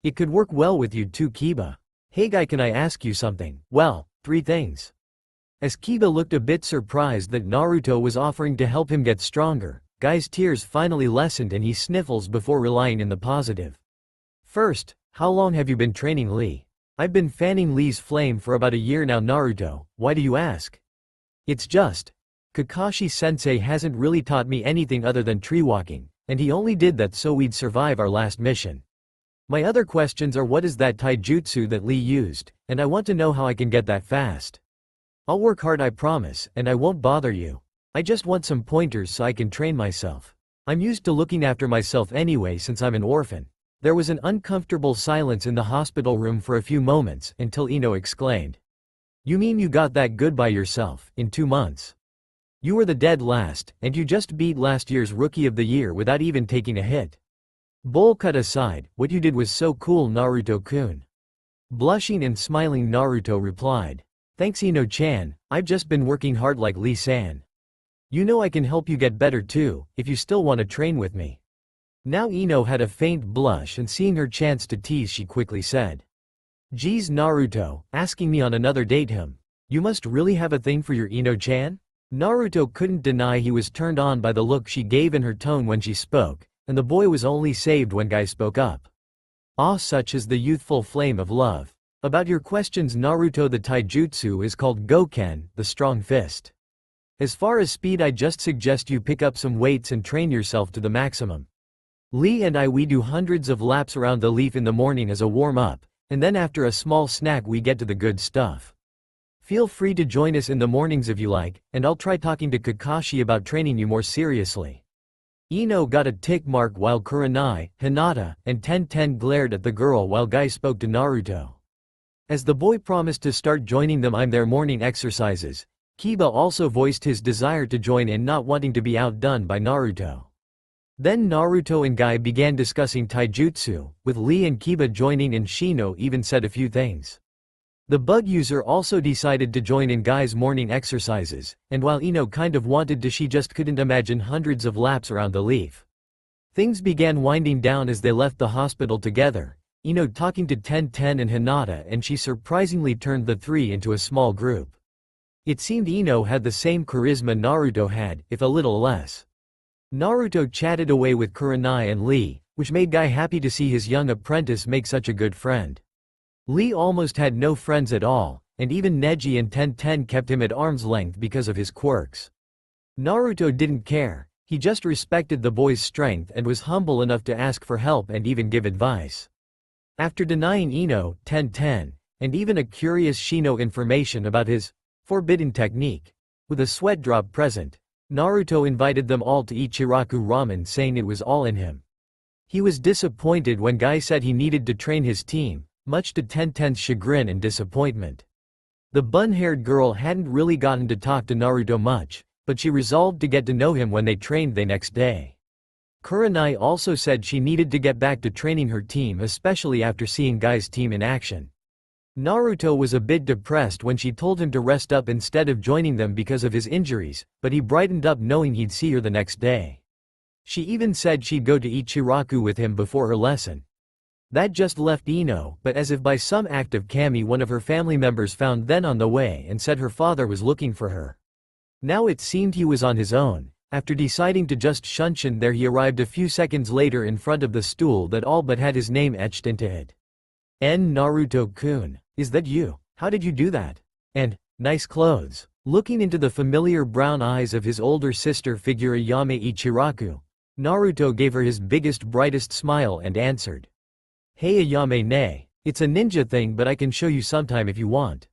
It could work well with you too, Kiba. Hey Guy, can I ask you something? Well, 3 things. As Kiba looked a bit surprised that Naruto was offering to help him get stronger, Guy's tears finally lessened and he sniffles before relying in the positive. First, how long have you been training Lee? I've been fanning Lee's flame for about a year now Naruto, why do you ask? It's just, Kakashi-sensei hasn't really taught me anything other than tree walking, and he only did that so we'd survive our last mission. My other questions are, what is that taijutsu that Lee used, and I want to know how I can get that fast. I'll work hard, I promise, and I won't bother you. I just want some pointers so I can train myself. I'm used to looking after myself anyway since I'm an orphan. There was an uncomfortable silence in the hospital room for a few moments until Ino exclaimed. You mean you got that good by yourself, in 2 months? You were the dead last, and you just beat last year's Rookie of the Year without even taking a hit. Bowl cut aside, what you did was so cool Naruto-kun. Blushing and smiling Naruto replied. Thanks Ino-chan, I've just been working hard like Lee-san. You know I can help you get better too, if you still want to train with me. Now Ino had a faint blush and seeing her chance to tease she quickly said. Geez Naruto, asking me on another date him. You must really have a thing for your Ino-chan? Naruto couldn't deny he was turned on by the look she gave and her tone when she spoke, and the boy was only saved when Guy spoke up. Ah, such is the youthful flame of love. About your questions Naruto, the taijutsu is called Goken, the strong fist. As far as speed, I just suggest you pick up some weights and train yourself to the maximum. Lee and we do hundreds of laps around the leaf in the morning as a warm-up, and then after a small snack we get to the good stuff. Feel free to join us in the mornings if you like, and I'll try talking to Kakashi about training you more seriously. Ino got a tick mark while Kurenai, Hinata, and Ten glared at the girl while Guy spoke to Naruto. As the boy promised to start joining them in their morning exercises, Kiba also voiced his desire to join in, not wanting to be outdone by Naruto. Then Naruto and Guy began discussing taijutsu, with Lee and Kiba joining in. Shino even said a few things. The bug user also decided to join in Guy's morning exercises, and while Ino kind of wanted to, she just couldn't imagine hundreds of laps around the leaf. Things began winding down as they left the hospital together, Ino talking to Ten and Hinata, and she surprisingly turned the 3 into a small group. It seemed Ino had the same charisma Naruto had, if a little less. Naruto chatted away with Kurenai and Lee, which made Guy happy to see his young apprentice make such a good friend. Lee almost had no friends at all, and even Neji and Ten kept him at arm's length because of his quirks. Naruto didn't care, he just respected the boy's strength and was humble enough to ask for help and even give advice. After denying Ino, Ten, and even a curious Shino information about his forbidden technique, with a sweat drop present, Naruto invited them all to eat Chiraku ramen, saying it was all in him. He was disappointed when Guy said he needed to train his team, much to Ten's chagrin and disappointment. The bun-haired girl hadn't really gotten to talk to Naruto much, but she resolved to get to know him when they trained the next day. Kurenai also said she needed to get back to training her team, especially after seeing Guy's team in action. Naruto was a bit depressed when she told him to rest up instead of joining them because of his injuries, but he brightened up knowing he'd see her the next day. She even said she'd go to Ichiraku with him before her lesson. That just left Ino, but as if by some act of kami, one of her family members found Then on the way and said her father was looking for her. Now it seemed he was on his own. After deciding to just shunshin there, he arrived a few seconds later in front of the stool that all but had his name etched into it. Naruto-kun, is that you? How did you do that? And, nice clothes. Looking into the familiar brown eyes of his older sister figure Ayame Ichiraku, Naruto gave her his biggest brightest smile and answered. Hey Ayame ne, it's a ninja thing, but I can show you sometime if you want.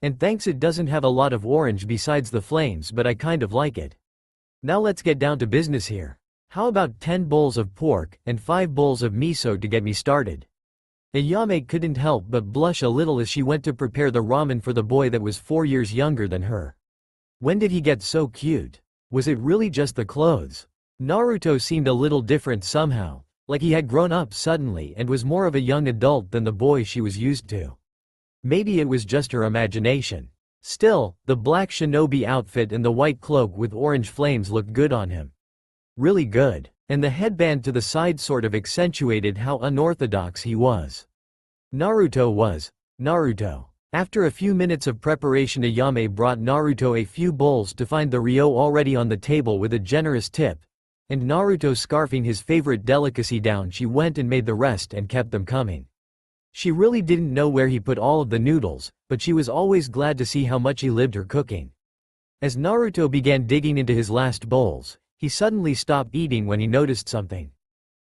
And thanks, it doesn't have a lot of orange besides the flames, but I kind of like it. Now let's get down to business here. How about 10 bowls of pork and 5 bowls of miso to get me started? Ayame couldn't help but blush a little as she went to prepare the ramen for the boy that was 4 years younger than her. When did he get so cute? Was it really just the clothes? Naruto seemed a little different somehow, like he had grown up suddenly and was more of a young adult than the boy she was used to. Maybe it was just her imagination. Still, the black shinobi outfit and the white cloak with orange flames looked good on him. Really good. And the headband to the side sort of accentuated how unorthodox he was. Naruto was Naruto. After a few minutes of preparation, Ayame brought Naruto a few bowls to find the ryo already on the table with a generous tip. And Naruto scarfing his favorite delicacy down, she went and made the rest and kept them coming. She really didn't know where he put all of the noodles, but she was always glad to see how much he lived her cooking. As Naruto began digging into his last bowls, he suddenly stopped eating when he noticed something.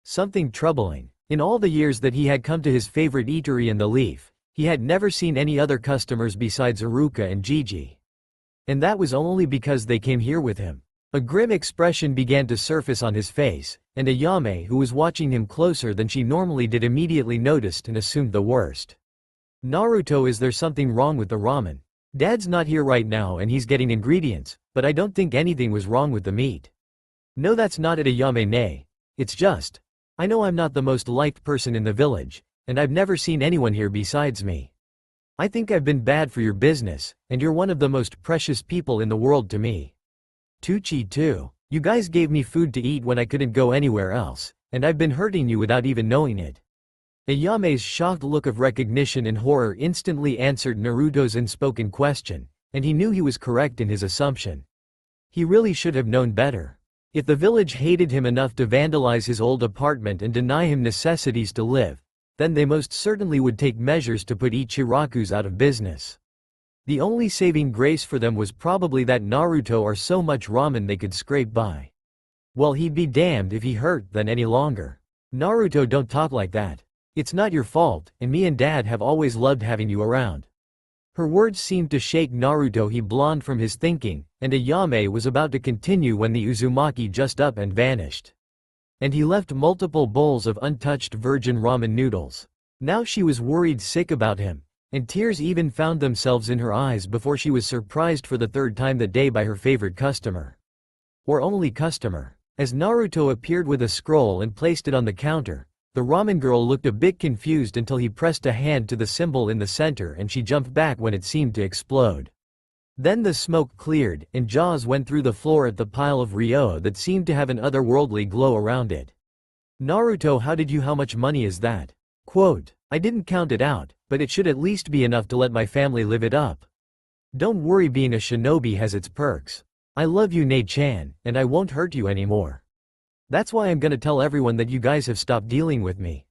Something troubling. In all the years that he had come to his favorite eatery in the Leaf, he had never seen any other customers besides Iruka and Gigi. And that was only because they came here with him. A grim expression began to surface on his face, and Ayame, who was watching him closer than she normally did, immediately noticed and assumed the worst. Naruto, is there something wrong with the ramen? Dad's not here right now and he's getting ingredients, but I don't think anything was wrong with the meat. No, that's not it, Ayame ne. It's just, I know I'm not the most liked person in the village, and I've never seen anyone here besides me. I think I've been bad for your business, and you're one of the most precious people in the world to me. Tucci too. You guys gave me food to eat when I couldn't go anywhere else, and I've been hurting you without even knowing it. Ayame's shocked look of recognition and horror instantly answered Naruto's unspoken question, and he knew he was correct in his assumption. He really should have known better. If the village hated him enough to vandalize his old apartment and deny him necessities to live, then they most certainly would take measures to put Ichiraku's out of business. The only saving grace for them was probably that Naruto or so much ramen they could scrape by. Well, he'd be damned if he hurt them any longer. Naruto, don't talk like that. It's not your fault, and me and Dad have always loved having you around. Her words seemed to shake Naruto blonde from his thinking, and Ayame was about to continue when the Uzumaki just up and vanished. And he left multiple bowls of untouched virgin ramen noodles. Now she was worried sick about him, and tears even found themselves in her eyes before she was surprised for the third time that day by her favorite customer. Or only customer. As Naruto appeared with a scroll and placed it on the counter, the ramen girl looked a bit confused until he pressed a hand to the symbol in the center and she jumped back when it seemed to explode. Then the smoke cleared and Jaws went through the floor at the pile of ryo that seemed to have an otherworldly glow around it. Naruto, how much money is that? Quote, I didn't count it out, but it should at least be enough to let my family live it up. Don't worry, being a shinobi has its perks. I love you, Ne-chan, and I won't hurt you anymore. That's why I'm gonna tell everyone that you guys have stopped dealing with me.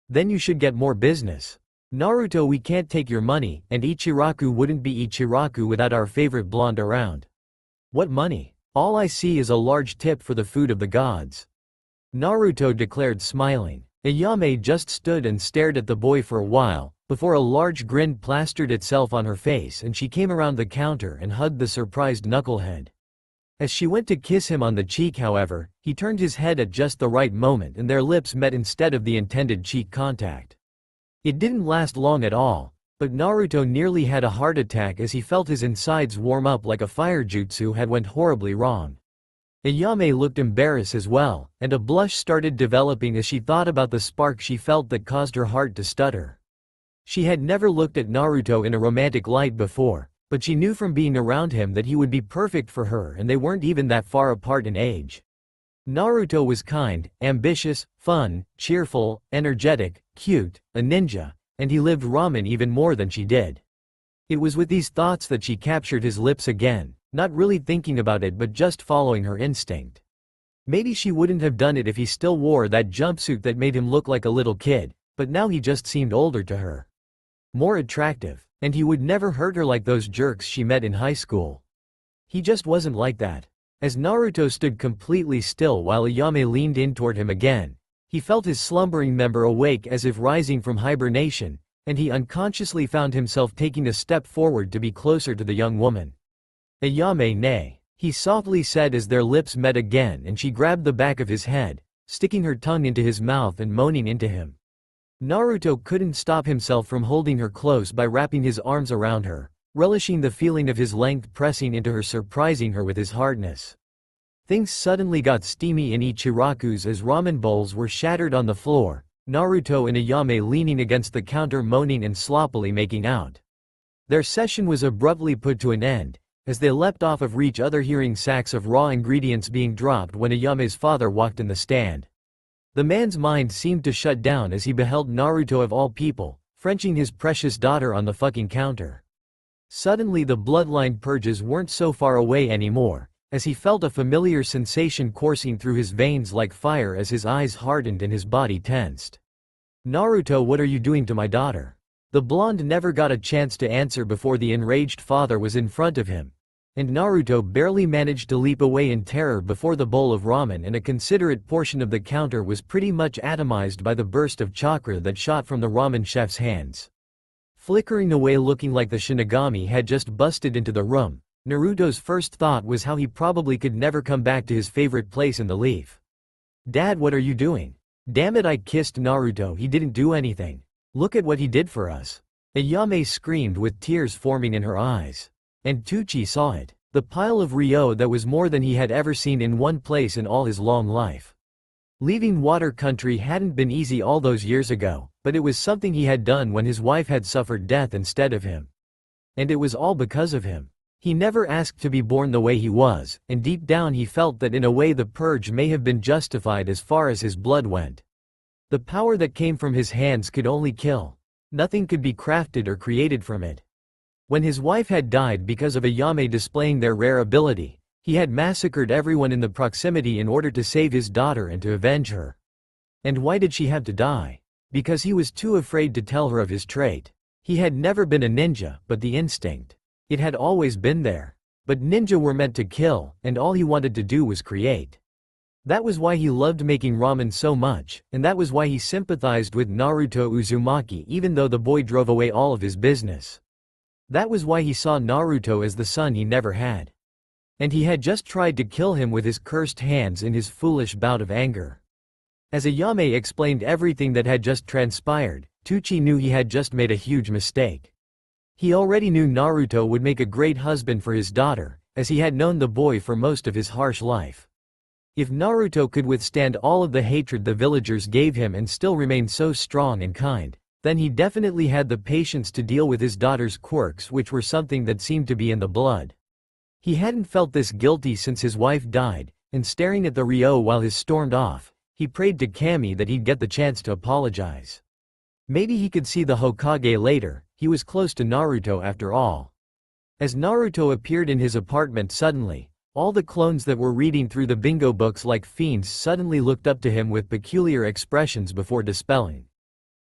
Then you should get more business. Naruto, we can't take your money, and Ichiraku wouldn't be Ichiraku without our favorite blonde around. What money? All I see is a large tip for the food of the gods. Naruto declared, smiling. Ayame just stood and stared at the boy for a while, before a large grin plastered itself on her face and she came around the counter and hugged the surprised knucklehead. As she went to kiss him on the cheek, however, he turned his head at just the right moment and their lips met instead of the intended cheek contact. It didn't last long at all, But Naruto nearly had a heart attack as he felt his insides warm up like a fire jutsu had went horribly wrong. Ayame looked embarrassed as well, and a blush started developing as she thought about the spark she felt that caused her heart to stutter. She had never looked at Naruto in a romantic light before, but she knew from being around him that he would be perfect for her and they weren't even that far apart in age. Naruto was kind, ambitious, fun, cheerful, energetic, cute, a ninja, and he lived ramen even more than she did. It was with these thoughts that she captured his lips again, not really thinking about it but just following her instinct. Maybe she wouldn't have done it if he still wore that jumpsuit that made him look like a little kid, but now he just seemed older to her. More attractive, and he would never hurt her like those jerks she met in high school. He just wasn't like that. As Naruto stood completely still while Ayame leaned in toward him again, he felt his slumbering member awake as if rising from hibernation, and he unconsciously found himself taking a step forward to be closer to the young woman. Ayame nay, he softly said as their lips met again and she grabbed the back of his head, sticking her tongue into his mouth and moaning into him. Naruto couldn't stop himself from holding her close by wrapping his arms around her, relishing the feeling of his length pressing into her, surprising her with his hardness. Things suddenly got steamy in Ichiraku's as ramen bowls were shattered on the floor, Naruto and Ayame leaning against the counter moaning and sloppily making out. Their session was abruptly put to an end, as they leapt off of each other hearing sacks of raw ingredients being dropped when Ayame's father walked in the stand. The man's mind seemed to shut down as he beheld Naruto of all people, Frenching his precious daughter on the fucking counter. Suddenly the bloodline purges weren't so far away anymore, as he felt a familiar sensation coursing through his veins like fire as his eyes hardened and his body tensed. "Naruto, what are you doing to my daughter?" The blonde never got a chance to answer before the enraged father was in front of him, and Naruto barely managed to leap away in terror before the bowl of ramen and a considerate portion of the counter was pretty much atomized by the burst of chakra that shot from the ramen chef's hands. Flickering away looking like the Shinigami had just busted into the room, Naruto's first thought was how he probably could never come back to his favorite place in the leaf. "Dad, what are you doing?" "Damn it, I kissed Naruto, he didn't do anything. Look at what he did for us." Ayame screamed with tears forming in her eyes. And Tucci saw it. The pile of Ryo that was more than he had ever seen in one place in all his long life. Leaving Water Country hadn't been easy all those years ago, but it was something he had done when his wife had suffered death instead of him. And it was all because of him. He never asked to be born the way he was, and deep down he felt that in a way the purge may have been justified as far as his blood went. The power that came from his hands could only kill. Nothing could be crafted or created from it. When his wife had died because of Ayame displaying their rare ability, he had massacred everyone in the proximity in order to save his daughter and to avenge her. And why did she have to die? Because he was too afraid to tell her of his trait. He had never been a ninja, but the instinct. It had always been there. But ninja were meant to kill, and all he wanted to do was create. That was why he loved making ramen so much, and that was why he sympathized with Naruto Uzumaki even though the boy drove away all of his business. That was why he saw Naruto as the son he never had. And he had just tried to kill him with his cursed hands in his foolish bout of anger. As Ayame explained everything that had just transpired, Tucci knew he had just made a huge mistake. He already knew Naruto would make a great husband for his daughter, as he had known the boy for most of his harsh life. If Naruto could withstand all of the hatred the villagers gave him and still remain so strong and kind, then he definitely had the patience to deal with his daughter's quirks, which were something that seemed to be in the blood. He hadn't felt this guilty since his wife died, and staring at the Ryo while his stormed off, he prayed to Kami that he'd get the chance to apologize. Maybe he could see the Hokage later, he was close to Naruto after all. As Naruto appeared in his apartment suddenly, all the clones that were reading through the bingo books like fiends suddenly looked up to him with peculiar expressions before dispelling.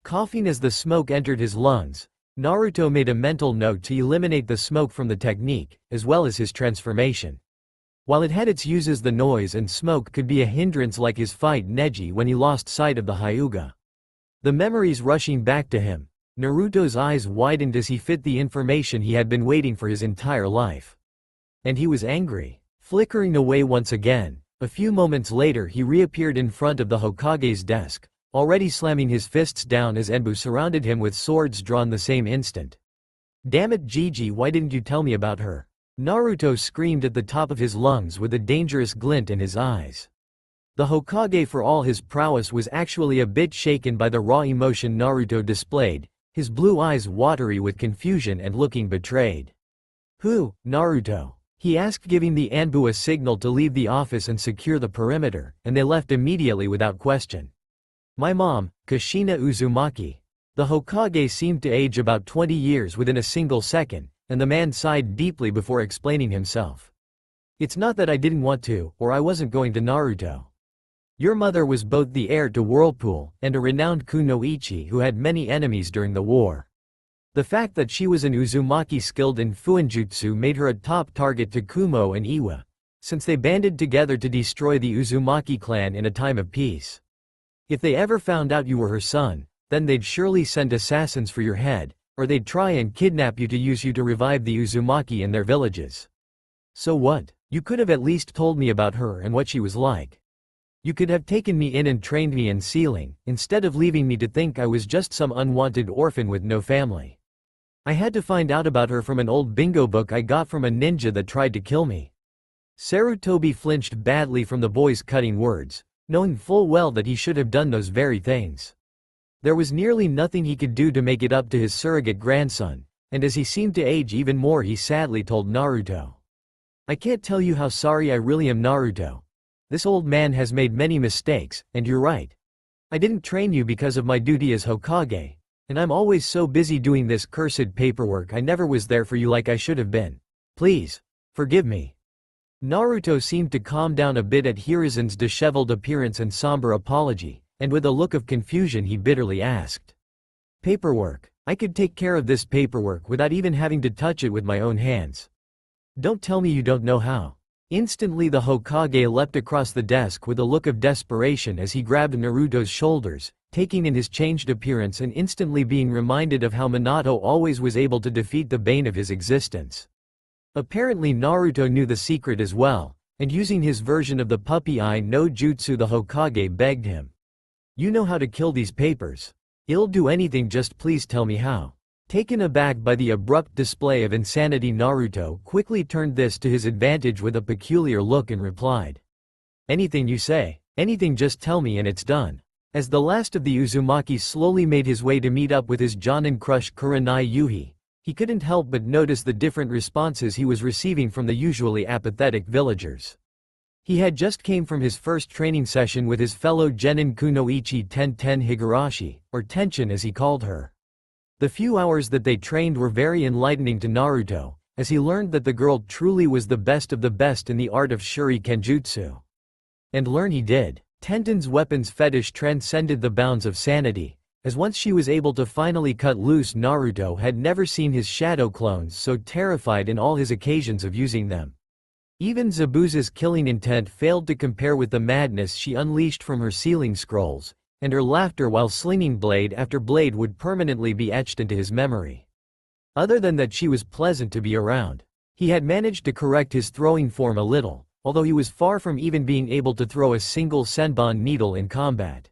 Coughing as the smoke entered his lungs, Naruto made a mental note to eliminate the smoke from the technique, as well as his transformation. While it had its uses, the noise and smoke could be a hindrance, like his fight Neji when he lost sight of the Hyuga. The memories rushing back to him, Naruto's eyes widened as he fit the information he had been waiting for his entire life. And he was angry. Flickering away once again, a few moments later he reappeared in front of the Hokage's desk, already slamming his fists down as Enbu surrounded him with swords drawn the same instant. Damn it Gigi, why didn't you tell me about her? Naruto screamed at the top of his lungs with a dangerous glint in his eyes. The Hokage, for all his prowess, was actually a bit shaken by the raw emotion Naruto displayed, his blue eyes watery with confusion and looking betrayed. Who, Naruto? He asked, giving the Anbu a signal to leave the office and secure the perimeter, and they left immediately without question. My mom, Kushina Uzumaki. The Hokage seemed to age about 20 years within a single second, and the man sighed deeply before explaining himself. It's not that I didn't want to, or I wasn't going to Naruto. Your mother was both the heir to Whirlpool and a renowned kunoichi who had many enemies during the war. The fact that she was an Uzumaki skilled in Fuinjutsu made her a top target to Kumo and Iwa, since they banded together to destroy the Uzumaki clan in a time of peace. If they ever found out you were her son, then they'd surely send assassins for your head, or they'd try and kidnap you to use you to revive the Uzumaki in their villages. So what? You could have at least told me about her and what she was like. You could have taken me in and trained me in sealing, instead of leaving me to think I was just some unwanted orphan with no family. I had to find out about her from an old bingo book I got from a ninja that tried to kill me. Sarutobi flinched badly from the boy's cutting words, knowing full well that he should have done those very things. There was nearly nothing he could do to make it up to his surrogate grandson, and as he seemed to age even more, he sadly told Naruto. I can't tell you how sorry I really am, Naruto. This old man has made many mistakes, and you're right. I didn't train you because of my duty as Hokage, and I'm always so busy doing this cursed paperwork I never was there for you like I should have been. Please, forgive me. Naruto seemed to calm down a bit at Hiruzen's disheveled appearance and somber apology, and with a look of confusion he bitterly asked. Paperwork? I could take care of this paperwork without even having to touch it with my own hands. Don't tell me you don't know how. Instantly the Hokage leapt across the desk with a look of desperation as he grabbed Naruto's shoulders, taking in his changed appearance and instantly being reminded of how Minato always was able to defeat the bane of his existence. Apparently Naruto knew the secret as well, and using his version of the puppy eye no jutsu, the Hokage begged him. You know how to kill these papers. I'll do anything, just please tell me how. Taken aback by the abrupt display of insanity, Naruto quickly turned this to his advantage with a peculiar look and replied. Anything you say, anything, just tell me and it's done. As the last of the Uzumaki slowly made his way to meet up with his Jonin crush Kurenai Yuhi, he couldn't help but notice the different responses he was receiving from the usually apathetic villagers. He had just came from his first training session with his fellow genin kunoichi Tenten Higurashi, or Tenshin as he called her. The few hours that they trained were very enlightening to Naruto, as he learned that the girl truly was the best of the best in the art of Shuri Kenjutsu. And learn he did. Tenten's weapons fetish transcended the bounds of sanity, as once she was able to finally cut loose, Naruto had never seen his shadow clones so terrified in all his occasions of using them. Even Zabuza's killing intent failed to compare with the madness she unleashed from her sealing scrolls, and her laughter while slinging blade after blade would permanently be etched into his memory. Other than that, she was pleasant to be around. He had managed to correct his throwing form a little, although he was far from even being able to throw a single senbon needle in combat.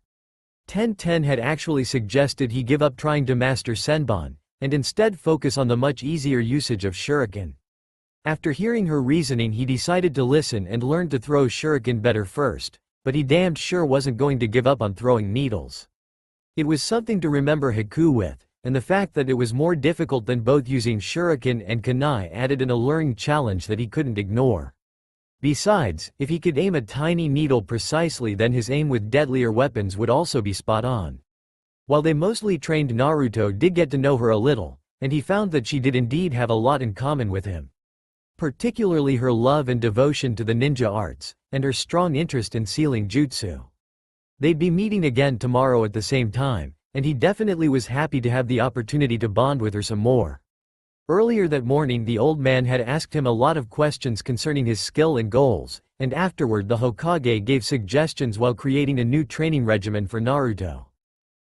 Tenten had actually suggested he give up trying to master senbon, and instead focus on the much easier usage of shuriken. After hearing her reasoning, he decided to listen and learn to throw shuriken better first, but he damned sure wasn't going to give up on throwing needles. It was something to remember Haku with, and the fact that it was more difficult than both using shuriken and kunai added an alluring challenge that he couldn't ignore. Besides, if he could aim a tiny needle precisely, then his aim with deadlier weapons would also be spot on. While they mostly trained, Naruto did get to know her a little, and he found that she did indeed have a lot in common with him. Particularly her love and devotion to the ninja arts, and her strong interest in sealing jutsu. They'd be meeting again tomorrow at the same time, and he definitely was happy to have the opportunity to bond with her some more. Earlier that morning the old man had asked him a lot of questions concerning his skill and goals, and afterward the Hokage gave suggestions while creating a new training regimen for Naruto.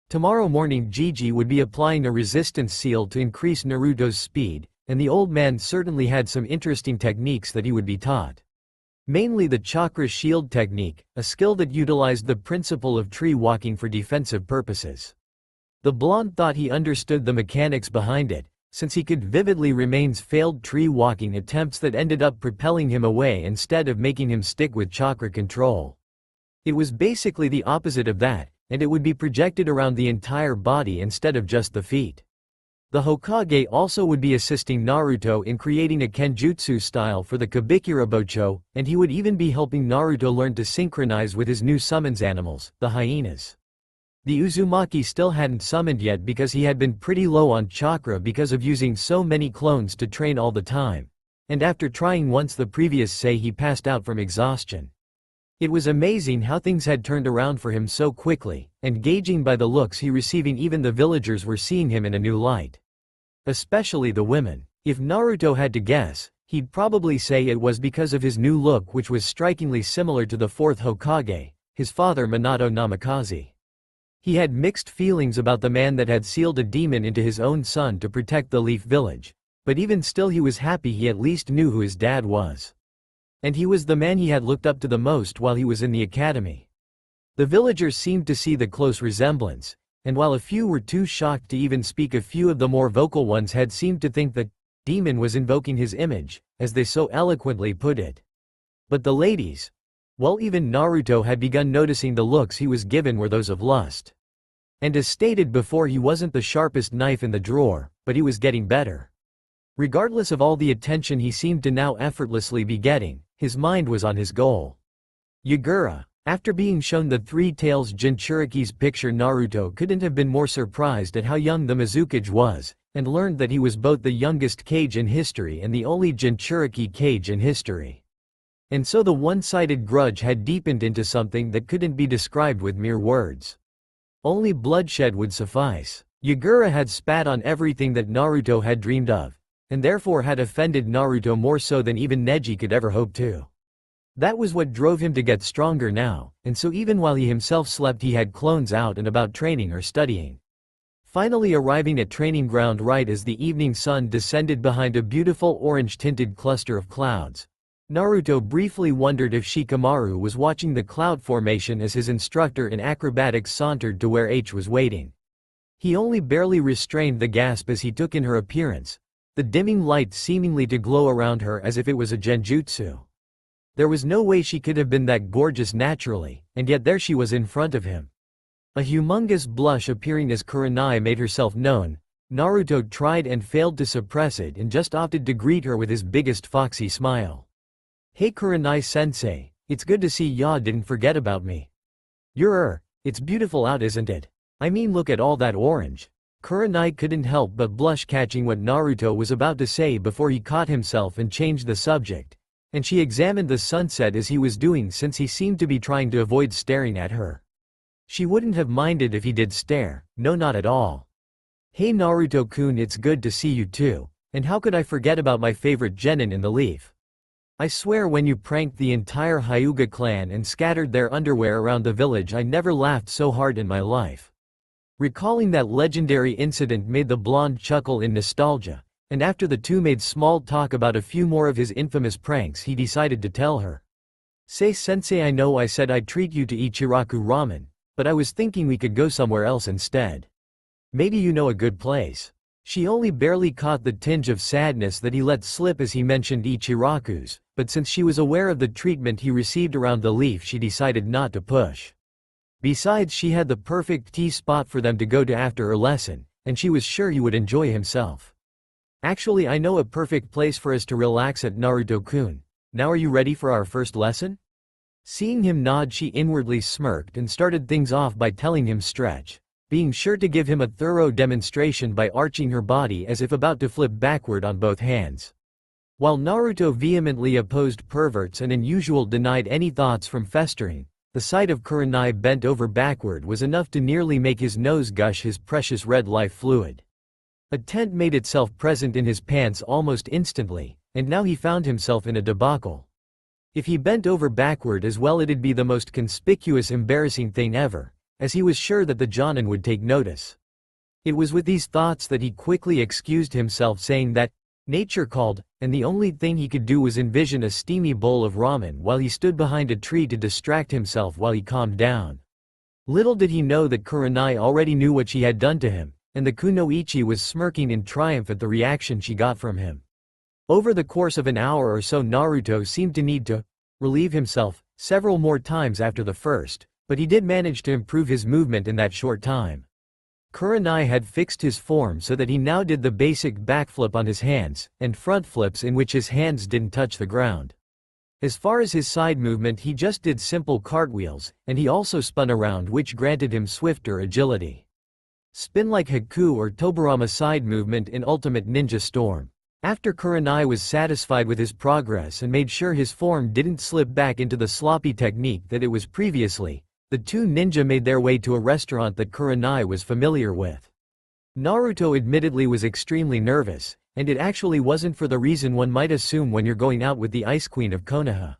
Tomorrow morning Gigi would be applying a resistance seal to increase Naruto's speed, and the old man certainly had some interesting techniques that he would be taught. Mainly the chakra shield technique, a skill that utilized the principle of tree walking for defensive purposes. The blonde thought he understood the mechanics behind it, since he could vividly remains failed tree-walking attempts that ended up propelling him away instead of making him stick with chakra control. It was basically the opposite of that, and it would be projected around the entire body instead of just the feet. The Hokage also would be assisting Naruto in creating a Kenjutsu style for the Kabikirabocho, and he would even be helping Naruto learn to synchronize with his new summons animals, the hyenas. The Uzumaki still hadn't summoned yet because he had been pretty low on chakra because of using so many clones to train all the time, and after trying once the previous say he passed out from exhaustion. It was amazing how things had turned around for him so quickly, and gauging by the looks he receiving even the villagers were seeing him in a new light. Especially the women. If Naruto had to guess, he'd probably say it was because of his new look which was strikingly similar to the fourth Hokage, his father Minato Namikaze. He had mixed feelings about the man that had sealed a demon into his own son to protect the Leaf Village, but even still he was happy he at least knew who his dad was. And he was the man he had looked up to the most while he was in the academy. The villagers seemed to see the close resemblance, and while a few were too shocked to even speak, a few of the more vocal ones had seemed to think that demon was invoking his image, as they so eloquently put it. But the ladies, well, even Naruto had begun noticing the looks he was given were those of lust. And as stated before, he wasn't the sharpest knife in the drawer, but he was getting better. Regardless of all the attention he seemed to now effortlessly be getting, his mind was on his goal. Yagura. After being shown the Three Tails Jinchuriki's picture, Naruto couldn't have been more surprised at how young the Mizukage was, and learned that he was both the youngest Kage in history and the only Jinchuriki Kage in history. And so the one-sided grudge had deepened into something that couldn't be described with mere words. Only bloodshed would suffice. Yagura had spat on everything that Naruto had dreamed of, and therefore had offended Naruto more so than even Neji could ever hope to. That was what drove him to get stronger now, and so even while he himself slept he had clones out and about training or studying. Finally arriving at training ground right as the evening sun descended behind a beautiful orange-tinted cluster of clouds, Naruto briefly wondered if Shikamaru was watching the cloud formation as his instructor in acrobatics sauntered to where H was waiting. He only barely restrained the gasp as he took in her appearance, the dimming light seemingly to glow around her as if it was a genjutsu. There was no way she could have been that gorgeous naturally, and yet there she was in front of him. A humongous blush appearing as Kurenai made herself known, Naruto tried and failed to suppress it and just opted to greet her with his biggest foxy smile. "Hey Kurenai-sensei, it's good to see ya didn't forget about me. It's beautiful out, isn't it? I mean, look at all that orange." Kurenai couldn't help but blush, catching what Naruto was about to say before he caught himself and changed the subject, and she examined the sunset as he was doing, since he seemed to be trying to avoid staring at her. She wouldn't have minded if he did stare, no, not at all. "Hey Naruto-kun, it's good to see you too, and how could I forget about my favorite genin in the leaf? I swear when you pranked the entire Hyuga clan and scattered their underwear around the village, I never laughed so hard in my life." Recalling that legendary incident made the blonde chuckle in nostalgia, and after the two made small talk about a few more of his infamous pranks, he decided to tell her. "Say sensei, I know I said I'd treat you to Ichiraku ramen, but I was thinking we could go somewhere else instead. Maybe you know a good place." She only barely caught the tinge of sadness that he let slip as he mentioned Ichiraku's, but since she was aware of the treatment he received around the leaf, she decided not to push. Besides, she had the perfect tea spot for them to go to after her lesson, and she was sure he would enjoy himself. "Actually, I know a perfect place for us to relax at, Naruto-kun. Now are you ready for our first lesson?" Seeing him nod, she inwardly smirked and started things off by telling him stretch, being sure to give him a thorough demonstration by arching her body as if about to flip backward on both hands. While Naruto vehemently opposed perverts and unusual denied any thoughts from festering, the sight of Kurenai bent over backward was enough to nearly make his nose gush his precious red life fluid. A tent made itself present in his pants almost instantly, and now he found himself in a debacle. If he bent over backward as well, it'd be the most conspicuous embarrassing thing ever, as he was sure that the Jonin would take notice. It was with these thoughts that he quickly excused himself, saying that nature called, and the only thing he could do was envision a steamy bowl of ramen while he stood behind a tree to distract himself while he calmed down. Little did he know that Kurenai already knew what she had done to him, and the kunoichi was smirking in triumph at the reaction she got from him. Over the course of an hour or so, Naruto seemed to need to relieve himself several more times after the first, but he did manage to improve his movement in that short time. Kurenai had fixed his form so that he now did the basic backflip on his hands, and front flips in which his hands didn't touch the ground. As far as his side movement, he just did simple cartwheels, and he also spun around, which granted him swifter agility. Spin like Haku or Tobarama side movement in Ultimate Ninja Storm. After Kurenai was satisfied with his progress and made sure his form didn't slip back into the sloppy technique that it was previously, the two ninja made their way to a restaurant that Kurenai was familiar with. Naruto admittedly was extremely nervous, and it actually wasn't for the reason one might assume when you're going out with the Ice Queen of Konoha.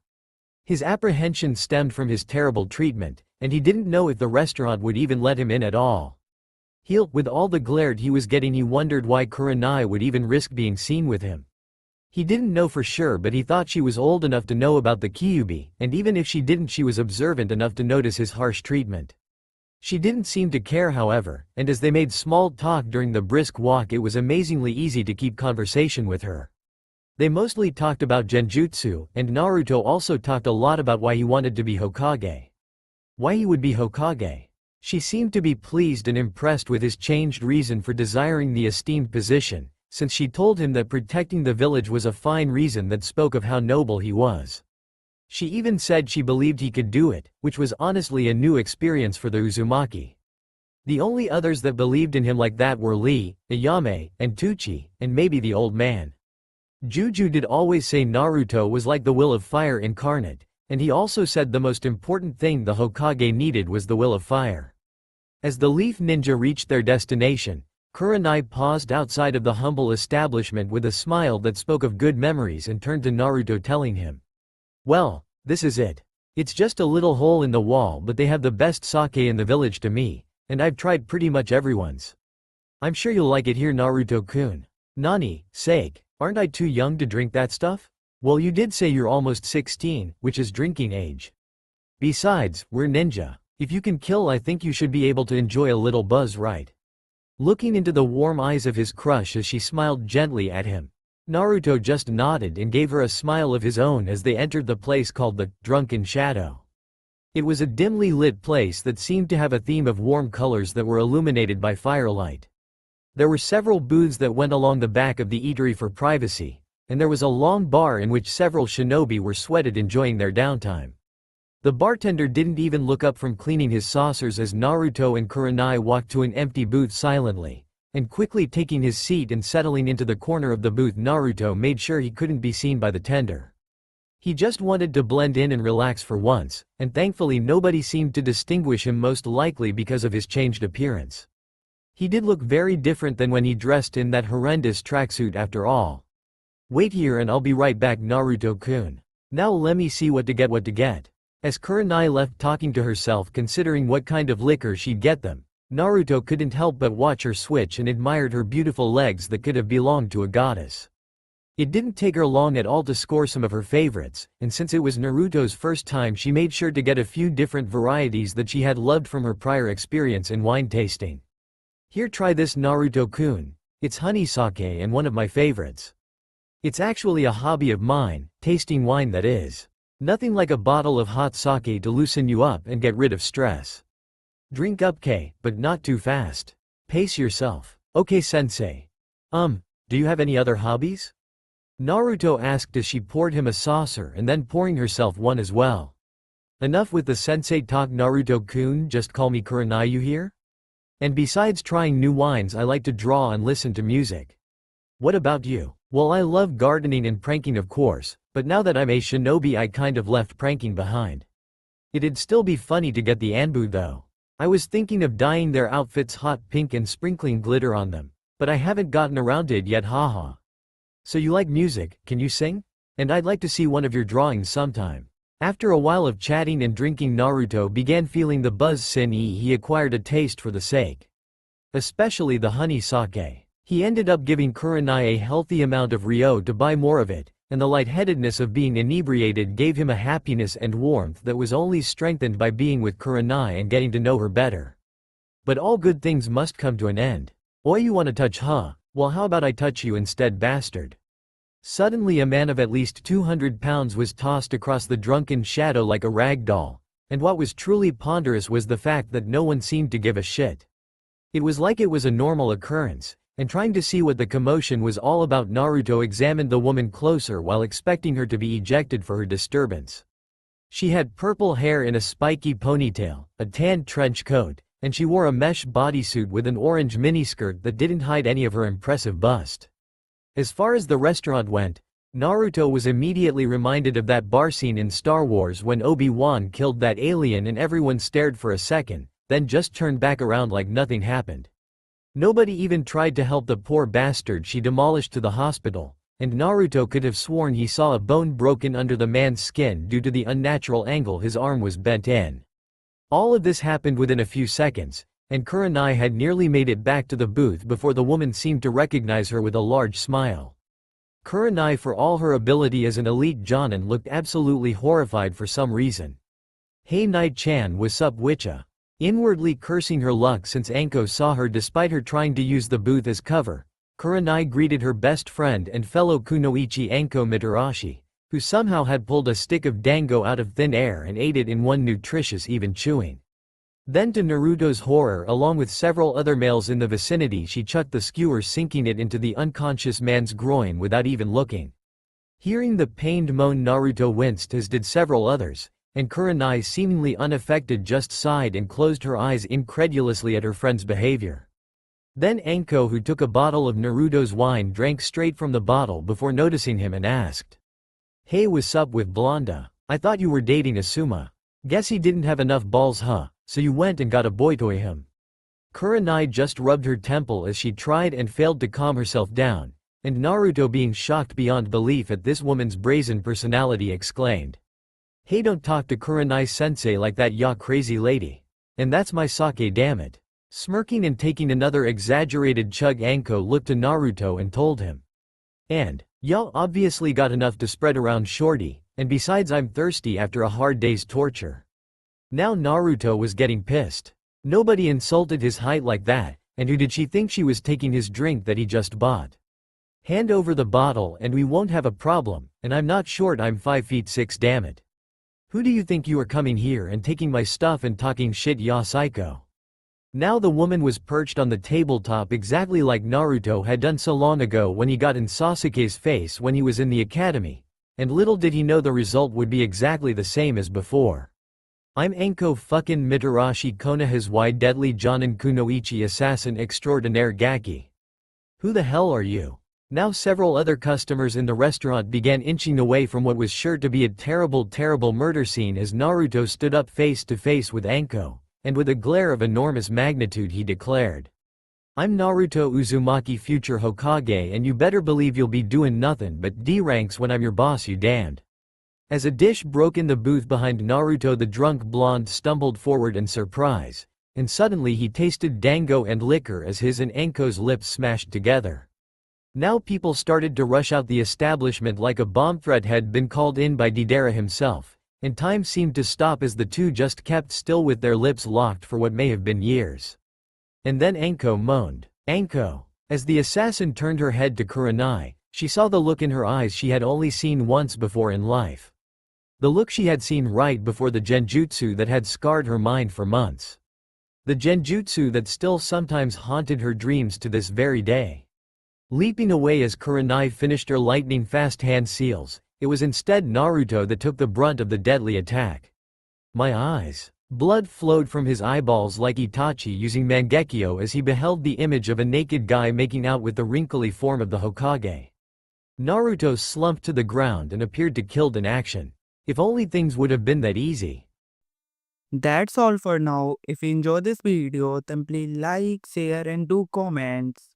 His apprehension stemmed from his terrible treatment, and he didn't know if the restaurant would even let him in at all. With all the glare he was getting, he wondered why Kurenai would even risk being seen with him. He didn't know for sure, but he thought she was old enough to know about the Kyuubi, and even if she didn't, she was observant enough to notice his harsh treatment. She didn't seem to care, however, and as they made small talk during the brisk walk, it was amazingly easy to keep conversation with her. They mostly talked about Genjutsu, and Naruto also talked a lot about why he wanted to be Hokage. Why he would be Hokage. She seemed to be pleased and impressed with his changed reason for desiring the esteemed position, since she told him that protecting the village was a fine reason that spoke of how noble he was. She even said she believed he could do it, which was honestly a new experience for the Uzumaki. The only others that believed in him like that were Lee, Ayame, and Tucci, and maybe the old man. Juju did always say Naruto was like the will of fire incarnate, and he also said the most important thing the Hokage needed was the will of fire. As the Leaf Ninja reached their destination, Kurenai paused outside of the humble establishment with a smile that spoke of good memories and turned to Naruto, telling him, "Well, this is it. It's just a little hole in the wall, but they have the best sake in the village to me, and I've tried pretty much everyone's. I'm sure you'll like it here, Naruto-kun." "Nani, sake, aren't I too young to drink that stuff?" "Well, you did say you're almost 16, which is drinking age. Besides, we're ninja. If you can kill, I think you should be able to enjoy a little buzz, right?" Looking into the warm eyes of his crush as she smiled gently at him, Naruto just nodded and gave her a smile of his own as they entered the place called the Drunken Shadow. It was a dimly lit place that seemed to have a theme of warm colors that were illuminated by firelight. There were several booths that went along the back of the eatery for privacy, and there was a long bar in which several shinobi were sweated enjoying their downtime. The bartender didn't even look up from cleaning his saucers as Naruto and Kurenai walked to an empty booth silently, and quickly taking his seat and settling into the corner of the booth, Naruto made sure he couldn't be seen by the tender. He just wanted to blend in and relax for once, and thankfully nobody seemed to distinguish him, most likely because of his changed appearance. He did look very different than when he dressed in that horrendous tracksuit after all. "Wait here and I'll be right back, Naruto-kun. Now let me see what to get." As Kurenai left talking to herself, considering what kind of liquor she'd get them, Naruto couldn't help but watch her switch and admired her beautiful legs that could have belonged to a goddess. It didn't take her long at all to score some of her favorites, and since it was Naruto's first time, she made sure to get a few different varieties that she had loved from her prior experience in wine tasting. "Here, try this, Naruto-kun. It's honey sake and one of my favorites. It's actually a hobby of mine, tasting wine, that is. Nothing like a bottle of hot sake to loosen you up and get rid of stress. Drink up, K, but not too fast. Pace yourself." "Okay, sensei. Do you have any other hobbies?" Naruto asked as she poured him a saucer and then pouring herself one as well. "Enough with the sensei talk, Naruto-kun, just call me Kurenai, you hear? And besides trying new wines, I like to draw and listen to music. What about you?" "Well, I love gardening and pranking, of course, but now that I'm a shinobi I kind of left pranking behind. It'd still be funny to get the Anbu though. I was thinking of dyeing their outfits hot pink and sprinkling glitter on them, but I haven't gotten around to it yet, haha." "So you like music, can you sing? And I'd like to see one of your drawings sometime." After a while of chatting and drinking, Naruto began feeling the buzz since he acquired a taste for the sake. Especially the honey sake. He ended up giving Kurenai a healthy amount of ryo to buy more of it, and the lightheadedness of being inebriated gave him a happiness and warmth that was only strengthened by being with Kurenai and getting to know her better. But all good things must come to an end. "Oi, you wanna touch, huh? Well, how about I touch you instead, bastard?" Suddenly a man of at least 200 pounds was tossed across the drunken shadow like a rag doll, and what was truly ponderous was the fact that no one seemed to give a shit. It was like it was a normal occurrence, and trying to see what the commotion was all about, Naruto examined the woman closer while expecting her to be ejected for her disturbance. She had purple hair in a spiky ponytail, a tan trench coat, and she wore a mesh bodysuit with an orange miniskirt that didn't hide any of her impressive bust. As far as the restaurant went, Naruto was immediately reminded of that bar scene in Star Wars when Obi-Wan killed that alien and everyone stared for a second, then just turned back around like nothing happened. Nobody even tried to help the poor bastard she demolished to the hospital, and Naruto could have sworn he saw a bone broken under the man's skin due to the unnatural angle his arm was bent in. All of this happened within a few seconds, and Kurenai had nearly made it back to the booth before the woman seemed to recognize her with a large smile. Kurenai, for all her ability as an elite jonin, looked absolutely horrified for some reason. "Hey Night-chan, what's up witcha?" Inwardly cursing her luck since Anko saw her despite her trying to use the booth as cover, Kurenai greeted her best friend and fellow kunoichi Anko Mitarashi, who somehow had pulled a stick of dango out of thin air and ate it in one nutritious even chewing. Then, to Naruto's horror, along with several other males in the vicinity, she chucked the skewer, sinking it into the unconscious man's groin without even looking. Hearing the pained moan, Naruto winced, as did several others, and Kurenai, seemingly unaffected, just sighed and closed her eyes incredulously at her friend's behavior. Then Anko, who took a bottle of Naruto's wine, drank straight from the bottle before noticing him and asked, "Hey, what's up with Blonda? I thought you were dating Asuma. Guess he didn't have enough balls, huh? So you went and got a boy toy him." Kurenai just rubbed her temple as she tried and failed to calm herself down, and Naruto, being shocked beyond belief at this woman's brazen personality, exclaimed, "Hey, don't talk to Kurenai-sensei like that, ya crazy lady. And that's my sake, damn it." Smirking and taking another exaggerated chug, Anko looked to Naruto and told him, "And, y'all obviously got enough to spread around, shorty, and besides, I'm thirsty after a hard day's torture." Now Naruto was getting pissed. Nobody insulted his height like that, and who did she think she was, taking his drink that he just bought? "Hand over the bottle and we won't have a problem, and I'm not short, I'm 5'6", damn it. Who do you think you are, coming here and taking my stuff and talking shit, ya psycho?" Now the woman was perched on the tabletop exactly like Naruto had done so long ago when he got in Sasuke's face when he was in the academy, and little did he know the result would be exactly the same as before. "I'm Anko fucking Mitarashi Konoha's wide deadly Jonin Kunoichi assassin extraordinaire Gaki. Who the hell are you?" Now several other customers in the restaurant began inching away from what was sure to be a terrible murder scene as Naruto stood up face to face with Anko, and with a glare of enormous magnitude he declared, "I'm Naruto Uzumaki, future Hokage, and you better believe you'll be doing nothing but D ranks when I'm your boss, you damned." As a dish broke in the booth behind Naruto, the drunk blonde stumbled forward in surprise, and suddenly he tasted dango and liquor as his and Anko's lips smashed together. Now people started to rush out the establishment like a bomb threat had been called in by Deidara himself, and time seemed to stop as the two just kept still with their lips locked for what may have been years. And then Anko moaned, "Anko." As the assassin turned her head to Kurenai, she saw the look in her eyes she had only seen once before in life. The look she had seen right before the genjutsu that had scarred her mind for months. The genjutsu that still sometimes haunted her dreams to this very day. Leaping away as Kurenai finished her lightning-fast hand seals, it was instead Naruto that took the brunt of the deadly attack. "My eyes." Blood flowed from his eyeballs like Itachi using Mangekyo as he beheld the image of a naked guy making out with the wrinkly form of the Hokage. Naruto slumped to the ground and appeared to killed in action. If only things would have been that easy. That's all for now. If you enjoy this video, then please like, share and do comments.